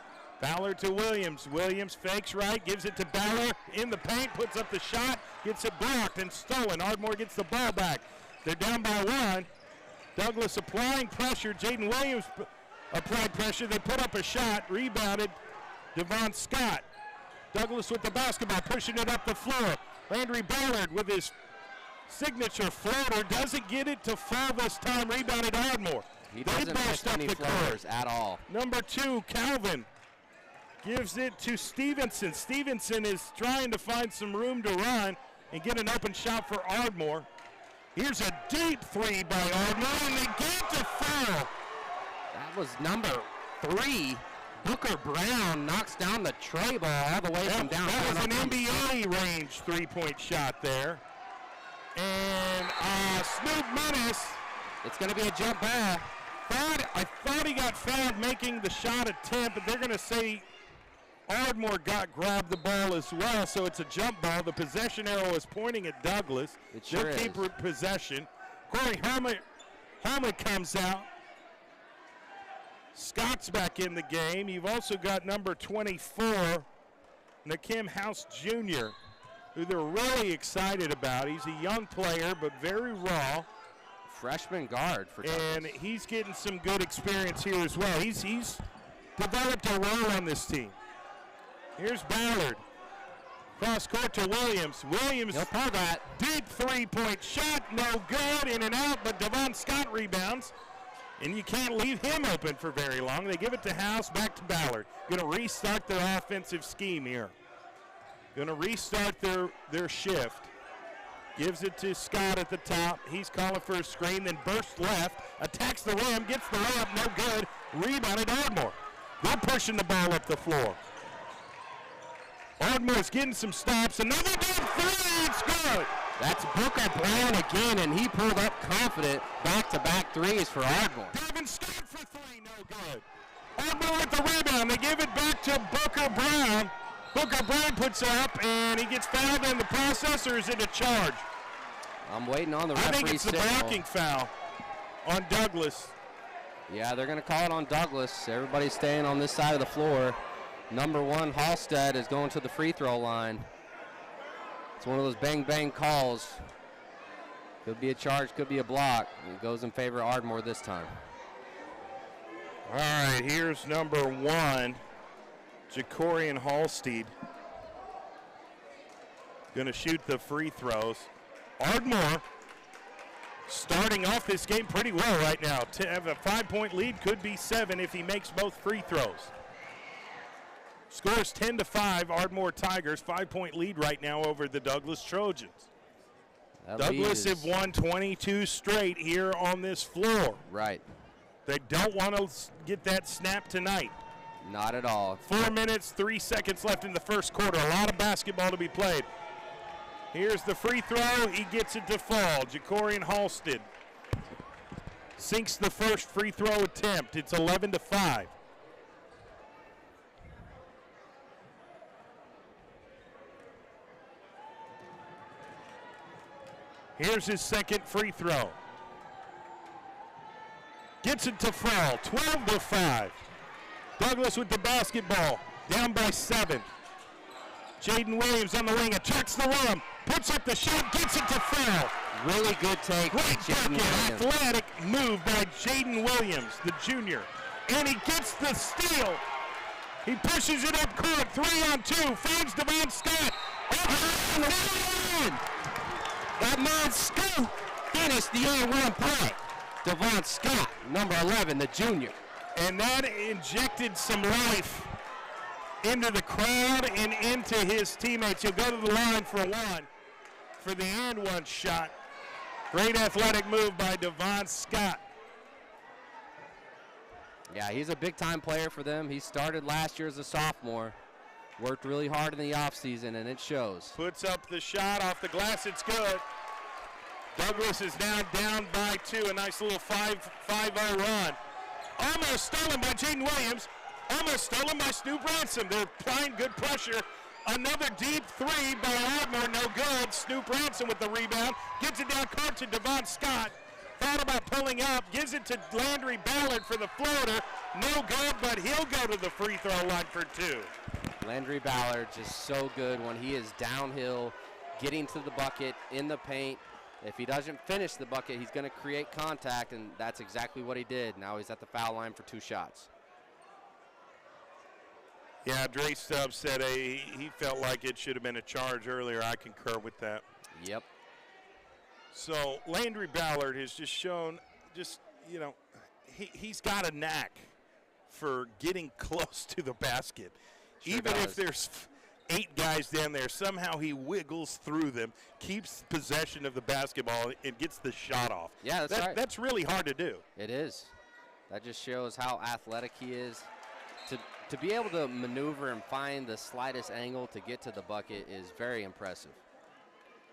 Ballard to Williams. Williams fakes right, gives it to Ballard in the paint, puts up the shot, gets it blocked and stolen. Ardmore gets the ball back. They're down by 1. Douglas applying pressure. Jaden Williams applied pressure. They put up a shot, rebounded Devon Scott. Douglas with the basketball, pushing it up the floor. Landry Ballard with his signature floater, doesn't get it to fall this time, rebounded Ardmore. He doesn't miss any floaters at all. Number 2, Calvin, gives it to Stevenson. Stevenson is trying to find some room to run and get an open shot for Ardmore. Here's a deep 3 by Ardmore, and they get to foul. That was number 3. Booker Brown knocks down the tray ball all the way from downtown. That was an NBA range 3-point shot there. And Snoop Menace. It's going to be a jump ball. I thought he got fouled making the shot attempt, but they're going to say Ardmore grabbed the ball as well, so it's a jump ball. The possession arrow is pointing at Douglas. It sure They'll keep possession. Corey Herman comes out. Scott's back in the game. You've also got number 24, Nakim House Jr., who they're really excited about. He's a young player, but very raw. Freshman guard for Douglas. And he's getting some good experience here as well. He's developed a role on this team. Here's Ballard. Cross court to Williams. Williams, deep 3-point shot, no good, in and out, but Devon Scott rebounds. And you can't leave him open for very long. They give it to House, back to Ballard. Going to restart their offensive scheme here. Going to restart their shift. Gives it to Scott at the top. He's calling for a screen, then bursts left, attacks the rim, gets the layup, no good. Rebounded Ardmore. They're pushing the ball up the floor. Ardmore's getting some stops. Another big 3, it's good. That's Booker Brown again, and he pulled up confident. Back-to-back 3s for Ardmore. Devin Scott for 3, no good. Ardmore with the rebound. They give it back to Booker Brown. Booker Brown puts up, and he gets fouled in the process, or is it a charge? I'm waiting on the referee's I think it's the blocking foul on Douglas. Yeah, they're going to call it on Douglas. Everybody's staying on this side of the floor. Number 1, Halstead, is going to the free throw line. It's one of those bang-bang calls. Could be a charge, could be a block. It goes in favor of Ardmore this time. All right, here's number 1, Jacorian Halstead. Going to shoot the free throws. Ardmore starting off this game pretty well right now. To have a 5-point lead, could be 7 if he makes both free throws. Scores 10-5, Ardmore Tigers, 5-point lead right now over the Douglas Trojans. Douglas have won 22 straight here on this floor. Right. They don't want to get that snap tonight. Not at all. 4 minutes, 3 seconds left in the first quarter. A lot of basketball to be played. Here's the free throw. He gets it to fall. Jacorian Halstead sinks the first free throw attempt. It's 11-5. Here's his second free throw. Gets it to fall. 12-5. Douglas with the basketball. Down by 7. Jaden Williams on the wing. Attracts the rim. Puts up the shot. Gets it to fall. Really good take. Great bucket. Athletic move by Jaden Williams, the junior. And he gets the steal. He pushes it up court. 3-on-2. Finds Devon Scott. That man Scott finished the end-one play. Devon Scott, number 11, the junior. And that injected some life into the crowd and into his teammates. He'll go to the line for one for the and-one shot. Great athletic move by Devon Scott. Yeah, he's a big-time player for them. He started last year as a sophomore. Worked really hard in the offseason, and it shows. Puts up the shot off the glass. It's good. Douglas is now down by 2. A nice little 5-0 run. Almost stolen by Jaden Williams. Almost stolen by Snoop Ransom. They're applying good pressure. Another deep 3 by Ardmore. No good. Snoop Ransom with the rebound. Gets it down court to Devon Scott. Thought about pulling up. Gives it to Landry Ballard for the floater. No good, but he'll go to the free throw line for 2. Landry Ballard just so good when he is downhill, getting to the bucket, in the paint. If he doesn't finish the bucket, he's going to create contact, and that's exactly what he did. Now he's at the foul line for 2 shots. Yeah, Dre Stubbs said he felt like it should have been a charge earlier. I concur with that. Yep. So Landry Ballard has just shown, he's got a knack for getting close to the basket. Sure Even does. if there's 8 guys down there, somehow he wiggles through them, keeps possession of the basketball, and gets the shot off. Yeah, that's right. That's really hard to do. It is. That just shows how athletic he is. To be able to maneuver and find the slightest angle to get to the bucket is very impressive.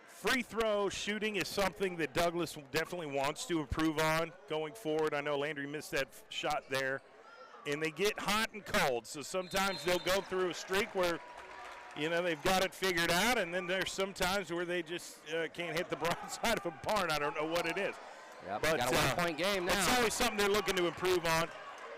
Free throw shooting is something that Douglas definitely wants to improve on going forward. I know Landry missed that shot there. And they get hot and cold, so sometimes they'll go through a streak where, they've got it figured out, and then there's some times where they just can't hit the broadside of a barn. I don't know what it is. Yep, but got a one-point game now. It's always something they're looking to improve on.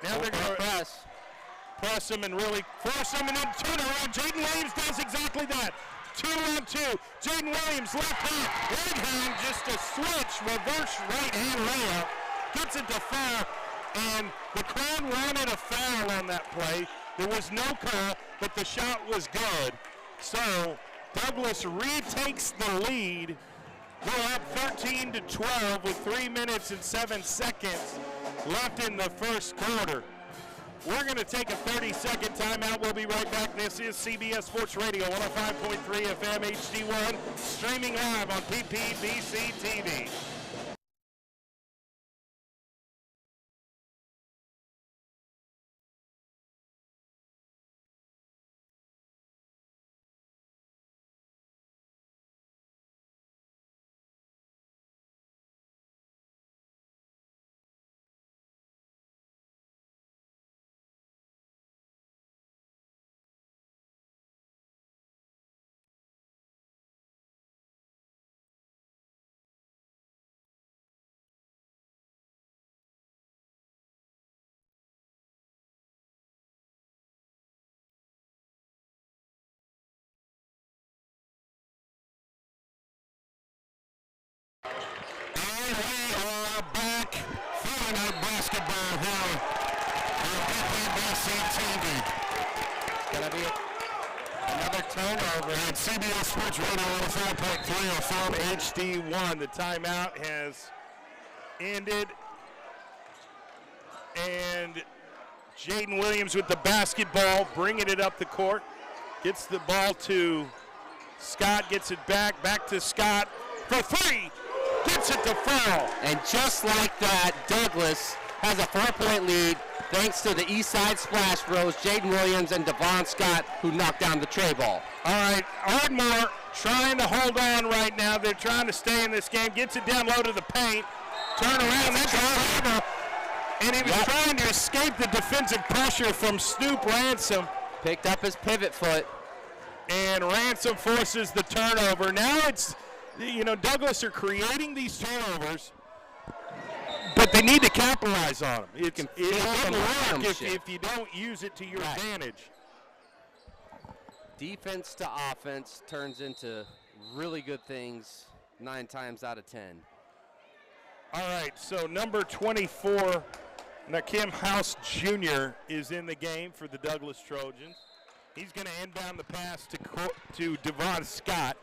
Now they're going to press him and really force him, and then turn around. Jaden Williams does exactly that. 2-on-2. Jaden Williams left hand, right hand, just a switch, reverse right hand layup. Gets it to foul, and the crowd wanted a foul on that play. There was no call, but the shot was good. So Douglas retakes the lead. We're up 13-12 with 3 minutes and 7 seconds left in the first quarter. We're going to take a 30-second timeout. We'll be right back. This is CBS Sports Radio, 105.3 FM HD1, streaming live on PPBC TV. And we are back for Night Basketball here on PPBC TV. Gonna be another turnover. And CBS Sports Radio 105.3 FM HD1. The timeout has ended. And Jaden Williams with the basketball, bringing it up the court. Gets the ball to Scott, gets it back to Scott for 3. Gets it to foul. And just like that, Douglas has a 4-point lead thanks to the east side splash bros, Jaden Williams and Devon Scott, who knocked down the tray ball. All right, Ardmore trying to hold on right now. They're trying to stay in this game. Gets it down low to the paint. Turn around. That's Ardmore. And he was trying to escape the defensive pressure from Snoop Ransom. Picked up his pivot foot. And Ransom forces the turnover. Now it's, Douglas are creating these turnovers, but they need to capitalize on them. It doesn't work if you don't use it to your advantage. Defense to offense turns into really good things 9 times out of 10. All right, so number 24, Nakim House Jr. is in the game for the Douglas Trojans. He's going to inbound the pass to Devon Scott.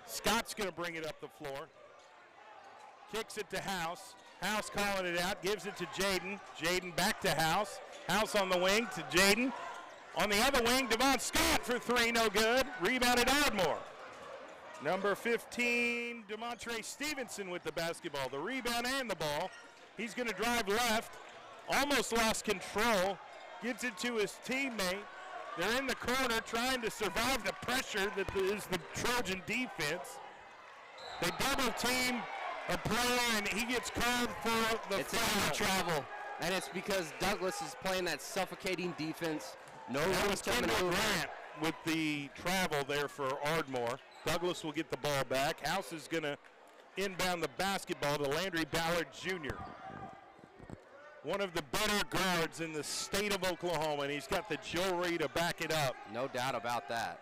Scott's going to bring it up the floor. Kicks it to House. House calling it out, gives it to Jaden. Jaden back to House. House on the wing to Jaden. On the other wing, Devon Scott for 3, no good. Rebounded Ardmore. Number 15, DeMontre Stevenson with the basketball. The rebound and the ball. He's going to drive left. Almost lost control. Gets it to his teammate. They're in the corner trying to survive the pressure that is the Trojan defense. They double team a player, and he gets called for the foul. Travel. And it's because Douglas is playing that suffocating defense. No one's coming Grant with the travel there for Ardmore. Douglas will get the ball back. House is going to inbound the basketball to Landry Ballard Jr. One of the better guards in the state of Oklahoma, and he's got the jewelry to back it up. No doubt about that.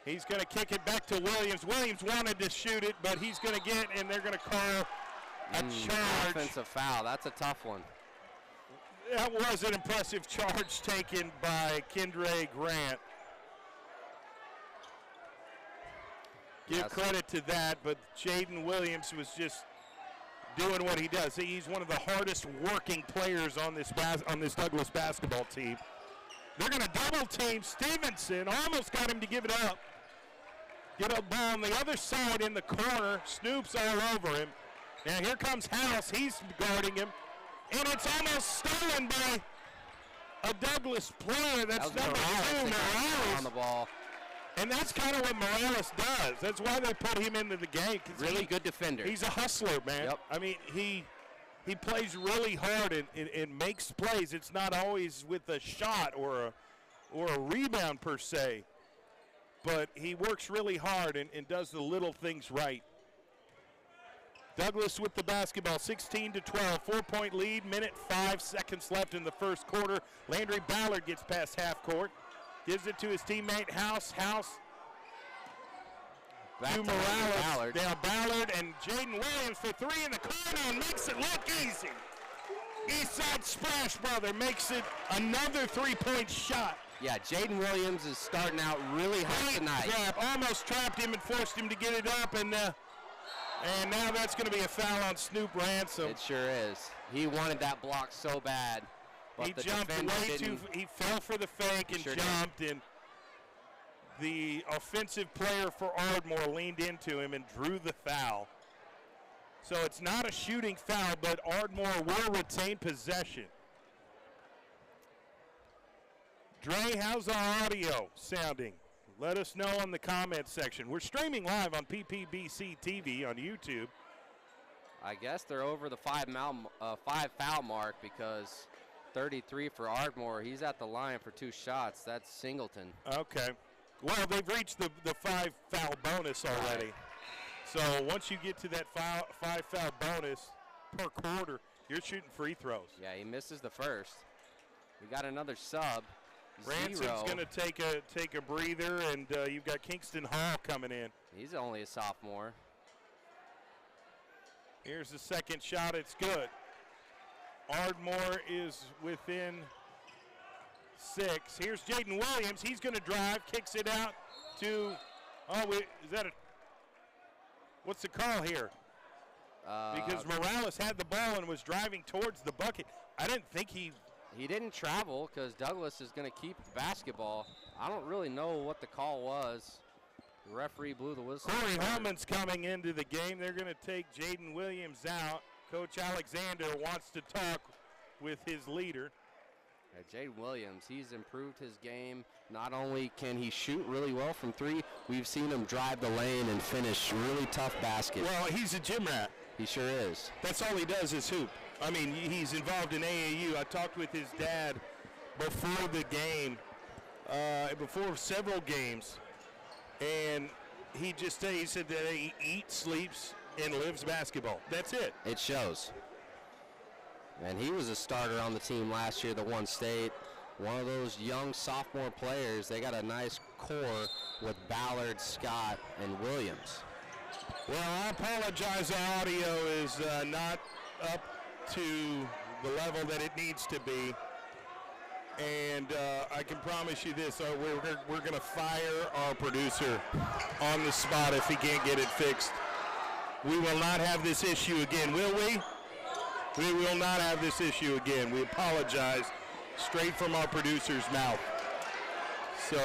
He's going to kick it back to Williams. Williams wanted to shoot it, but he's going to get, and they're going to call a charge. Offensive foul. That's a tough one. That was an impressive charge taken by Kendra Grant. Give credit to that, but Jaden Williams was just doing what he does. He's one of the hardest working players on this Douglas basketball team. They're going to double team Stevenson. Almost got him to give it up. Get a ball on the other side in the corner. Snoop's all over him. Now here comes House. He's guarding him. And it's almost stolen by a Douglas player. That's number 2, Morales. On the ball. And that's kind of what Morales does. That's why they put him into the game. Really good defender. He's a hustler, man. Yep. I mean, he plays really hard and makes plays. It's not always with a shot or a rebound per se. But he works really hard and does the little things right. Douglas with the basketball, 16-12, 4-point lead, minute 5 seconds left in the first quarter. Landry Ballard gets past half court. Gives it to his teammate, House. Back to Morales. Now Ballard and Jaden Williams for 3 in the corner and makes it look easy. Eastside Splash Brother makes it another 3-point shot. Yeah, Jaden Williams is starting out really hot tonight. Almost trapped him and forced him to get it up, and now that's going to be a foul on Snoop Ransom. It sure is. He wanted that block so bad. He jumped way too. He fell for the fake and jumped, and the offensive player for Ardmore leaned into him and drew the foul. So it's not a shooting foul, but Ardmore will retain possession. Dre, how's our audio sounding? Let us know in the comments section. We're streaming live on PPBC TV on YouTube. I guess they're over the 5 foul mark because 33 for Ardmore. He's at the line for 2 shots. That's Singleton. Okay. Well, they've reached the 5 foul bonus already. Right. So once you get to that 5 foul bonus per quarter, you're shooting free throws. Yeah, he misses the first. We got another sub. Ransom's going to take a breather, and you've got Kingston Hall coming in. He's only a sophomore. Here's the second shot. It's good. Ardmore is within 6. Here's Jaden Williams. He's going to drive, kicks it out to, what's the call here? Because Morales had the ball and was driving towards the bucket. I didn't think he didn't travel because Douglas is going to keep the basketball. I don't really know what the call was. The referee blew the whistle. Corey Holman's coming into the game. They're going to take Jaden Williams out. Coach Alexander wants to talk with his leader. Jaden Williams, he's improved his game. Not only can he shoot really well from three, we've seen him drive the lane and finish really tough baskets. Well, he's a gym rat. He sure is. That's all he does is hoop. I mean, he's involved in AAU. I talked with his dad before the game, before several games, and he said that he eats, sleeps, and lives basketball. That's it. It shows. And he was a starter on the team last year that won state. One of those young sophomore players. They got a nice core with Ballard, Scott, and Williams. Well, I apologize. Our audio is not up to the level that it needs to be. And I can promise you this, we're going to fire our producer on the spot if he can't get it fixed. We will not have this issue again, will we? We will not have this issue again. We apologize straight from our producer's mouth. So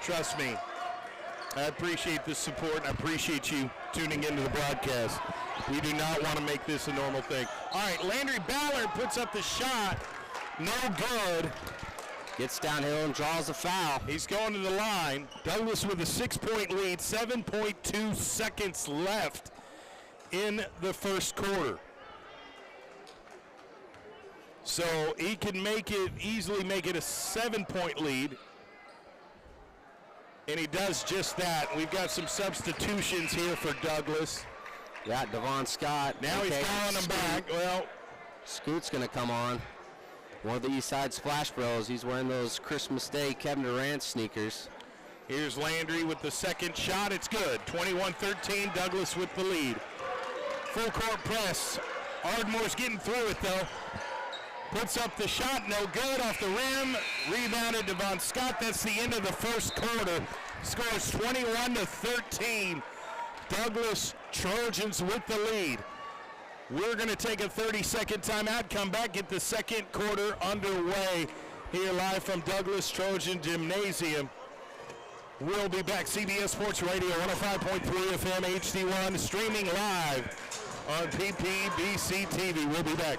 trust me, I appreciate the support. I appreciate you tuning into the broadcast. We do not want to make this a normal thing. All right, Landry Ballard puts up the shot. No good. Gets downhill and draws a foul. He's going to the line. Douglas with a 6-point lead, 7.2 seconds left in the first quarter. So he can easily make it a 7-point lead. And he does just that. We've got some substitutions here for Douglas. Yeah, Devon Scott. Now he's calling him back. Well, Scoot's going to come on. One of the East Side Splash Bros. He's wearing those Christmas Day Kevin Durant sneakers. Here's Landry with the second shot. It's good. 21-13, Douglas with the lead. Full court press. Ardmore's getting through it, though. Puts up the shot, no good, off the rim. Rebounded Devon Scott. That's the end of the first quarter. Scores 21-13. Douglas Trojans with the lead. We're going to take a 30-second timeout, come back, get the second quarter underway here live from Douglas Trojan Gymnasium. We'll be back. CBS Sports Radio, 105.3 FM HD1, streaming live on PPBC TV. We'll be back.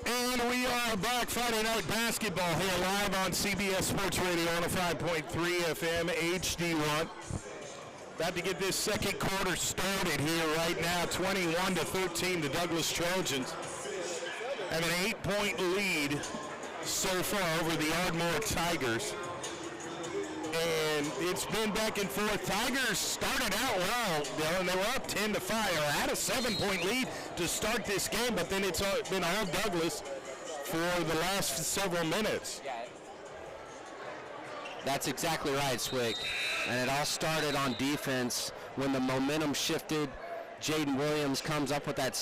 And we are back, Friday Night Basketball here live on CBS Sports Radio 105.3 FM HD1. About to get this second quarter started here right now, 21-13, the Douglas Trojans have an 8-point lead so far over the Ardmore Tigers. And it's been back and forth. Tigers started out well, and they were up 10-5, or had a 7-point lead to start this game, but then it's been all Douglas for the last several minutes. That's exactly right, Swick. And it all started on defense when the momentum shifted. Jaden Williams comes up with that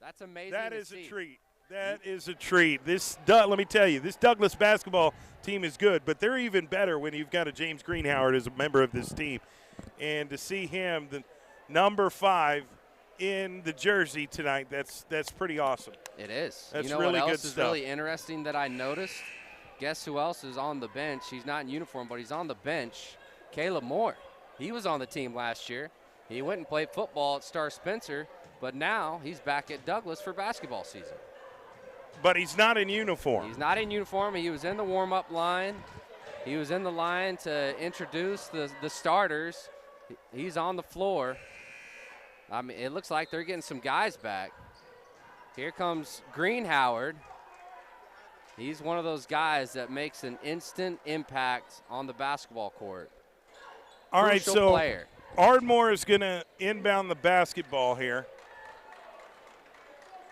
That's amazing. That to is see. a treat. That is a treat. Let me tell you, this Douglas basketball team is good, but they're even better when you've got a James Greenhoward as a member of this team. And to see him, the number 5 in the jersey tonight, that's pretty awesome. It is. That's you know really what good else is stuff. really interesting that I noticed? Guess who else is on the bench? He's not in uniform, but he's on the bench. Caleb Moore. He was on the team last year. He went and played football at Star Spencer, but now he's back at Douglas for basketball season. But he's not in uniform. He's not in uniform. He was in the warm-up line. He was in the line to introduce the starters. He's on the floor. I mean, it looks like they're getting some guys back. Here comes Greenhoward. He's one of those guys that makes an instant impact on the basketball court. All right, Crucial so player. Ardmore is going to inbound the basketball here.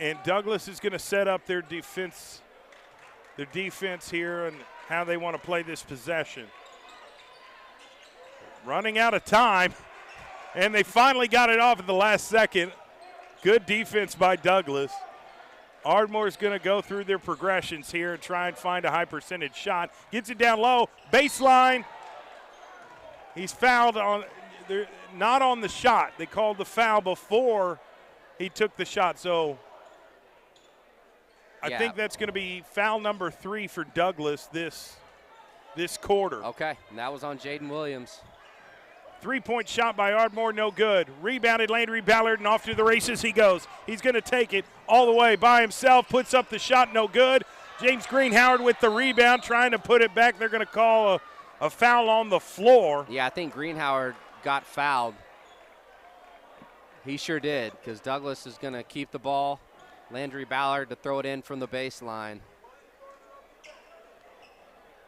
And Douglas is going to set up their defense here and how they want to play this possession. Running out of time, and they finally got it off at the last second. Good defense by Douglas. Ardmore's going to go through their progressions here and try and find a high percentage shot. Gets it down low, baseline. He's fouled not on the shot. They called the foul before he took the shot, so I think that's going to be foul number 3 for Douglas this quarter. Okay, and that was on Jaden Williams. 3-point shot by Ardmore, no good. Rebounded Landry Ballard, and off to the races he goes. He's going to take it all the way by himself, puts up the shot, no good. James Greenhoward with the rebound, trying to put it back. They're going to call a foul on the floor. Yeah, I think Greenhoward got fouled. He sure did, because Douglas is going to keep the ball. Landry Ballard to throw it in from the baseline.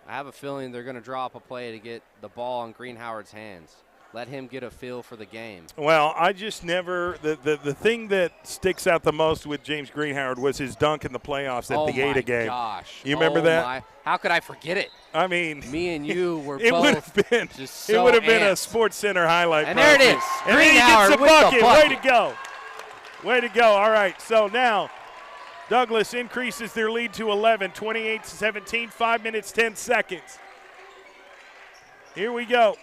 I have a feeling they're going to draw up a play to get the ball in Greenhoward's hands. Let him get a feel for the game. Well, I just never the thing that sticks out the most with James Greenhoward was his dunk in the playoffs at the Ada game. Oh, my gosh. You remember that? My. How could I forget it? I mean, me and you were it both would have been just so it would have been a amped. Sports Center highlight. And there it is. And then he gets Greenhoward the with the bucket. bucket. Way to go. Way to go. All right, so now Douglas increases their lead to 11, 28-17, 5 minutes, 10 seconds. Here we go.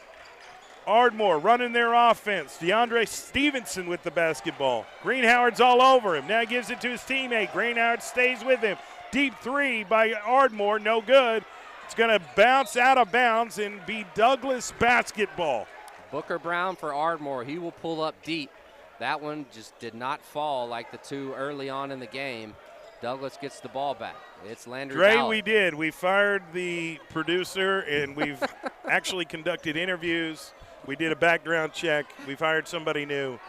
Ardmore running their offense. DeAndre Stevenson with the basketball. Greenhoward's all over him. Now he gives it to his teammate. Greenhoward stays with him. Deep 3 by Ardmore, no good. It's going to bounce out of bounds and be Douglas basketball. Booker Brown for Ardmore. He will pull up deep. That one just did not fall like the two early on in the game. Douglas gets the ball back. It's Landry Ballard. We did. We fired the producer, and we've actually conducted interviews. We did a background check. We've hired somebody new.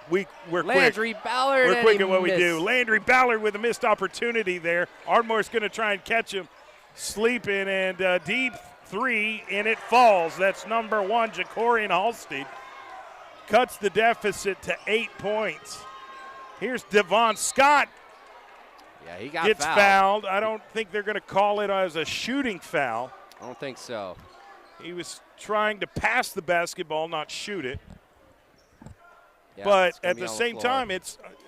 We're Landry quick. Ballard. We're quick at what we do. Landry Ballard with a missed opportunity there. Ardmore's going to try and catch him sleeping, and deep 3, and it falls. That's number 1, Jacorian Halstead. Cuts the deficit to 8 points. Here's Devon Scott. Yeah, he got gets fouled. I don't think they're going to call it as a shooting foul. I don't think so. He was trying to pass the basketball, not shoot it. Yeah, but at the same time,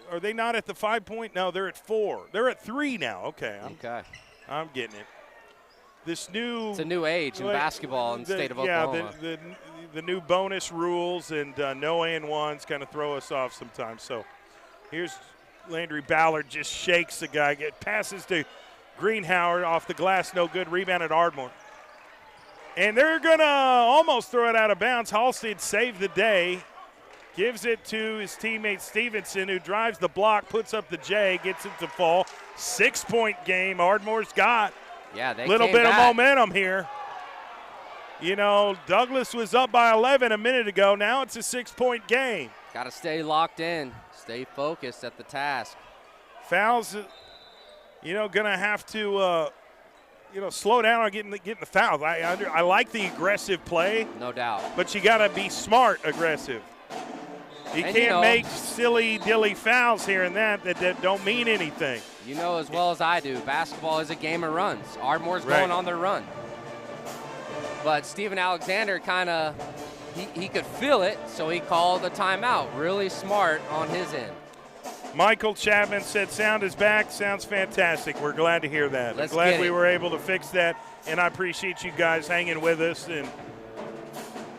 are they not at the 5-point? No, they're at 4. They're at 3 now. Okay. I'm getting it. It's a new age in basketball in the state of Oklahoma. Yeah, the new bonus rules and no and-ones kind of throw us off sometimes. So here's Landry Ballard, just shakes the guy. Passes to Greenhoward off the glass, no good. Rebound at Ardmore. And they're going to almost throw it out of bounds. Halstead saved the day. Gives it to his teammate Stevenson, who drives the block, puts up the J, gets it to fall. 6-point game Ardmore's got. Yeah, they little came bit back. of momentum here. You know, Douglas was up by 11 a minute ago. Now it's a 6-point game. Got to stay locked in, stay focused at the task. Fouls, going to have to, slow down on getting the fouls. I like the aggressive play. No doubt. But you got to be smart aggressive. You can't make silly-dilly fouls here and that don't mean anything. You know as well as I do, basketball is a game of runs. Ardmore's going on their run. But Steven Alexander he could feel it, so he called a timeout. Really smart on his end. Michael Chapman said sound is back. Sounds fantastic. We're glad to hear that. Let's I'm glad get we it. were able to fix that, and I appreciate you guys hanging with us and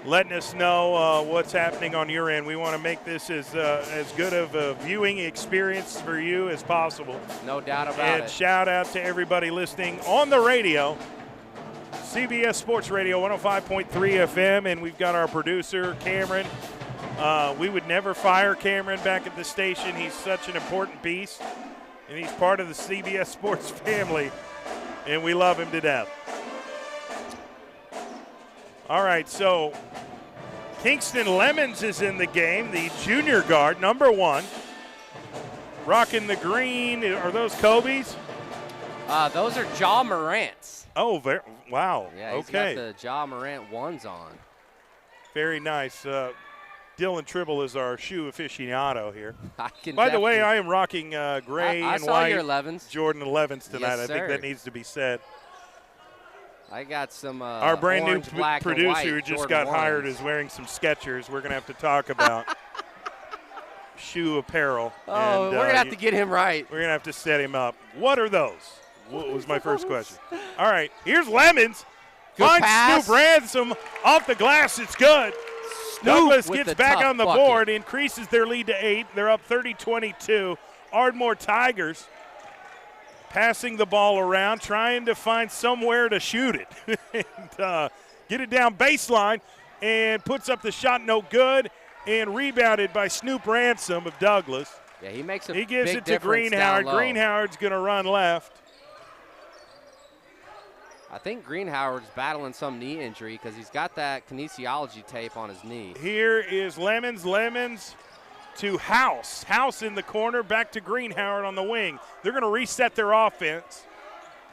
letting us know what's happening on your end. We want to make this as good of a viewing experience for you as possible. No doubt about And it. shout out to everybody listening on the radio, CBS Sports Radio 105.3 FM, and we've got our producer, Cameron. We would never fire Cameron back at the station. He's such an important piece, and he's part of the CBS Sports family, and we love him to death. All right, so Kingston Lemons is in the game, the junior guard, number 1. Rocking the green. Are those Kobe's? Those are Ja Morant's. Oh, wow. Yeah, he's okay. got the Ja Morant ones on. Very nice. Dylan Tribble is our shoe aficionado here. Can By the way, definitely- I am rocking gray I and saw white your 11s. Jordan 11s tonight. Yes, I think sir. that needs to be said. I got some Our brand orange, new black, and producer white who just Jordan got hired 1s. is wearing some Skechers. We're going to have to talk about shoe apparel. Oh, and, we're going to have to get him right. We're going to have to set him up. What are those? What was my first question. All right, here's Lemons. Good Finds pass. Snoop Ransom off the glass. It's good. Douglas with gets the back tough on the bucket. board, increases their lead to 8. They're up 30-22. Ardmore Tigers passing the ball around, trying to find somewhere to shoot it. And get it down baseline and puts up the shot, no good, and rebounded by Snoop Ransom of Douglas. Yeah, he makes a He gives big it to difference down Greenhoward. low. Greenhoward's going to run left. I think Greenhoward's battling some knee injury because he's got that kinesiology tape on his knee. Here is Lemons. Lemons to House. House in the corner, back to Greenhoward on the wing. They're going to reset their offense.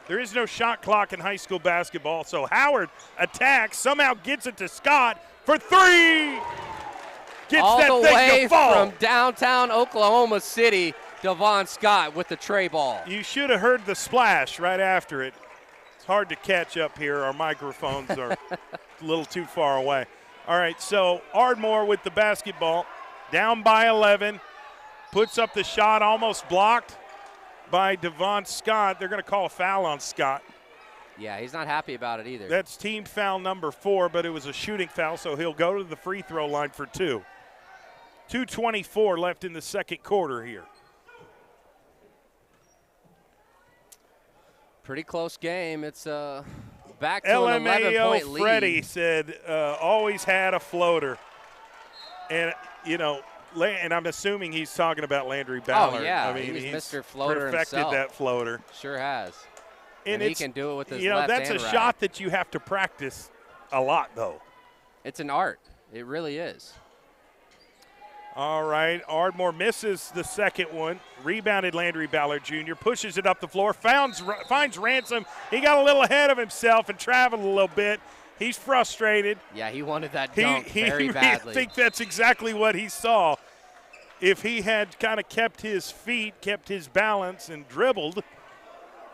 There is no shot clock in high school basketball, so Howard attacks, somehow gets it to Scott for 3. Gets All that the thing way to fall. from downtown Oklahoma City, Devon Scott with the tray ball. You should have heard the splash right after it. It's hard to catch up here. Our microphones are a little too far away. All right, so Ardmore with the basketball, down by 11, puts up the shot, almost blocked by Devon Scott. They're going to call a foul on Scott. Yeah, he's not happy about it either. That's team foul number 4, but it was a shooting foul, so he'll go to the free throw line for 2. 2:24 left in the second quarter here. Pretty close game. It's back to an 11-point LMAO lead. Freddie said always had a floater. And, you know, and I'm assuming he's talking about Landry Ballard. Oh, yeah. I mean, he's he's Mr. Floater perfected himself. that floater. Sure has. And he can do it with his you know, left that's and a right. shot that you have to practice a lot, though. It's an art. It really is. All right, Ardmore misses the second one. Rebounded Landry Ballard Jr., pushes it up the floor, finds Ransom. He got a little ahead of himself and traveled a little bit. He's frustrated. Yeah, he wanted that dunk very I badly. think that's exactly what he saw. If he had kind of kept his feet, kept his balance, and dribbled,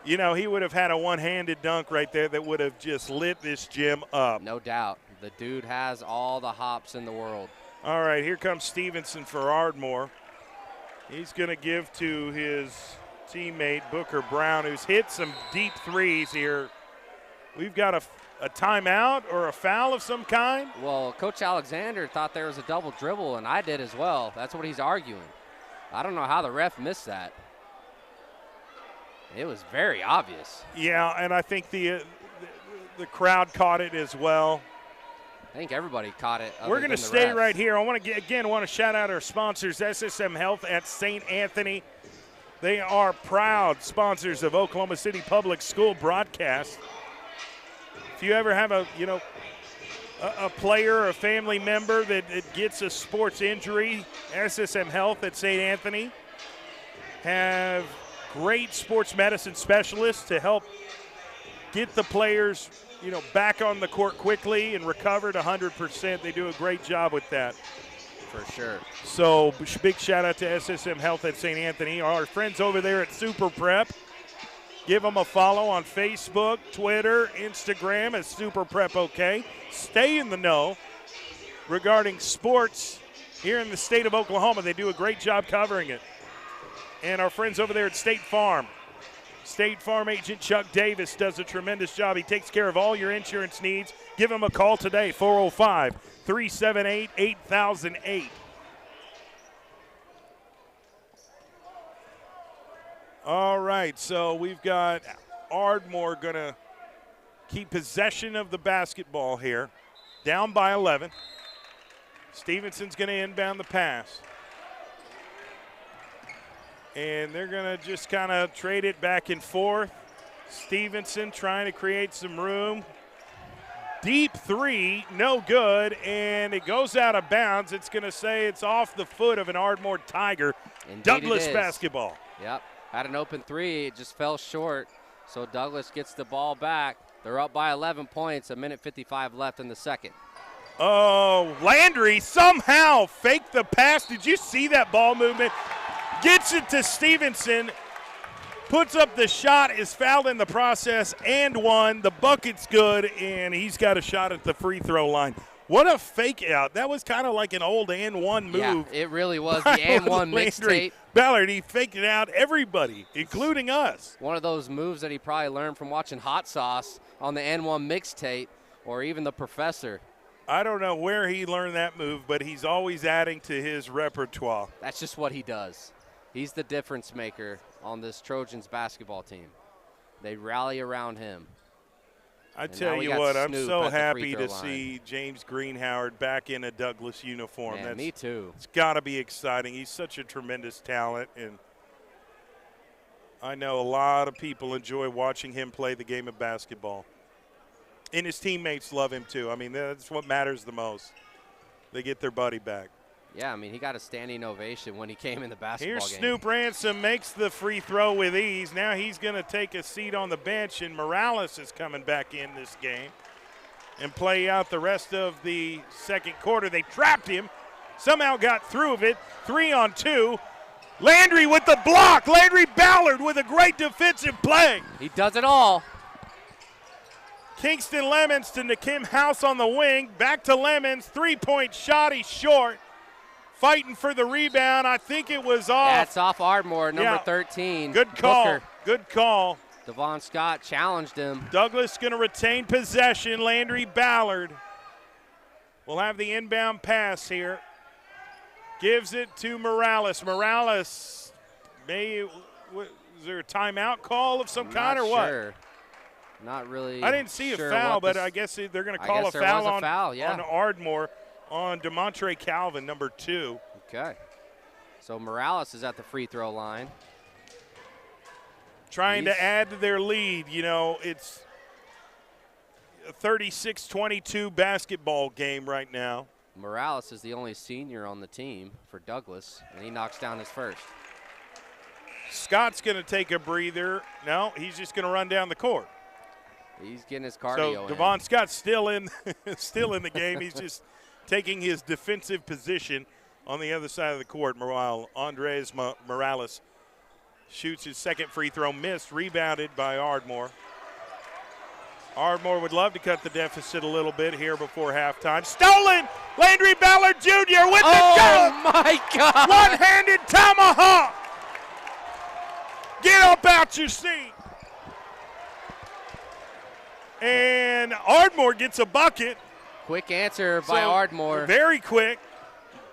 you know, he would have had a one-handed dunk right there that would have just lit this gym up. No doubt. The dude has all the hops in the world. All right, here comes Stevenson for Ardmore. He's going to give to his teammate Booker Brown, who's hit some deep threes here. We've got a timeout or a foul of some kind. Well, Coach Alexander thought there was a double dribble, and I did as well. That's what he's arguing. I don't know how the ref missed that. It was very obvious. Yeah, and I think the crowd caught it as well. I think everybody caught it. We're going to stay right here. I want to shout out our sponsors, SSM Health at St. Anthony. They are proud sponsors of Oklahoma City Public School broadcast. If you ever have a player or a family member that gets a sports injury, SSM Health at St. Anthony have great sports medicine specialists to help get the players back on the court quickly and recovered 100%. They do a great job with that. For sure. So big shout out to SSM Health at St. Anthony. Our friends over there at Super Prep. Give them a follow on Facebook, Twitter, Instagram at Super Prep OK. Stay in the know regarding sports here in the state of Oklahoma. They do a great job covering it. and our friends over there at State Farm. State Farm agent Chuck Davis does a tremendous job. He takes care of all your insurance needs. Give him a call today, 405-378-8008. All right, so we've got Ardmore going to keep possession of the basketball here. Down by 11. Stevenson's going to inbound the pass. And they're going to just kind of trade it back and forth. Stevenson trying to create some room. Deep three, no good, and it goes out of bounds. It's going to say it's off the foot of an Ardmore Tiger. Indeed Douglas it is. basketball. Yep, had an open three. It just fell short. So Douglas gets the ball back. They're up by 11 points, a minute 55 left in the second. Oh, Landry somehow faked the pass. Did you see that ball movement? Gets it to Stevenson. Puts up the shot, is fouled in the process, and one. The bucket's good, and he's got a shot at the free throw line. What a fake out. That was kind of like an old and one move. Yeah, it really was the and one mixtape. Ballard, he faked it out, everybody, including us. One of those moves that he probably learned from watching Hot Sauce on the N1 mixtape or even The Professor. I don't know where he learned that move, but he's always adding to his repertoire. That's just what he does. He's the difference maker on this Trojans basketball team. They rally around him. I tell you what, I'm so happy to see James Greenhoward back in a Douglas uniform. Man, me too. It's got to be exciting. He's such a tremendous talent, and I know a lot of people enjoy watching him play the game of basketball. And his teammates love him too. I mean, that's what matters the most. They get their buddy back. Yeah, I mean, he got a standing ovation when he came in the basketball Here's game. Snoop Ransom, makes the free throw with ease. Now he's going to take a seat on the bench, and Morales is coming back in this game and play out the rest of the second quarter. They trapped him, somehow got through of it. 3-on-2. Landry with the block. Landry Ballard with a great defensive play. He does it all. Kingston Lemons to Nakim House on the wing. Back to Lemons. Three-point shot. He's short. Fighting for the rebound. I think it was off. That's off Ardmore, number 13. Good call. Booker. Good call. Devon Scott challenged him. Douglas going to retain possession. Landry Ballard will have the inbound pass here. Gives it to Morales. Morales, is there a timeout call of some kind or what? Sure. Not really. I didn't see sure a foul, but I guess they're going to call a foul on Ardmore on DeMontre Calvin, number 2. Okay. So Morales is at the free throw line. Trying to add to their lead. You know, it's a 36-22 basketball game right now. Morales is the only senior on the team for Douglas, and he knocks down his first. Scott's going to take a breather. No, he's just going to run down the court. He's getting his cardio So Devon Scott's still in the game. He's just taking his defensive position on the other side of the court while Andres Morales shoots his second free throw, missed, rebounded by Ardmore. Ardmore would love to cut the deficit a little bit here before halftime. Stolen! Landry Ballard Jr. with the dunk! Oh, my God! One-handed tomahawk! Get up out your seat! And Ardmore gets a bucket. Quick answer by Ardmore. Very quick.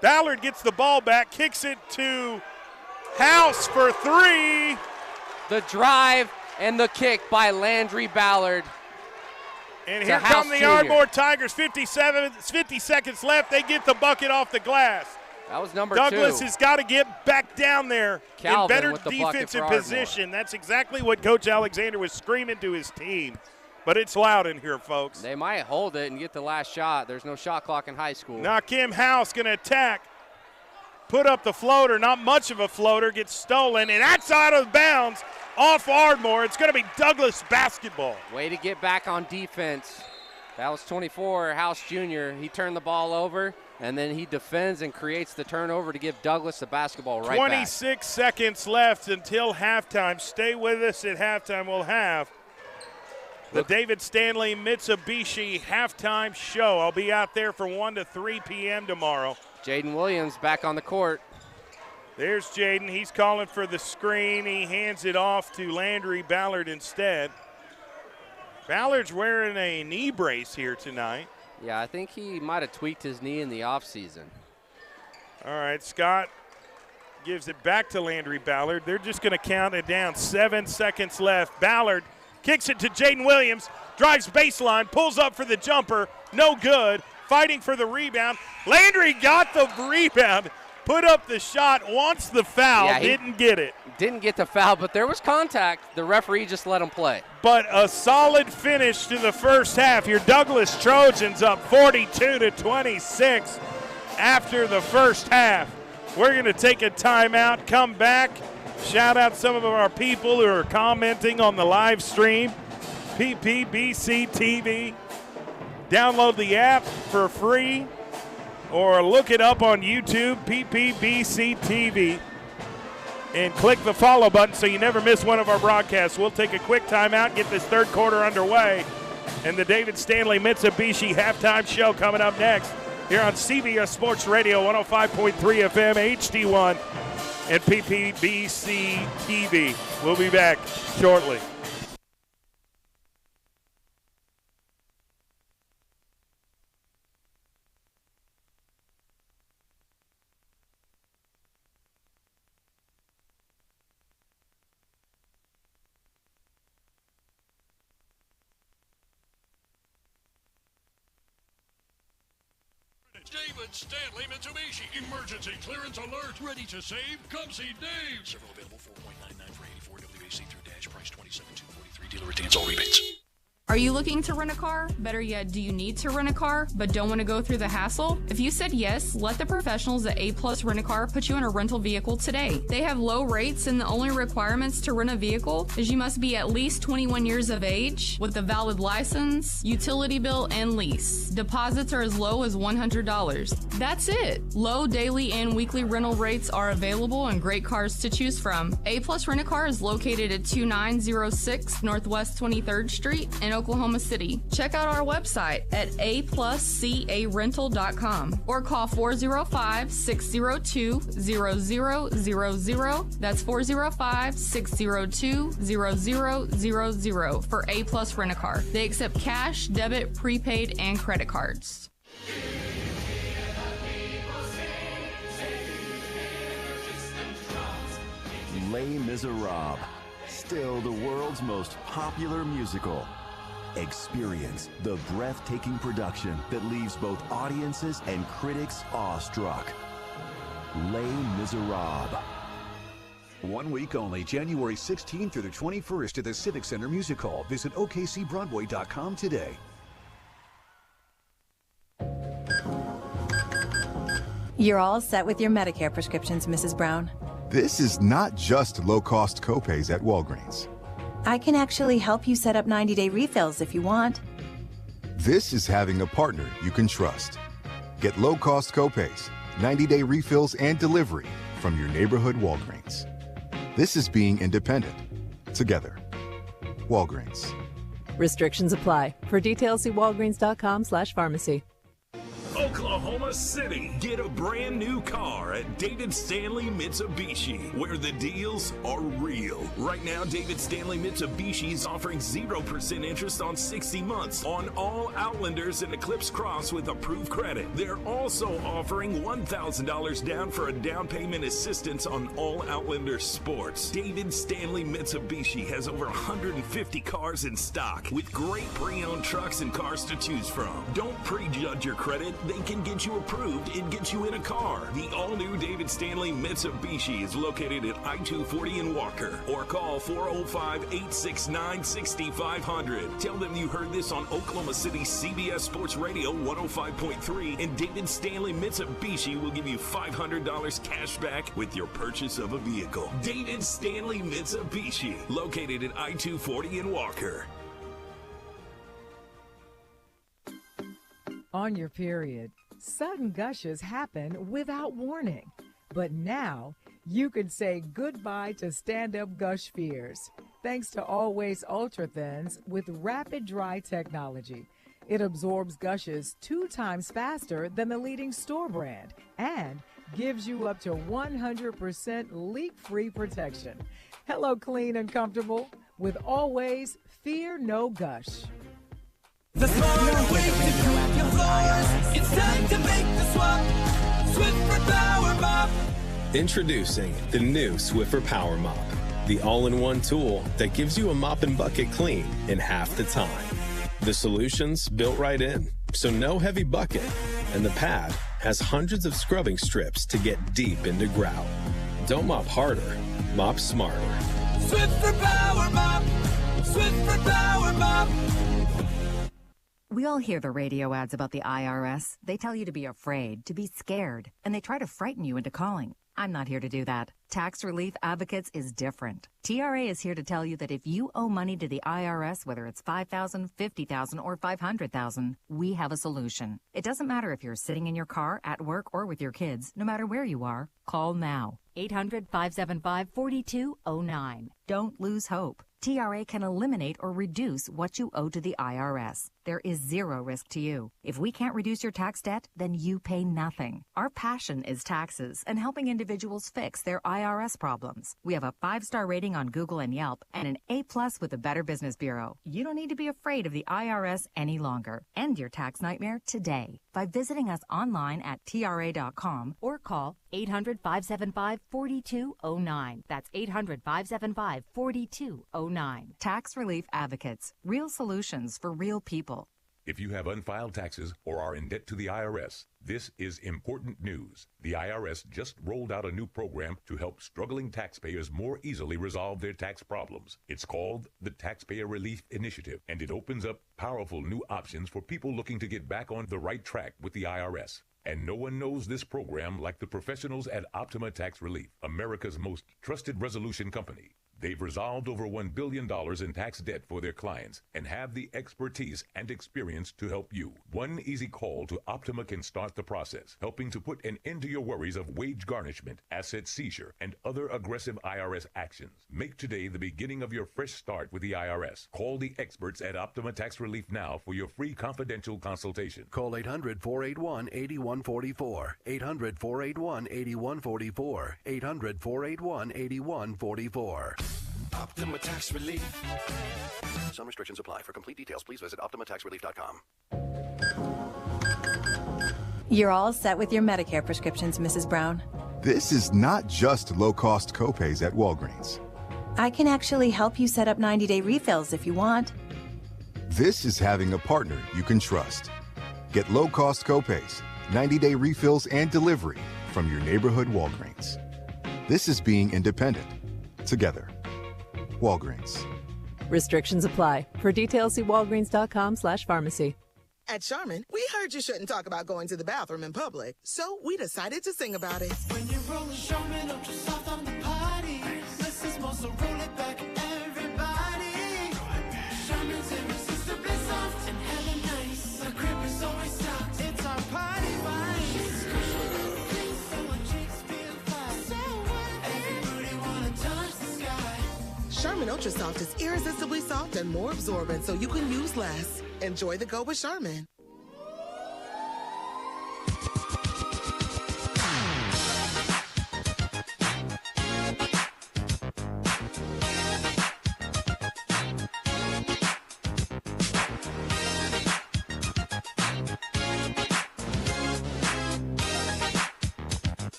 Ballard gets the ball back, kicks it to House for 3. The drive and the kick by Landry Ballard. And here come the Ardmore Tigers. 50 seconds left. They get the bucket off the glass. That was number Douglas 2. has got to get back down there Calvin in better with the defensive bucket for position. That's exactly what Coach Alexander was screaming to his team. But it's loud in here, folks. They might hold it and get the last shot. There's no shot clock in high school. Nakim House going to attack. Put up the floater. Not much of a floater. Gets stolen. And that's out of bounds off Ardmore. It's going to be Douglas basketball. Way to get back on defense. That was 24, House Jr. He turned the ball over, and then he defends and creates the turnover to give Douglas the basketball right 26 seconds left until halftime. Stay with us at halftime. We'll have the David Stanley Mitsubishi halftime show. I'll be out there from 1 to 3 p.m. tomorrow. Jaden Williams back on the court. There's Jaden. He's calling for the screen. He hands it off to Landry Ballard instead. Ballard's wearing a knee brace here tonight. Yeah, I think he might have tweaked his knee in the offseason. All right, Scott gives it back to Landry Ballard. They're just going to count it down. 7 seconds left. Ballard kicks it to Jaden Williams, drives baseline, pulls up for the jumper. No good. Fighting for the rebound. Landry got the rebound, put up the shot, wants the foul, didn't get it. Didn't get the foul, but there was contact. The referee just let him play. But a solid finish to the first half. Your Douglas Trojans up 42-26 after the first half. We're going to take a timeout, come back, shout out some of our people who are commenting on the live stream. PPBC TV. Download the app for free or look it up on YouTube, PPBC TV, and click the follow button so you never miss one of our broadcasts. We'll take a quick timeout, get this third quarter underway, and the David Stanley Mitsubishi halftime show coming up next here on CBS Sports Radio 105.3 FM, HD1, and PPBC TV. We'll be back shortly. David Stanley Mitsubishi. Emergency clearance alert. Ready to save? Come see Dave. Several available 4.99 for 84 WAC through dash price 27,243. Dealer retains all rebates. Are you looking to rent a car? Better yet, do you need to rent a car but don't want to go through the hassle? If you said yes, let the professionals at A Plus Rent a Car put you in a rental vehicle today. They have low rates and the only requirements to rent a vehicle is you must be at least 21 years of age with a valid license, utility bill, and lease. Deposits are as low as $100. That's it. Low daily and weekly rental rates are available and great cars to choose from. A Plus Rent a Car is located at 2906 Northwest 23rd Street in Oklahoma City. Check out our website at apluscarental.com or call 405-602-0000. That's 405-602-0000 for A Plus Rent a Car. They accept cash, debit, prepaid, and credit cards. Les Miserables, still the world's most popular musical. Experience the breathtaking production that leaves both audiences and critics awestruck. Les Miserables. 1 week only, January 16th through the 21st at the Civic Center Music Hall. Visit OKCBroadway.com today. You're all set with your Medicare prescriptions, Mrs. Brown. This is not just low-cost copays at Walgreens. I can actually help you set up 90-day refills if you want. This is having a partner you can trust. Get low-cost copays, 90-day refills, and delivery from your neighborhood Walgreens. This is being independent. Together. Walgreens. Restrictions apply. For details, see walgreens.com/pharmacy. Oklahoma City. Get a brand new car at David Stanley Mitsubishi, where the deals are real. Right now, David Stanley Mitsubishi is offering 0% interest on 60 months on all Outlanders and Eclipse Cross with approved credit. They're also offering $1,000 down for a down payment assistance on all Outlander sports. David Stanley Mitsubishi has over 150 cars in stock with great pre-owned trucks and cars to choose from. Don't prejudge your credit. They can get you approved and get you in a car. The all-new David Stanley Mitsubishi is located at I-240 in Walker. Or call 405-869-6500. Tell them you heard this on Oklahoma City CBS Sports Radio 105.3, and David Stanley Mitsubishi will give you $500 cash back with your purchase of a vehicle. David Stanley Mitsubishi, located at I-240 in Walker. On your period, sudden gushes happen without warning. But now, you can say goodbye to stand-up gush fears, thanks to Always Ultra Thins with rapid dry technology. It absorbs gushes 2 times faster than the leading store brand and gives you up to 100% leak-free protection. Hello, clean and comfortable with Always Fear No Gush. The smart way to clean your floors. It's time to make the swap. Swiffer Power Mop. Introducing the new Swiffer Power Mop, the all-in-one tool that gives you a mop and bucket clean in half the time. The solution's built right in, so no heavy bucket, and the pad has hundreds of scrubbing strips to get deep into grout. Don't mop harder, mop smarter. Swiffer Power Mop. Swiffer Power Mop. We all hear the radio ads about the IRS. They tell you to be afraid, to be scared, and they try to frighten you into calling. I'm not here to do that. Tax Relief Advocates is different. TRA is here to tell you that if you owe money to the IRS, whether it's $5,000, $50,000, or $500,000, we have a solution. It doesn't matter if you're sitting in your car, at work, or with your kids. No matter where you are, call now. 800-575-4209. Don't lose hope. TRA can eliminate or reduce what you owe to the IRS. There is zero risk to you. If we can't reduce your tax debt, then you pay nothing. Our passion is taxes and helping individuals fix their IRS problems. We have a 5-star rating on Google and Yelp and an A+ with the Better Business Bureau. You don't need to be afraid of the IRS any longer. End your tax nightmare today by visiting us online at TRA.com or call 800-575-4209. That's 800-575-4209. Tax Relief Advocates. Real solutions for real people. If you have unfiled taxes or are in debt to the IRS, this is important news. The IRS just rolled out a new program to help struggling taxpayers more easily resolve their tax problems. It's called the Taxpayer Relief Initiative, and it opens up powerful new options for people looking to get back on the right track with the IRS. And no one knows this program like the professionals at Optima Tax Relief, America's most trusted resolution company. They've resolved over $1 billion in tax debt for their clients and have the expertise and experience to help you. One easy call to Optima can start the process, helping to put an end to your worries of wage garnishment, asset seizure, and other aggressive IRS actions. Make today the beginning of your fresh start with the IRS. Call the experts at Optima Tax Relief now for your free confidential consultation. Call 800-481-8144. 800-481-8144. 800-481-8144. Optima Tax Relief. Some restrictions apply. For complete details, please visit OptimaTaxRelief.com. You're all set with your Medicare prescriptions, Mrs. Brown. This is not just low-cost copays at Walgreens. I can actually help you set up 90-day refills if you want. This is having a partner you can trust. Get low-cost copays, 90-day refills, and delivery from your neighborhood Walgreens. This is being independent. Together. Walgreens. Restrictions apply. For details, see walgreens.com/pharmacy. At Charmin, we heard you shouldn't talk about going to the bathroom in public, so we decided to sing about it. When you're rolling Charmin Ultra Soft on the party, this is supposed to roll it back, everybody. Charmin's irresistibly soft and hella nice. The grip is always soft. It's our party wine. So our cheeks feel fine. So everybody wanna touch the sky. Charmin Ultra Soft is irresistibly soft and more absorbent, so you can use less. Enjoy the go with Charmin.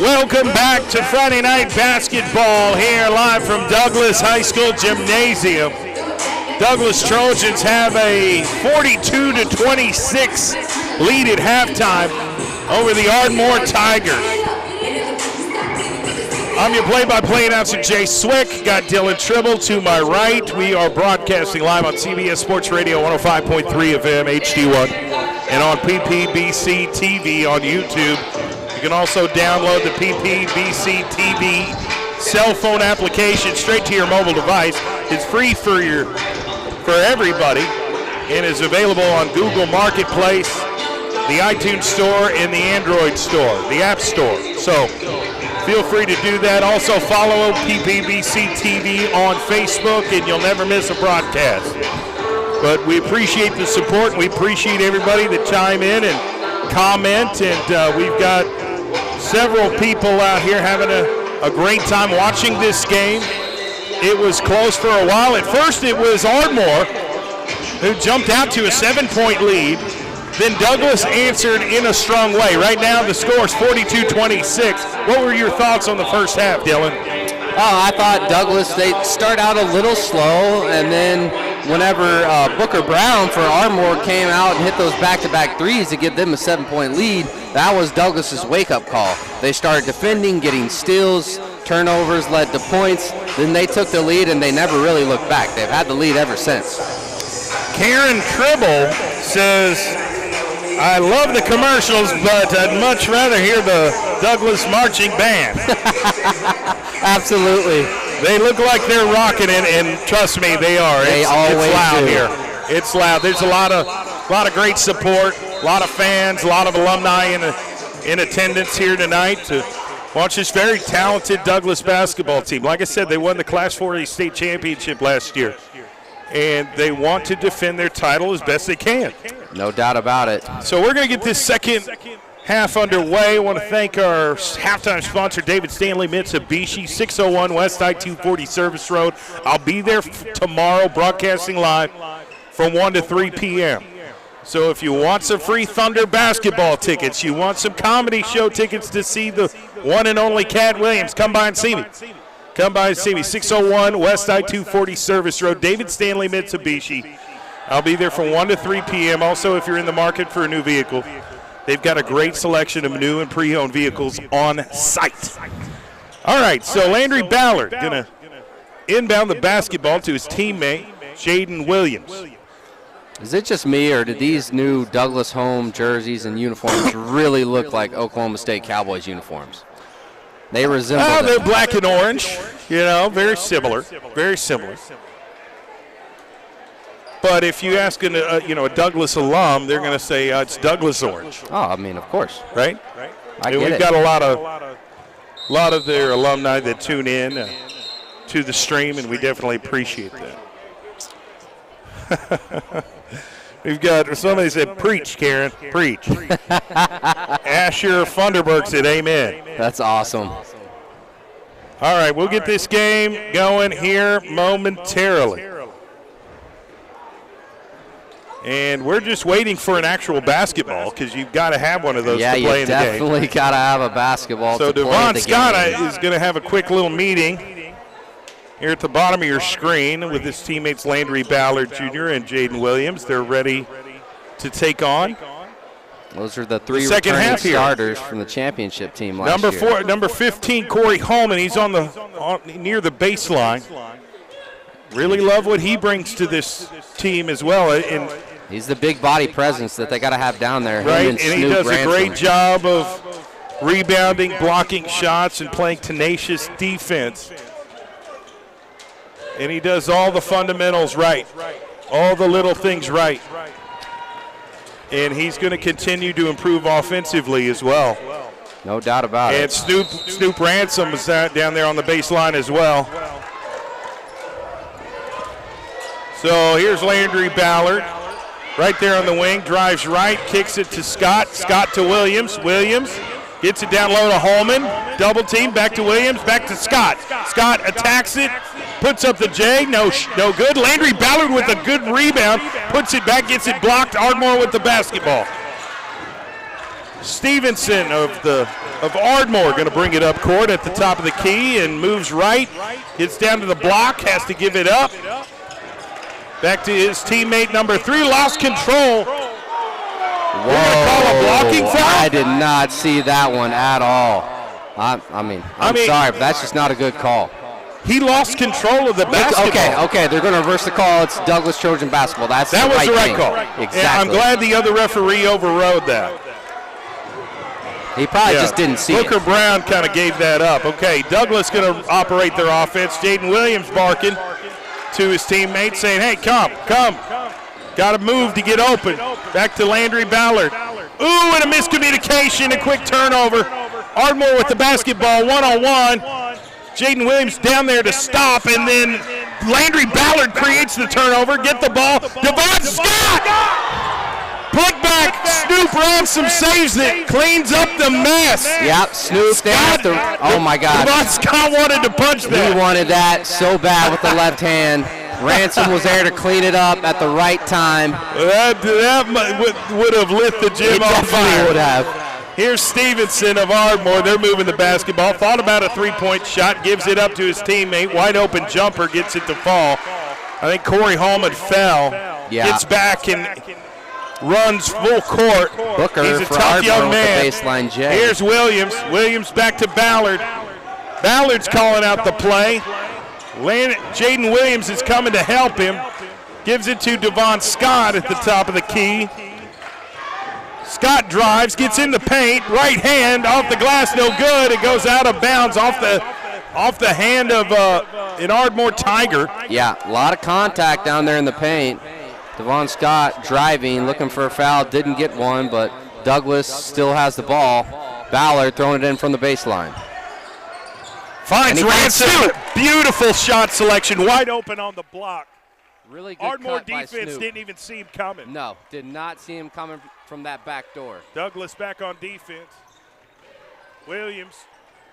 Welcome back to Friday Night Basketball here live from Douglas High School Gymnasium. Douglas Trojans have a 42-26 lead at halftime over the Ardmore Tigers. I'm your play-by-play announcer, Jay Swick. Got Dylan Tribble to my right. We are broadcasting live on CBS Sports Radio 105.3 FM HD1 and on PPBC TV on YouTube. You can also download the PPBC TV cell phone application straight to your mobile device. It's free for everybody and is available on Google Marketplace, the iTunes Store, and the Android Store, the App Store. So feel free to do that. Also follow PPBC TV on Facebook, and you'll never miss a broadcast. But we appreciate the support, and we appreciate everybody that chime in and comment, and we've got several people out here having a great time watching this game. It was close for a while. At first it was Ardmore who jumped out to a 7-point lead. Then Douglas answered in a strong way. Right now the score is 42-26. What were your thoughts on the first half, Dylan? Oh, I thought Douglas, they start out a little slow, and then whenever Booker Brown for Ardmore came out and hit those back-to-back threes to give them a 7-point lead, that was Douglas's wake-up call. They started defending, getting steals, turnovers led to points. Then they took the lead, and they never really looked back. They've had the lead ever since. Karen Tribble says, I love the commercials, but I'd much rather hear the Douglas marching band. Absolutely. They look like they're rocking it, and trust me, they are. They always it's loud do. here. It's loud. There's a lot of great support, a lot of fans, a lot of alumni in attendance here tonight to watch this very talented Douglas basketball team. Like I said, they won the Class 4A state championship last year, and they want to defend their title as best they can. No doubt about it. So we're going to get this second half underway. I want to thank our halftime sponsor, David Stanley Mitsubishi, 601 West I-240 Service Road. I'll be there tomorrow broadcasting live from 1 to 3 p.m. So if you want some free Thunder basketball tickets, you want some comedy show tickets to see the one and only Cat Williams, come by and see me. Come by and see me, 601 West I-240 Service Road, David Stanley Mitsubishi. I'll be there from 1 to 3 p.m. Also, if you're in the market for a new vehicle, they've got a great selection of new and pre-owned vehicles on site. All right, so Landry Ballard going to inbound the basketball to his teammate, Jaden Williams. Is it just me, or did these new Douglas home jerseys and uniforms really look like Oklahoma State Cowboys uniforms? They resemble them. They're black and orange, very similar, very similar. But if you ask a Douglas alum, they're going to say it's Douglas orange. Oh, I mean, of course. Right? We've got a lot of their alumni that tune in to the stream, and we definitely appreciate that. We've got somebody said, preach, Karen, preach. Asher Funderburg said, amen. That's awesome. All right, we'll get this game going here momentarily. And we're just waiting for an actual basketball because you've got to have one of those to play in the game. Yeah, you definitely got to have a basketball to play the game. So Devon Scott is going to have a quick little meeting here at the bottom of your screen with his teammates Landry Ballard Jr. and Jaden Williams. They're ready to take on. Those are the three returning starters from the championship team last year. Number 15, Corey Holman. He's near the baseline. Really love what he brings to this team as well. And he's the big body presence that they got to have down there. Right, and he does a great job of rebounding, blocking shots, and playing tenacious defense. And he does all the fundamentals right, all the little things right. And he's going to continue to improve offensively as well. No doubt about it. And Snoop Ransom is down there on the baseline as well. So here's Landry Ballard right there on the wing, drives right, kicks it to Scott. Scott to Williams. Williams gets it down low to Holman. Double team, back to Williams, back to Scott. Scott attacks it, puts up the J, no good. Landry Ballard with a good rebound, puts it back, gets it blocked. Ardmore with the basketball. Stevenson of Ardmore going to bring it up court at the top of the key and moves right, gets down to the block, has to give it up. Back to his teammate number 3, lost control. Whoa, we're going to call a blocking foul? I did not see that one at all. I'm sorry, but that's just not a good call. He lost control of the basketball. Okay, they're going to reverse the call. It's Douglas Trojan basketball. That was the right call. Exactly. And I'm glad the other referee overrode that. He probably just didn't see Booker Brown kind of gave that up. Okay, Douglas going to operate their offense. Jaden Williams barking to his teammates saying, hey, come. Got to move to get open. Back to Landry Ballard. Ooh, and a miscommunication, a quick turnover. Ardmore with the basketball, one-on-one. Jaden Williams down there to stop, and then Landry Ballard creates the turnover. Get the ball. Devon Scott Put back. Snoop Ransom saves it. Cleans up the mess. Yep, Snoop there. Oh, my God. Devon Scott wanted to punch that. He wanted that so bad with the left hand. Ransom was there to clean it up at the right time. That would have lit the gym on fire. Would have. Here's Stevenson of Ardmore. They're moving the basketball. Thought about a three-point shot. Gives it up to his teammate. Wide open jumper. Gets it to fall. I think Corey Hallman fell. Yeah. Gets back and runs full court. Booker He's a for tough Ardmore young with the man. baseline J. Here's Williams. Williams back to Ballard. Ballard's calling out the play. Jaden Williams is coming to help him. Gives it to Devon Scott at the top of the key. Scott drives, gets in the paint, right hand off the glass, no good. It goes out of bounds off the hand of an Ardmore Tiger. Yeah, a lot of contact down there in the paint. Devon Scott driving, looking for a foul, didn't get one, but Douglas still has the ball. Ballard throwing it in from the baseline. Finds Ransom. Beautiful shot selection, wide open on the block. Really good Ardmore cut by defense Snoop. didn't even see him coming. No, did not see him coming from that back door. Douglas back on defense. Williams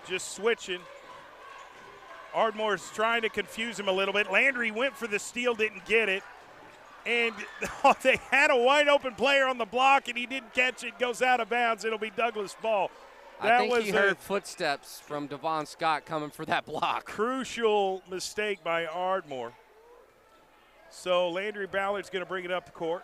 just switching. Ardmore's trying to confuse him a little bit. Landry went for the steal, didn't get it. And they had a wide open player on the block, and he didn't catch it. Goes out of bounds. It'll be Douglas' ball. I think he heard footsteps from Devon Scott coming for that block. Crucial mistake by Ardmore. So Landry Ballard's going to bring it up the court.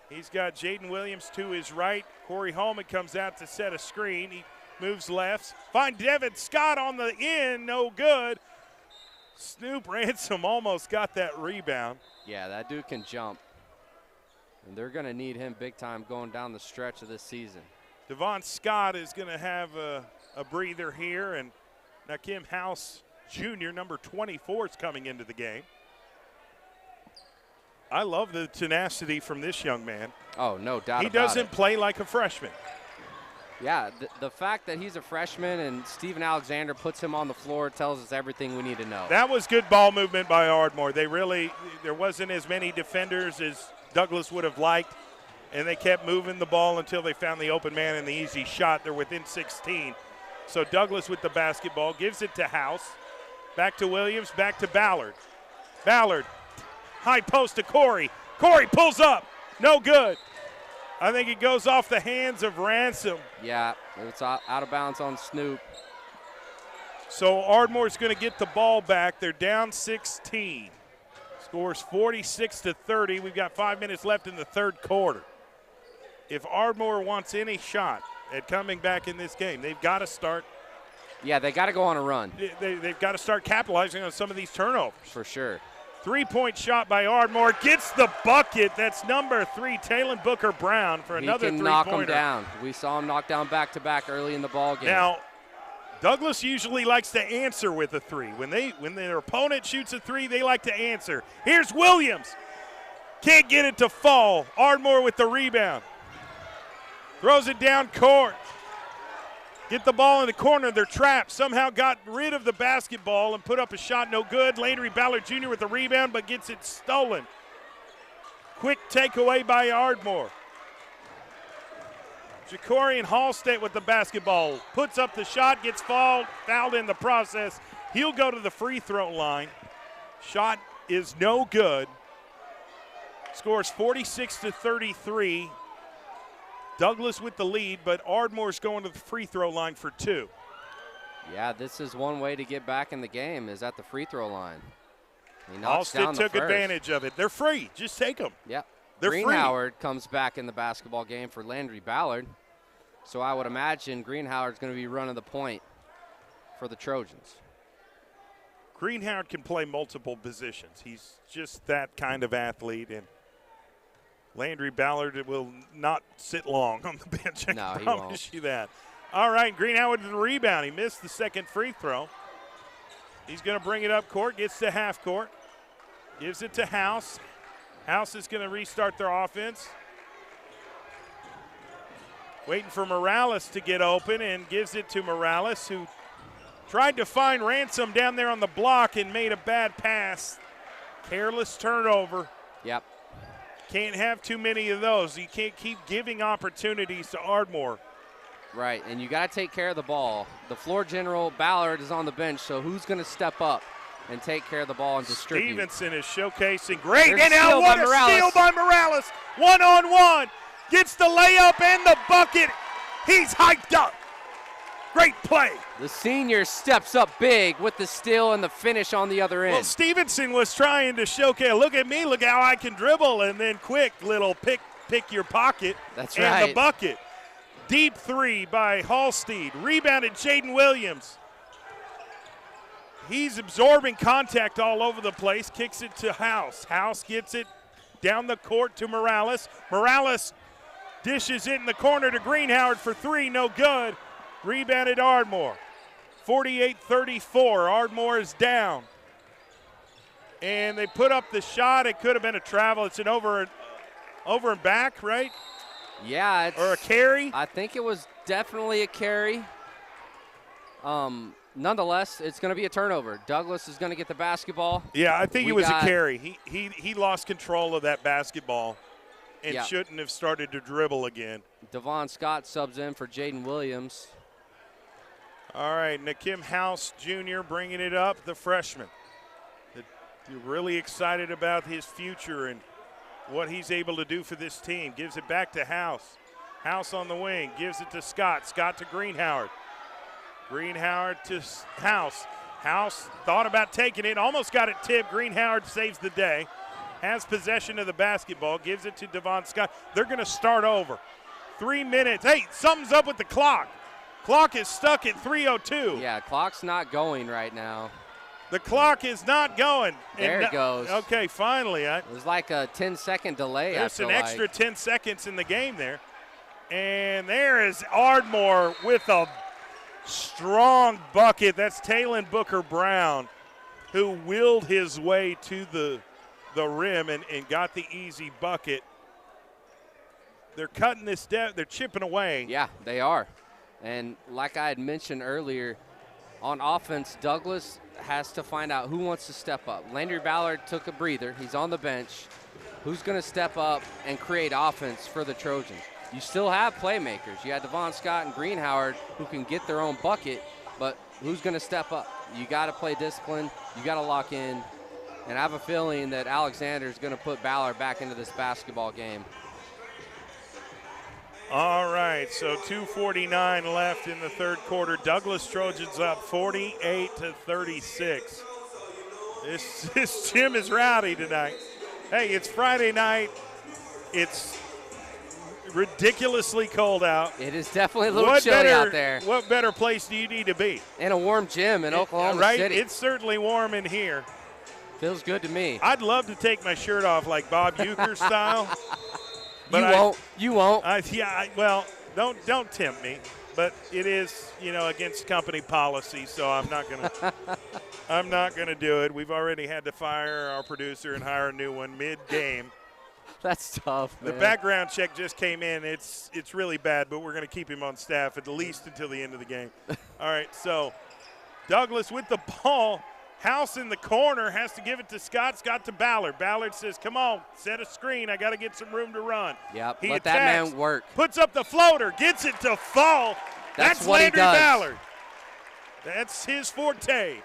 He's got Jaden Williams to his right. Corey Hallman comes out to set a screen. He moves left. Find Devin Scott on the end. No good. Snoop Ransom almost got that rebound. Yeah, that dude can jump. And they're going to need him big time going down the stretch of this season. Devon Scott is going to have a breather here. And Nakim House Jr., number 24, is coming into the game. I love the tenacity from this young man. Oh, no doubt He about doesn't play like a freshman. Yeah, the fact that he's a freshman and Steven Alexander puts him on the floor tells us everything we need to know. That was good ball movement by Ardmore. There wasn't as many defenders as Douglas would have liked, and they kept moving the ball until they found the open man and the easy shot. They're within 16. So Douglas with the basketball, gives it to House. Back to Williams, back to Ballard. Ballard. High post to Corey. Corey pulls up. No good. I think it goes off the hands of Ransom. Yeah, it's out of bounds on Snoop. So Ardmore's going to get the ball back. They're down 16. Scores 46-30. We've got 5 minutes left in the third quarter. If Ardmore wants any shot at coming back in this game, they've got to start. Yeah, they got to go on a run. They've got to start capitalizing on some of these turnovers. For sure. 3-point shot by Ardmore. Gets the bucket. That's number 3, Talon Booker Brown, for another three-pointer. He can knock him down. We saw him knock down back-to-back early in the ball game. Now, Douglas usually likes to answer with a three. When their opponent shoots a three, they like to answer. Here's Williams. Can't get it to fall. Ardmore with the rebound. Throws it down court. Get the ball in the corner. They're trapped. Somehow got rid of the basketball and put up a shot. No good. Landry Ballard Jr. with the rebound, but gets it stolen. Quick takeaway by Ardmore. Jacorian Hallstate with the basketball. Puts up the shot, gets fouled in the process. He'll go to the free throw line. Shot is no good. Scores 46-33. Douglas with the lead, but Ardmore's going to the free throw line for 2. Yeah, this is one way to get back in the game, is at the free throw line. He knocks down Hallstate the took first. advantage of it. They're free. Just take them. Yep. They're free. Greenhoward comes back in the basketball game for Landry Ballard. So I would imagine Greenhoward's going to be running the point for the Trojans. Greenhoward can play multiple positions. He's just that kind of athlete, and Landry Ballard will not sit long on the bench. I No, he promise won't. you that. All right, Greenhoward with the rebound. He missed the second free throw. He's going to bring it up court, gets to half court, gives it to House. House is going to restart their offense. Waiting for Morales to get open and gives it to Morales, who tried to find Ransom down there on the block and made a bad pass. Careless turnover. Yep. Can't have too many of those. You can't keep giving opportunities to Ardmore. Right, and you got to take care of the ball. The floor general, Ballard, is on the bench, so who's going to step up and take care of the ball and distribute? Stevenson is showcasing great. There's And now what a steal by Morales. One-on-one. Gets the layup and the bucket. He's hyped up. Great play. The senior steps up big with the steal and the finish on the other end. Well, Stevenson was trying to showcase, look at me, look how I can dribble, and then quick little pick your pocket. That's and right. the bucket. Deep three by Hallstead. Rebounded Jaden Williams. He's absorbing contact all over the place. Kicks it to House. House gets it down the court to Morales. Morales dishes it in the corner to Greenhoward for three. No good. Rebounded Ardmore. 48-34. Ardmore is down. And they put up the shot. It could have been a travel. It's an over and back, right? Yeah. Or a carry? I think it was definitely a carry. Nonetheless, it's going to be a turnover. Douglas is going to get the basketball. Yeah, I think it was a carry. He lost control of that basketball and shouldn't have started to dribble again. Devon Scott subs in for Jaden Williams. All right, Nakim House Jr. bringing it up, the freshman. You're really excited about his future and what he's able to do for this team. Gives it back to House. House on the wing, gives it to Scott. Scott to Greenhoward. Greenhoward to House. House thought about taking it, almost got it tipped. Greenhoward saves the day. Has possession of the basketball, gives it to Devon Scott. They're going to start over. 3 minutes. Hey, something's up with the clock. Clock is stuck at 3:02. Yeah, clock's not going right now. The clock is not going. There it goes. Okay, finally. It was like a 10-second delay. There's an extra 10 seconds in the game there. And there is Ardmore with a strong bucket. That's Talon Booker Brown, who willed his way to the rim and got the easy bucket. They're cutting this down. They're chipping away. Yeah, they are. And like I had mentioned earlier, on offense, Douglas has to find out who wants to step up. Landry Ballard took a breather. He's on the bench. Who's going to step up and create offense for the Trojans? You still have playmakers. You got Devon Scott and Greenhoward who can get their own bucket, but who's going to step up? You got to play discipline. You got to lock in. And I have a feeling that Alexander is going to put Ballard back into this basketball game. All right, so 2:49 left in the third quarter. Douglas Trojans up 48-36. This gym is rowdy tonight. Hey, it's Friday night. It's ridiculously cold out. It is definitely a little chilly out there. What better place do you need to be? In a warm gym in Oklahoma City. It's certainly warm in here. Feels good to me. I'd love to take my shirt off like Bob Uecker style. But you won't. Well, don't tempt me. But it is, against company policy, so I'm not gonna do it. We've already had to fire our producer and hire a new one mid-game. That's tough, man. The background check just came in. It's really bad, but we're going to keep him on staff at least until the end of the game. All right, so Douglas with the ball. House in the corner has to give it to Scott. Scott to Ballard. Ballard says, come on, set a screen. I got to get some room to run. Yep, He let attacks, that man work. Puts up the floater, gets it to fall. That's what Landry he does. Ballard. That's his forte.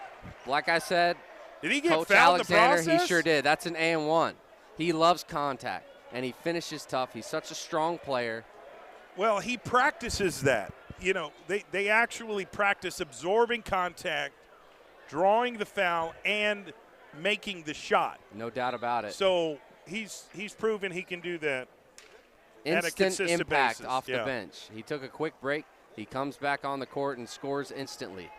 Like I said, did he get Coach fouled in the Alexander, process? he sure did. That's an and-one. He loves contact, and he finishes tough. He's such a strong player. Well, he practices that. They actually practice absorbing contact, drawing the foul, and making the shot. No doubt about it. So he's proven he can do that. At a Instant consistent impact basis. off the bench. He took a quick break. He comes back on the court and scores instantly.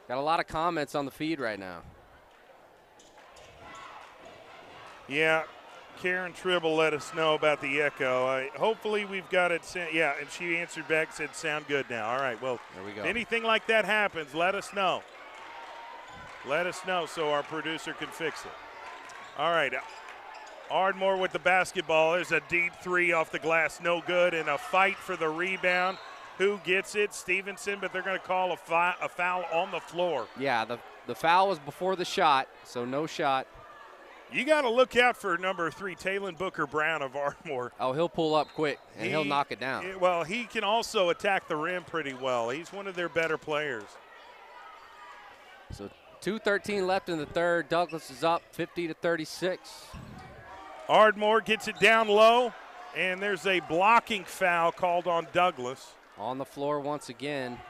Got a lot of comments on the feed right now. Yeah, Karen Tribble let us know about the echo. Hopefully we've got it. Yeah, and she answered back, said sound good now. All right, well, there we go. Anything like that happens, let us know. Let us know so our producer can fix it. All right, Ardmore with the basketball. There's a deep three off the glass, no good, and a fight for the rebound. Who gets it? Stevenson, but they're going to call a foul on the floor. Yeah, the foul was before the shot, so no shot. You got to look out for number 3, Talon Booker Brown of Ardmore. Oh, he'll pull up quick, and he'll knock it down. Well, he can also attack the rim pretty well. He's one of their better players. So 2:13 left in the third. Douglas is up 50-36. Ardmore gets it down low, and there's a blocking foul called on Douglas. On the floor once again.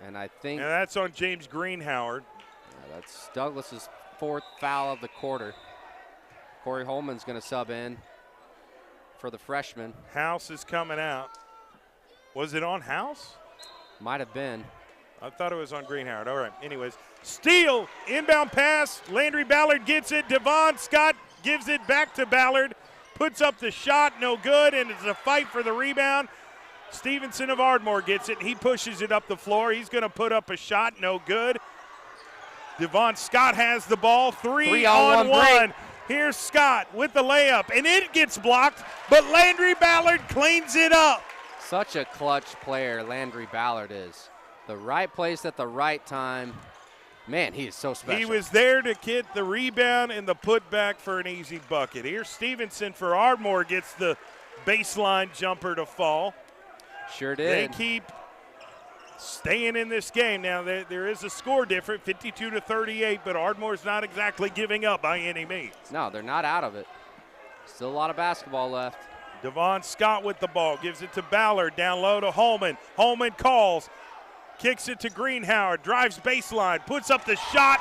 And I think. And that's on James Greenhoward. Yeah, that's Douglas's 4th foul of the quarter. Corey Holman's going to sub in for the freshman. House is coming out. Was it on House? Might have been. I thought it was on Greenhoward. All right. Anyways, steal, inbound pass. Landry Ballard gets it. Devon Scott gives it back to Ballard. Puts up the shot, no good, and it's a fight for the rebound. Stevenson of Ardmore gets it. He pushes it up the floor. He's going to put up a shot, no good. Devon Scott has the ball. Three on one. Here's Scott with the layup, and it gets blocked, but Landry Ballard cleans it up. Such a clutch player Landry Ballard is. The right place at the right time. Man, he is so special. He was there to get the rebound and the putback for an easy bucket. Here's Stevenson for Ardmore, gets the baseline jumper to fall. Sure did. They keep staying in this game. Now, there is a score difference, 52-38, but Ardmore's not exactly giving up by any means. No, they're not out of it. Still a lot of basketball left. Devon Scott with the ball, gives it to Ballard, down low to Holman. Holman calls, kicks it to Greenhoward, drives baseline, puts up the shot,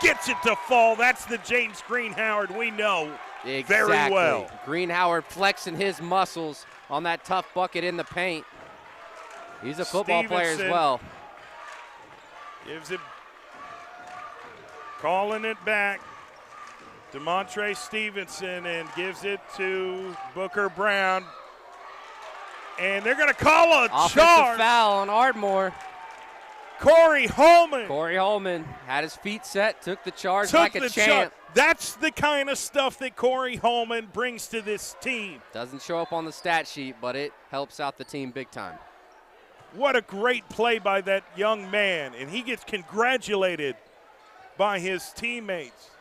gets it to fall. That's the James Greenhoward we know very well. Greenhoward flexing his muscles on that tough bucket in the paint. He's a football player as well. Gives it, calling it back. DeMontre Stevenson, and gives it to Booker Brown. And they're going to call a charge. Foul on Ardmore. Corey Holman. Corey Holman had his feet set, took the charge like a champ. That's the kind of stuff that Corey Holman brings to this team. Doesn't show up on the stat sheet, but it helps out the team big time. What a great play by that young man, and he gets congratulated by his teammates.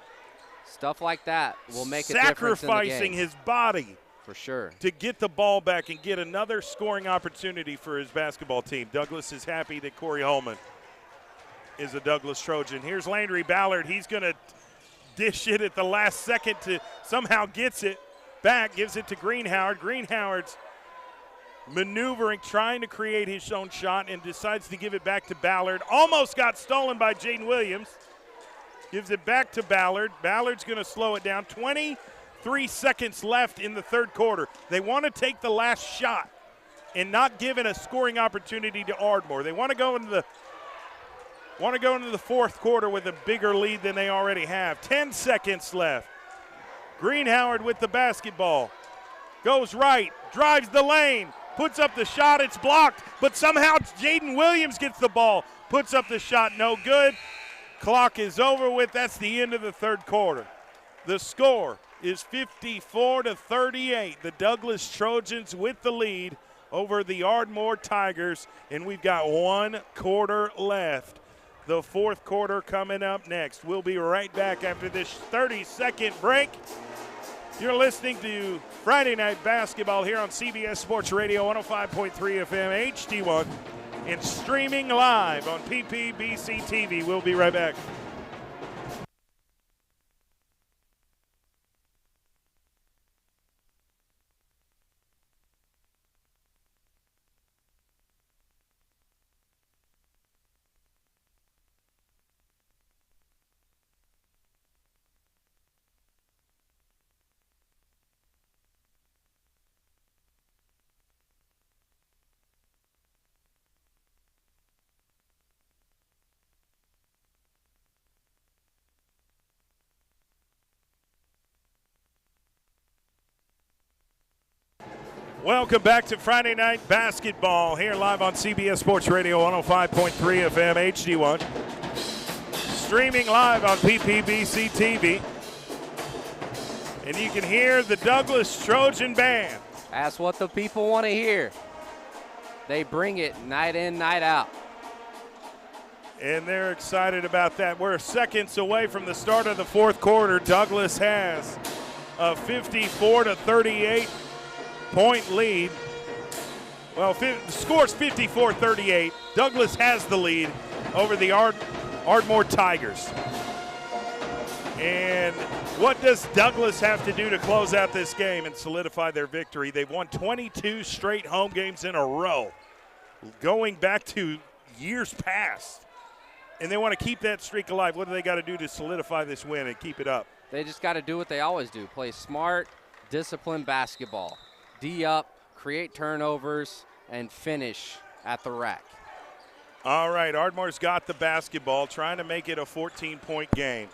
Stuff like that will make a difference in the game. Sacrificing his body. For sure. To get the ball back and get another scoring opportunity for his basketball team. Douglas is happy that Corey Holman is a Douglas Trojan. Here's Landry Ballard. He's going to dish it at the last second to somehow gets it back, gives it to Greenhoward. Greenhoward's maneuvering, trying to create his own shot, and decides to give it back to Ballard. Almost got stolen by Jaden Williams. Gives it back to Ballard. Ballard's going to slow it down. 23 seconds left in the third quarter. They want to take the last shot and not give it a scoring opportunity to Ardmore. They want to go into the fourth quarter with a bigger lead than they already have. 10 seconds left. Greenhoward with the basketball. Goes right, drives the lane, puts up the shot, it's blocked, but somehow Jaden Williams gets the ball, puts up the shot, no good. Clock is over with. That's the end of the third quarter. The score is 54-38. The Douglas Trojans with the lead over the Ardmore Tigers, and we've got 1 quarter left. The fourth quarter coming up next. We'll be right back after this 30-second break. You're listening to Friday Night Basketball here on CBS Sports Radio 105.3 FM HD1 and streaming live on PPBC TV. We'll be right back. Welcome back to Friday Night Basketball here live on CBS Sports Radio 105.3 FM HD1. Streaming live on PPBC TV. And you can hear the Douglas Trojan Band. That's what the people want to hear. They bring it night in, night out. And they're excited about that. We're seconds away from the start of the fourth quarter. Douglas has a 54-38 point lead. Well, the score's 54-38. Douglas has the lead over the Ardmore Tigers. And what does Douglas have to do to close out this game and solidify their victory? They've won 22 straight home games in a row, going back to years past. And they want to keep that streak alive. What do they got to do to solidify this win and keep it up? They just got to do what they always do, play smart, disciplined basketball. D up, create turnovers, and finish at the rack. All right, Ardmore's got the basketball, trying to make it a 14-point game.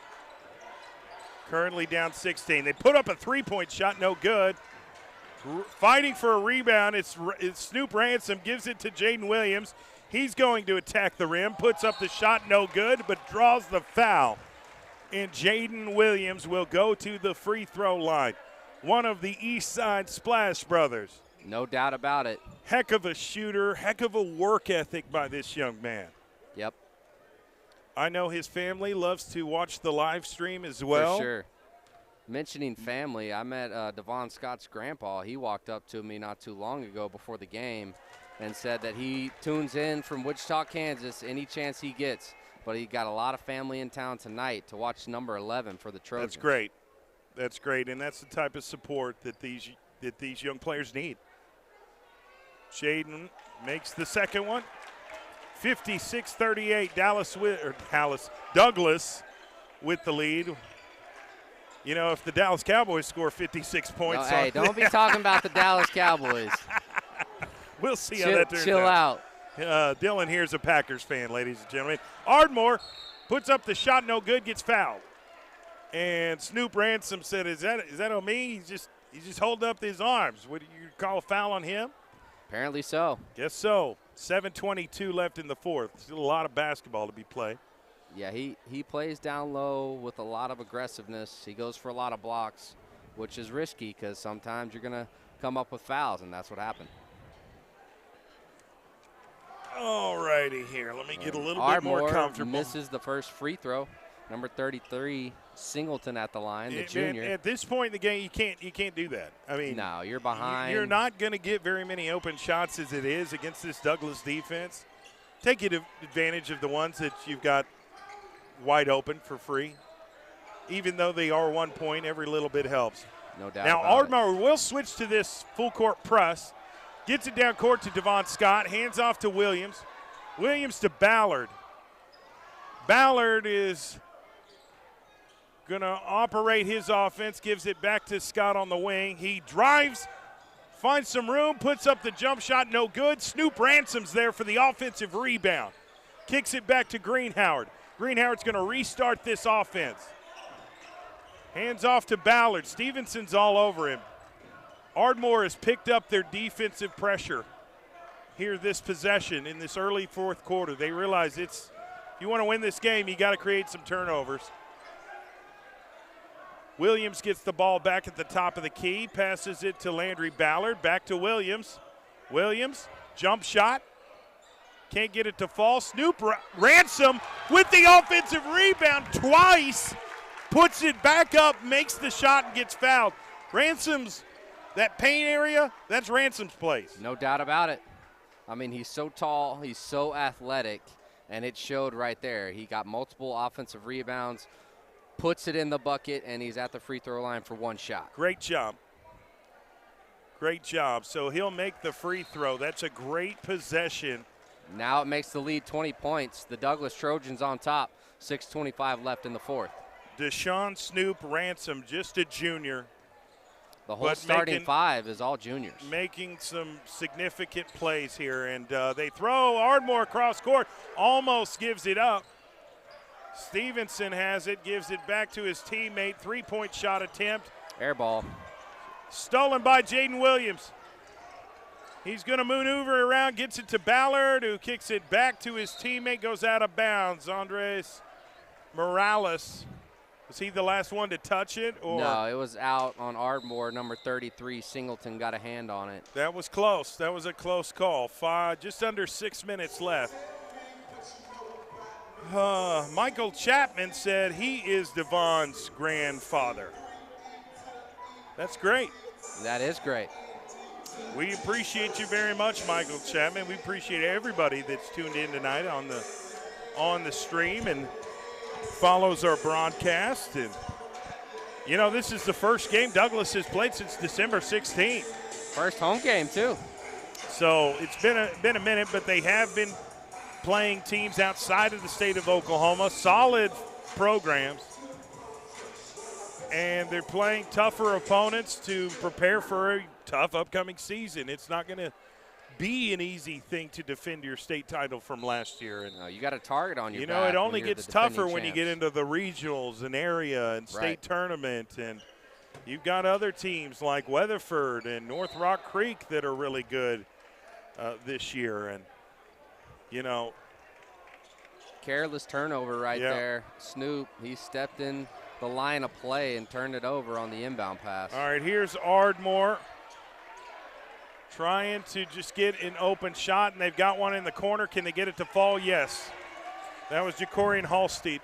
Currently down 16. They put up a three-point shot, no good. Fighting for a rebound, it's Snoop Ransom, gives it to Jaden Williams. He's going to attack the rim, puts up the shot, no good, but draws the foul. And Jaden Williams will go to the free throw line. One of the East Side Splash brothers. No doubt about it. Heck of a shooter, heck of a work ethic by this young man. Yep. I know his family loves to watch the live stream as well. For sure. Mentioning family, I met Devon Scott's grandpa. He walked up to me not too long ago before the game and said that he tunes in from Wichita, Kansas, any chance he gets. But he got a lot of family in town tonight to watch number 11 for the Trojans. That's great. That's great, and that's the type of support that these young players need. Jaden makes the second one. 56-38, Douglas with the lead. You know, if the Dallas Cowboys score 56 points. Hey, don't be talking about the Dallas Cowboys. We'll see how that turns out. Chill out. Dylan here's a Packers fan, ladies and gentlemen. Ardmore puts up the shot, no good, gets fouled. And Snoop Ransom said, "Is that on me? He's just holding up his arms. Would you call a foul on him?" Apparently so. Guess so. 7:22 left in the fourth. Still a lot of basketball to be played. Yeah, he plays down low with a lot of aggressiveness. He goes for a lot of blocks, which is risky because sometimes you're going to come up with fouls, and that's what happened. All righty here. Let me get a little bit Ardmore more comfortable. Misses the first free throw. Number 33, Singleton at the line, the junior. At this point in the game, you can't do that. I mean, no, you're behind. You're not going to get very many open shots as it is against this Douglas defense. Take advantage of the ones that you've got wide open for free. Even though they are 1 point, every little bit helps. No doubt. Now Ardmore will switch to this full court press. Gets it down court to Devon Scott. Hands off to Williams. Williams to Ballard. Ballard is going to operate his offense. Gives it back to Scott on the wing. He drives, finds some room, puts up the jump shot. No good. Snoop Ransom's there for the offensive rebound. Kicks it back to Greenhoward. Greenhoward's going to restart this offense. Hands off to Ballard. Stevenson's all over him. Ardmore has picked up their defensive pressure here this possession in this early fourth quarter. They realize if you want to win this game, you got to create some turnovers. Williams gets the ball back at the top of the key, passes it to Landry Ballard, back to Williams. Williams, jump shot. Can't get it to fall. Snoop Ransom with the offensive rebound twice. Puts it back up, makes the shot, and gets fouled. Ransom's, that paint area, that's Ransom's place. No doubt about it. I mean, he's so tall, he's so athletic, and it showed right there. He got multiple offensive rebounds, puts it in the bucket, and he's at the free throw line for one shot. Great job. Great job. So he'll make the free throw. That's a great possession. Now it makes the lead 20 points. The Douglas Trojans on top, 6:25 left in the fourth. Deshaun Snoop Ransom, just a junior. The whole starting five is all juniors. Making some significant plays here. And they throw Ardmore across court. Almost gives it up. Stevenson has it, gives it back to his teammate. Three-point shot attempt. Air ball. Stolen by Jaden Williams. He's going to maneuver around, gets it to Ballard, who kicks it back to his teammate, goes out of bounds. Andres Morales. Was he the last one to touch it? Or? No, it was out on Ardmore. Number 33, Singleton, got a hand on it. That was close. That was a close call. Just under 6 minutes left. Michael Chapman said he is Devon's grandfather. That's great. That is great. We appreciate you very much, Michael Chapman. We appreciate everybody that's tuned in tonight on the stream and follows our broadcast. And you know, this is the first game Douglas has played since December 16th. First home game too. So it's been a minute, but they have been playing teams outside of the state of Oklahoma, solid programs. And they're playing tougher opponents to prepare for a tough upcoming season. It's not going to be an easy thing to defend your state title from last year. And you got a target on your back. You know, it only when you're gets the tougher defending when you champs. get into the regionals and area and state tournament. And you've got other teams like Weatherford and North Rock Creek that are really good this year. And, you know. Careless turnover right there. Snoop, he stepped in the line of play and turned it over on the inbound pass. All right, here's Ardmore trying to just get an open shot, and they've got one in the corner. Can they get it to fall? Yes. That was Jacorian Halstead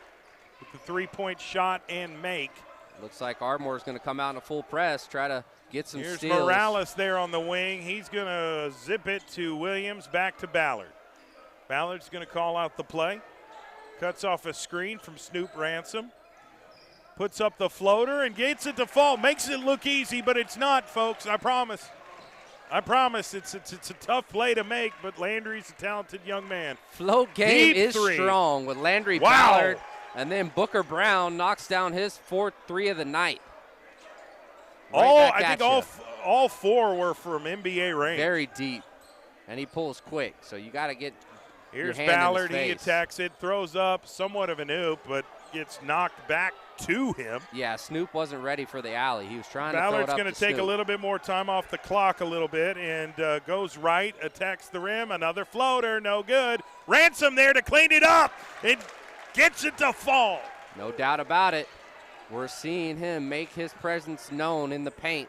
with the three-point shot and make. Looks like Ardmore's going to come out in a full press, try to get some Here's steals. Morales there on the wing. He's going to zip it to Williams, back to Ballard. Ballard's going to call out the play. Cuts off a screen from Snoop Ransom. Puts up the floater and gets it to fall. Makes it look easy, but it's not, folks. I promise. I promise. It's a tough play to make, but Landry's a talented young man. Float game Deep is three. strong with Landry Wow. Ballard, and then Booker Brown knocks down his fourth three of the night. I think all four were from NBA range. Very deep, and he pulls quick, so you got to get Here's your hand Ballard. in his He face. attacks it, throws up, somewhat of an oop, but gets knocked back to him. Yeah, Snoop wasn't ready for the alley. He was trying Ballard's to throw it going up to take Snoop. a little bit more time off the clock a little bit and goes right, attacks the rim, another floater, no good. Ransom there to clean it up and gets it to fall. No doubt about it. We're seeing him make his presence known in the paint.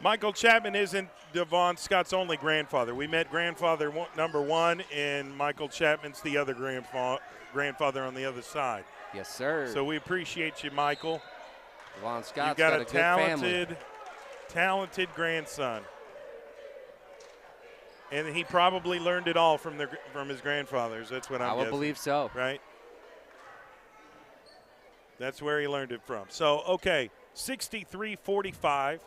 Michael Chapman isn't Devon Scott's only grandfather. We met grandfather number one, and Michael Chapman's the other grandfather on the other side. Yes, sir. So we appreciate you, Michael. Devon Scott's You've got a good family. talented grandson. And he probably learned it all from his grandfathers. That's what I'm I would guessing. believe so. Right? That's where he learned it from. So, okay, 63-45.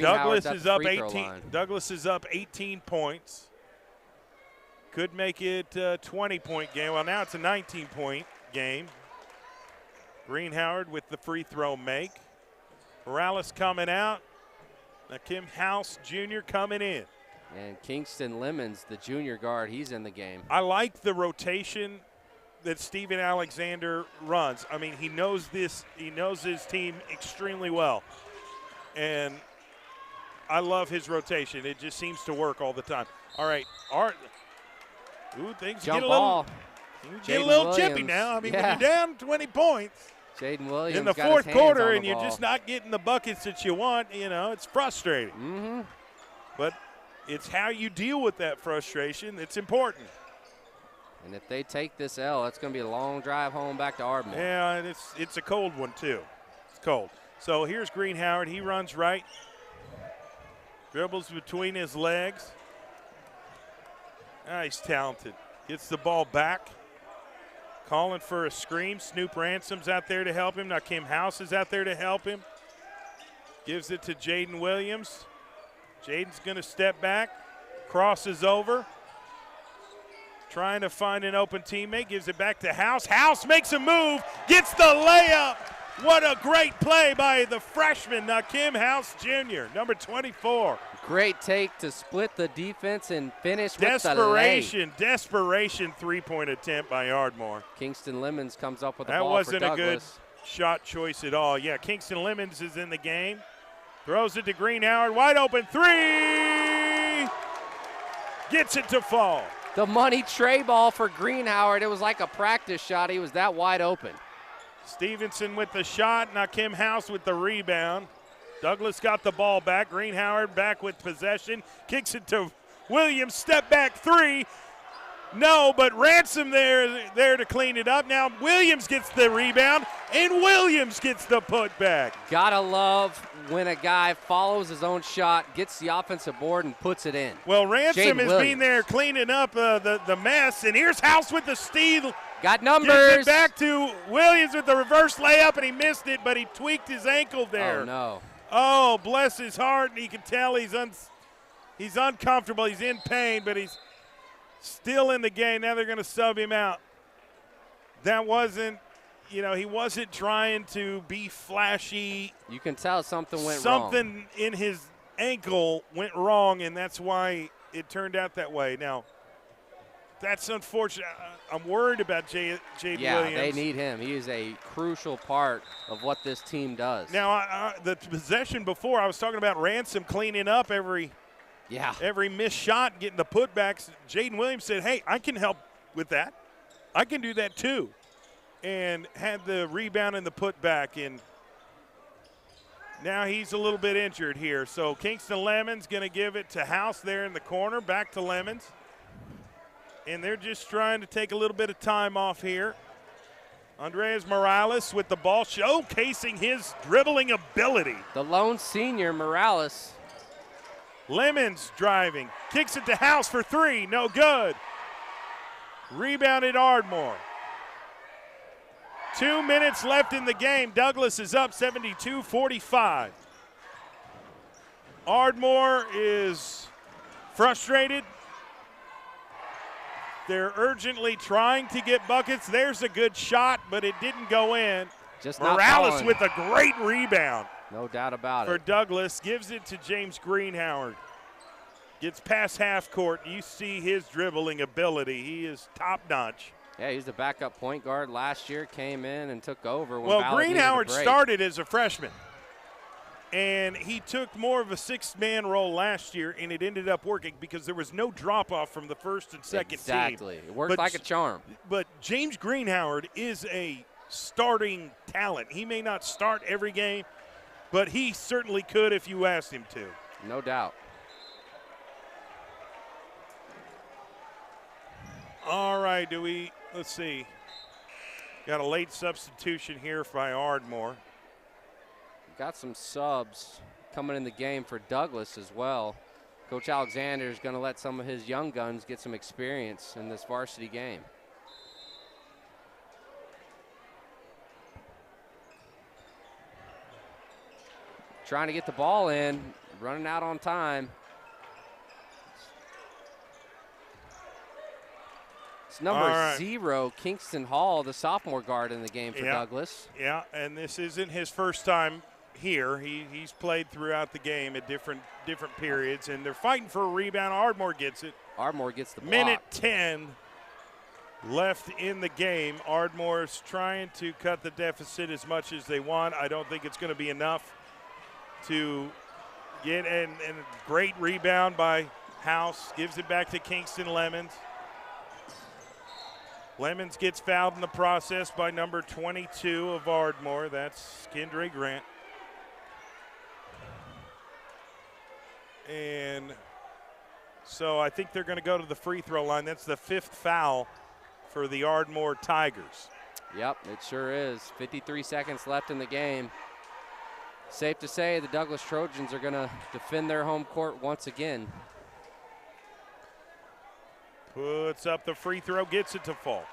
Douglas is up 18. Douglas is up 18 points. Could make it a 20-point game. Well, now it's a 19-point game. Green Howard with the free throw make. Morales coming out. Now Kim House Jr. coming in. And Kingston Lemons, the junior guard, he's in the game. I like the rotation that Steven Alexander runs. I mean, he knows this. He knows his team extremely well. And I love his rotation. It just seems to work all the time. All right, Art. Ooh, things Jump get a ball. little chippy now. I mean, when you're down 20 points Jaden Williams in the got fourth his hands quarter on the and you're ball. just not getting the buckets that you want, you know, it's frustrating. Mm-hmm. But it's how you deal with that frustration that's important. And if they take this L, it's going to be a long drive home back to Ardmore. Yeah, and it's a cold one, too. It's cold. So here's Green Howard. He runs right. Dribbles between his legs. Ah, he's talented. Gets the ball back. Calling for a screen. Snoop Ransom's out there to help him. Now Kim House is out there to help him. Gives it to Jaden Williams. Jaden's going to step back. Crosses over. Trying to find an open teammate. Gives it back to House. House makes a move. Gets the layup. What a great play by the freshman, Kim House Jr., number 24. Great take to split the defense and finish with the lay. Desperation three-point attempt by Ardmore. Kingston Lemons comes up with the that ball wasn't for a good Douglas. shot choice at all. Yeah, Kingston Lemons is in the game. Throws it to Green Howard. Wide open three. Gets it to fall. The money tray ball for Green Howard. It was like a practice shot. He was that wide open. Stevenson with the shot. Now Kim House with the rebound. Douglas got the ball back. Green Howard back with possession. Kicks it to Williams. Step back three. No, but Ransom there to clean it up. Now Williams gets the rebound, and Williams gets the putback. Gotta love when a guy follows his own shot, gets the offensive board, and puts it in. Well, Ransom Jaden has been there cleaning up the mess, and here's House with the steal. Got numbers. Gives it back to Williams with the reverse layup, and he missed it, but he tweaked his ankle there. Oh, no. Oh, bless his heart, and you can tell he's uncomfortable. He's in pain, but he's still in the game. Now they're going to sub him out. That wasn't, he wasn't trying to be flashy. You can tell something went wrong. Something in his ankle went wrong, and that's why it turned out that way. Now, that's unfortunate. I'm worried about Jaden Williams. Yeah, they need him. He is a crucial part of what this team does. Now, the possession before, I was talking about Ransom cleaning up every missed shot, getting the putbacks. Jaden Williams said, hey, I can help with that. I can do that too. And had the rebound and the putback. And now he's a little bit injured here. So Kingston Lemon's going to give it to House there in the corner. Back to Lemons. And they're just trying to take a little bit of time off here. Andres Morales with the ball, showcasing his dribbling ability. The lone senior, Morales. Lemons driving, kicks it to House for three, no good. Rebounded Ardmore. 2 minutes left in the game. Douglas is up 72-45. Ardmore is frustrated. They're urgently trying to get buckets. There's a good shot, but it didn't go in. Just Morales with a great rebound. No doubt about for it. Douglas, gives it to James Greenhoward. Gets past half court. You see his dribbling ability. He is top notch. Yeah, he's the backup point guard last year, came in and took over. When Well, Ballard Greenhoward needed a break. started as a freshman. And he took more of a six-man role last year, and it ended up working because there was no drop-off from the first and second team. Exactly. It worked like a charm. But James Greenhoward is a starting talent. He may not start every game, but he certainly could if you asked him to. No doubt. All right, let's see. Got a late substitution here by Ardmore. Got some subs coming in the game for Douglas as well. Coach Alexander is going to let some of his young guns get some experience in this varsity game. Trying to get the ball in, running out on time. It's number 0, Kingston Hall, the sophomore guard in the game for Douglas. Yeah, and this isn't his first time here. He's played throughout the game at different periods, and they're fighting for a rebound. Ardmore gets it. Ardmore gets the block. Minute 10 left in the game. Ardmore's trying to cut the deficit as much as they want. I don't think it's going to be enough to get, and a great rebound by House. Gives it back to Kingston Lemons. Lemons gets fouled in the process by number 22 of Ardmore. That's Kendra Grant. And so I think they're going to go to the free throw line. That's the 5th foul for the Ardmore Tigers. Yep, it sure is. 53 seconds left in the game. Safe to say the Douglas Trojans are going to defend their home court once again. Puts up the free throw, gets it to fall.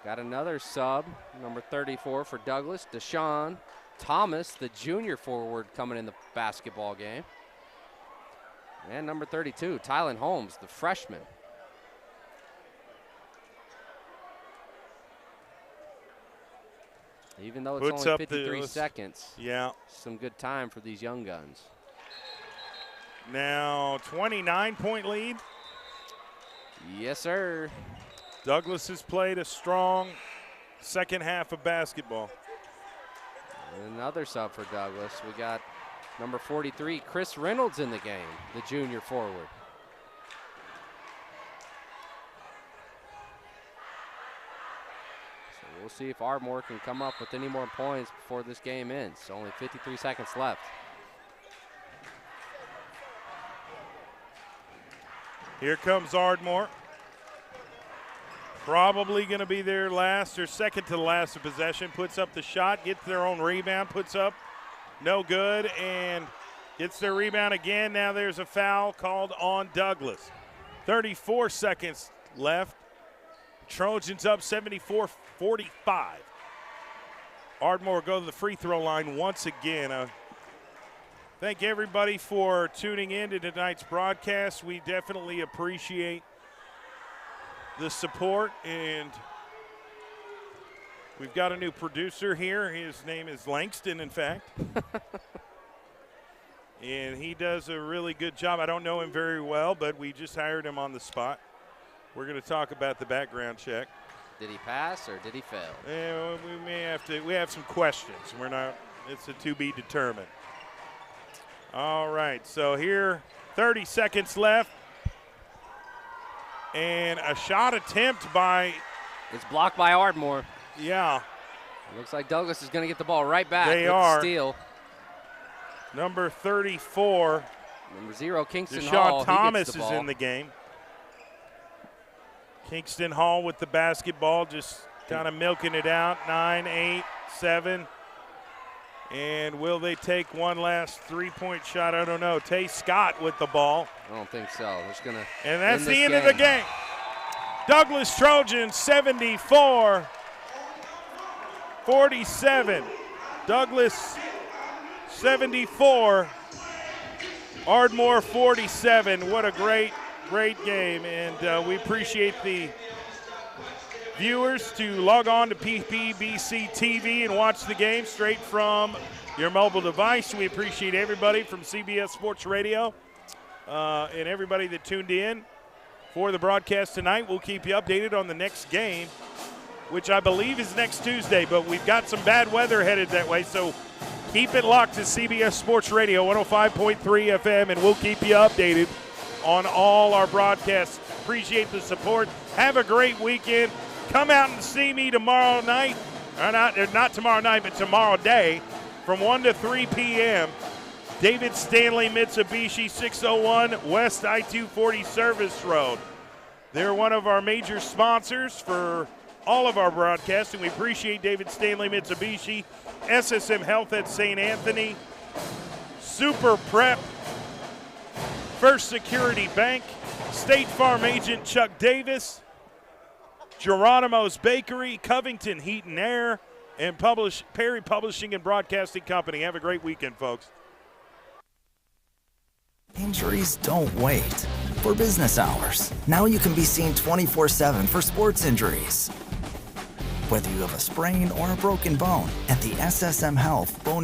Got another sub, number 34 for Douglas, Deshaun Thomas, the junior forward, coming in the basketball game. And number 32, Tylen Holmes, the freshman. Even though it's only 53 seconds. Yeah. Some good time for these young guns. Now 29-point lead. Yes, sir. Douglas has played a strong second half of basketball. Another sub for Douglas. We got number 43, Chris Reynolds in the game, the junior forward. So we'll see if Ardmore can come up with any more points before this game ends. Only 53 seconds left. Here comes Ardmore. Probably going to be their last or second to the last of possession. Puts up the shot, gets their own rebound, puts up no good, and gets their rebound again. Now there's a foul called on Douglas. 34 seconds left. Trojans up 74-45. Ardmore go to the free throw line once again. Thank everybody for tuning in to tonight's broadcast. We definitely appreciate the support, and we've got a new producer here. His name is Langston, in fact. And he does a really good job. I don't know him very well, but we just hired him on the spot. We're going to talk about the background check. Did he pass or did he fail? Yeah, we may have to. We have some questions. We're not. It's a to be determined. All right. So here, 30 seconds left, and a shot attempt by. It's blocked by Ardmore. Yeah. Looks like Douglas is going to get the ball right back. They with are. The steal. Number 34. Number 0, Kingston Deshaun Hall. Thomas is in the game. Kingston Hall with the basketball, just kind of milking it out. 9, 8, 7. And will they take one last three-point shot? I don't know. Tay Scott with the ball. I don't think so. They're gonna. And that's the end of the game. Douglas Trojans 74-47. Douglas 74. Ardmore 47. What a great game. And we appreciate the viewers to log on to PPBC TV and watch the game straight from your mobile device. We appreciate everybody from CBS Sports Radio and everybody that tuned in for the broadcast tonight. We'll keep you updated on the next game, which I believe is next Tuesday, but we've got some bad weather headed that way, so keep it locked to CBS Sports Radio 105.3 FM, and we'll keep you updated on all our broadcasts. Appreciate the support. Have a great weekend. Come out and see me tomorrow night, or not tomorrow night, but tomorrow day from 1 to 3 p.m. David Stanley Mitsubishi, 601 West I-240 Service Road. They're one of our major sponsors for all of our broadcasts, and we appreciate David Stanley Mitsubishi, SSM Health at St. Anthony, Super Prep, First Security Bank, State Farm agent Chuck Davis, Geronimo's Bakery, Covington Heat and Air, and Perry Publishing and Broadcasting Company. Have a great weekend, folks. Injuries don't wait for business hours. Now you can be seen 24/7 for sports injuries. Whether you have a sprain or a broken bone, at the SSM Health Bone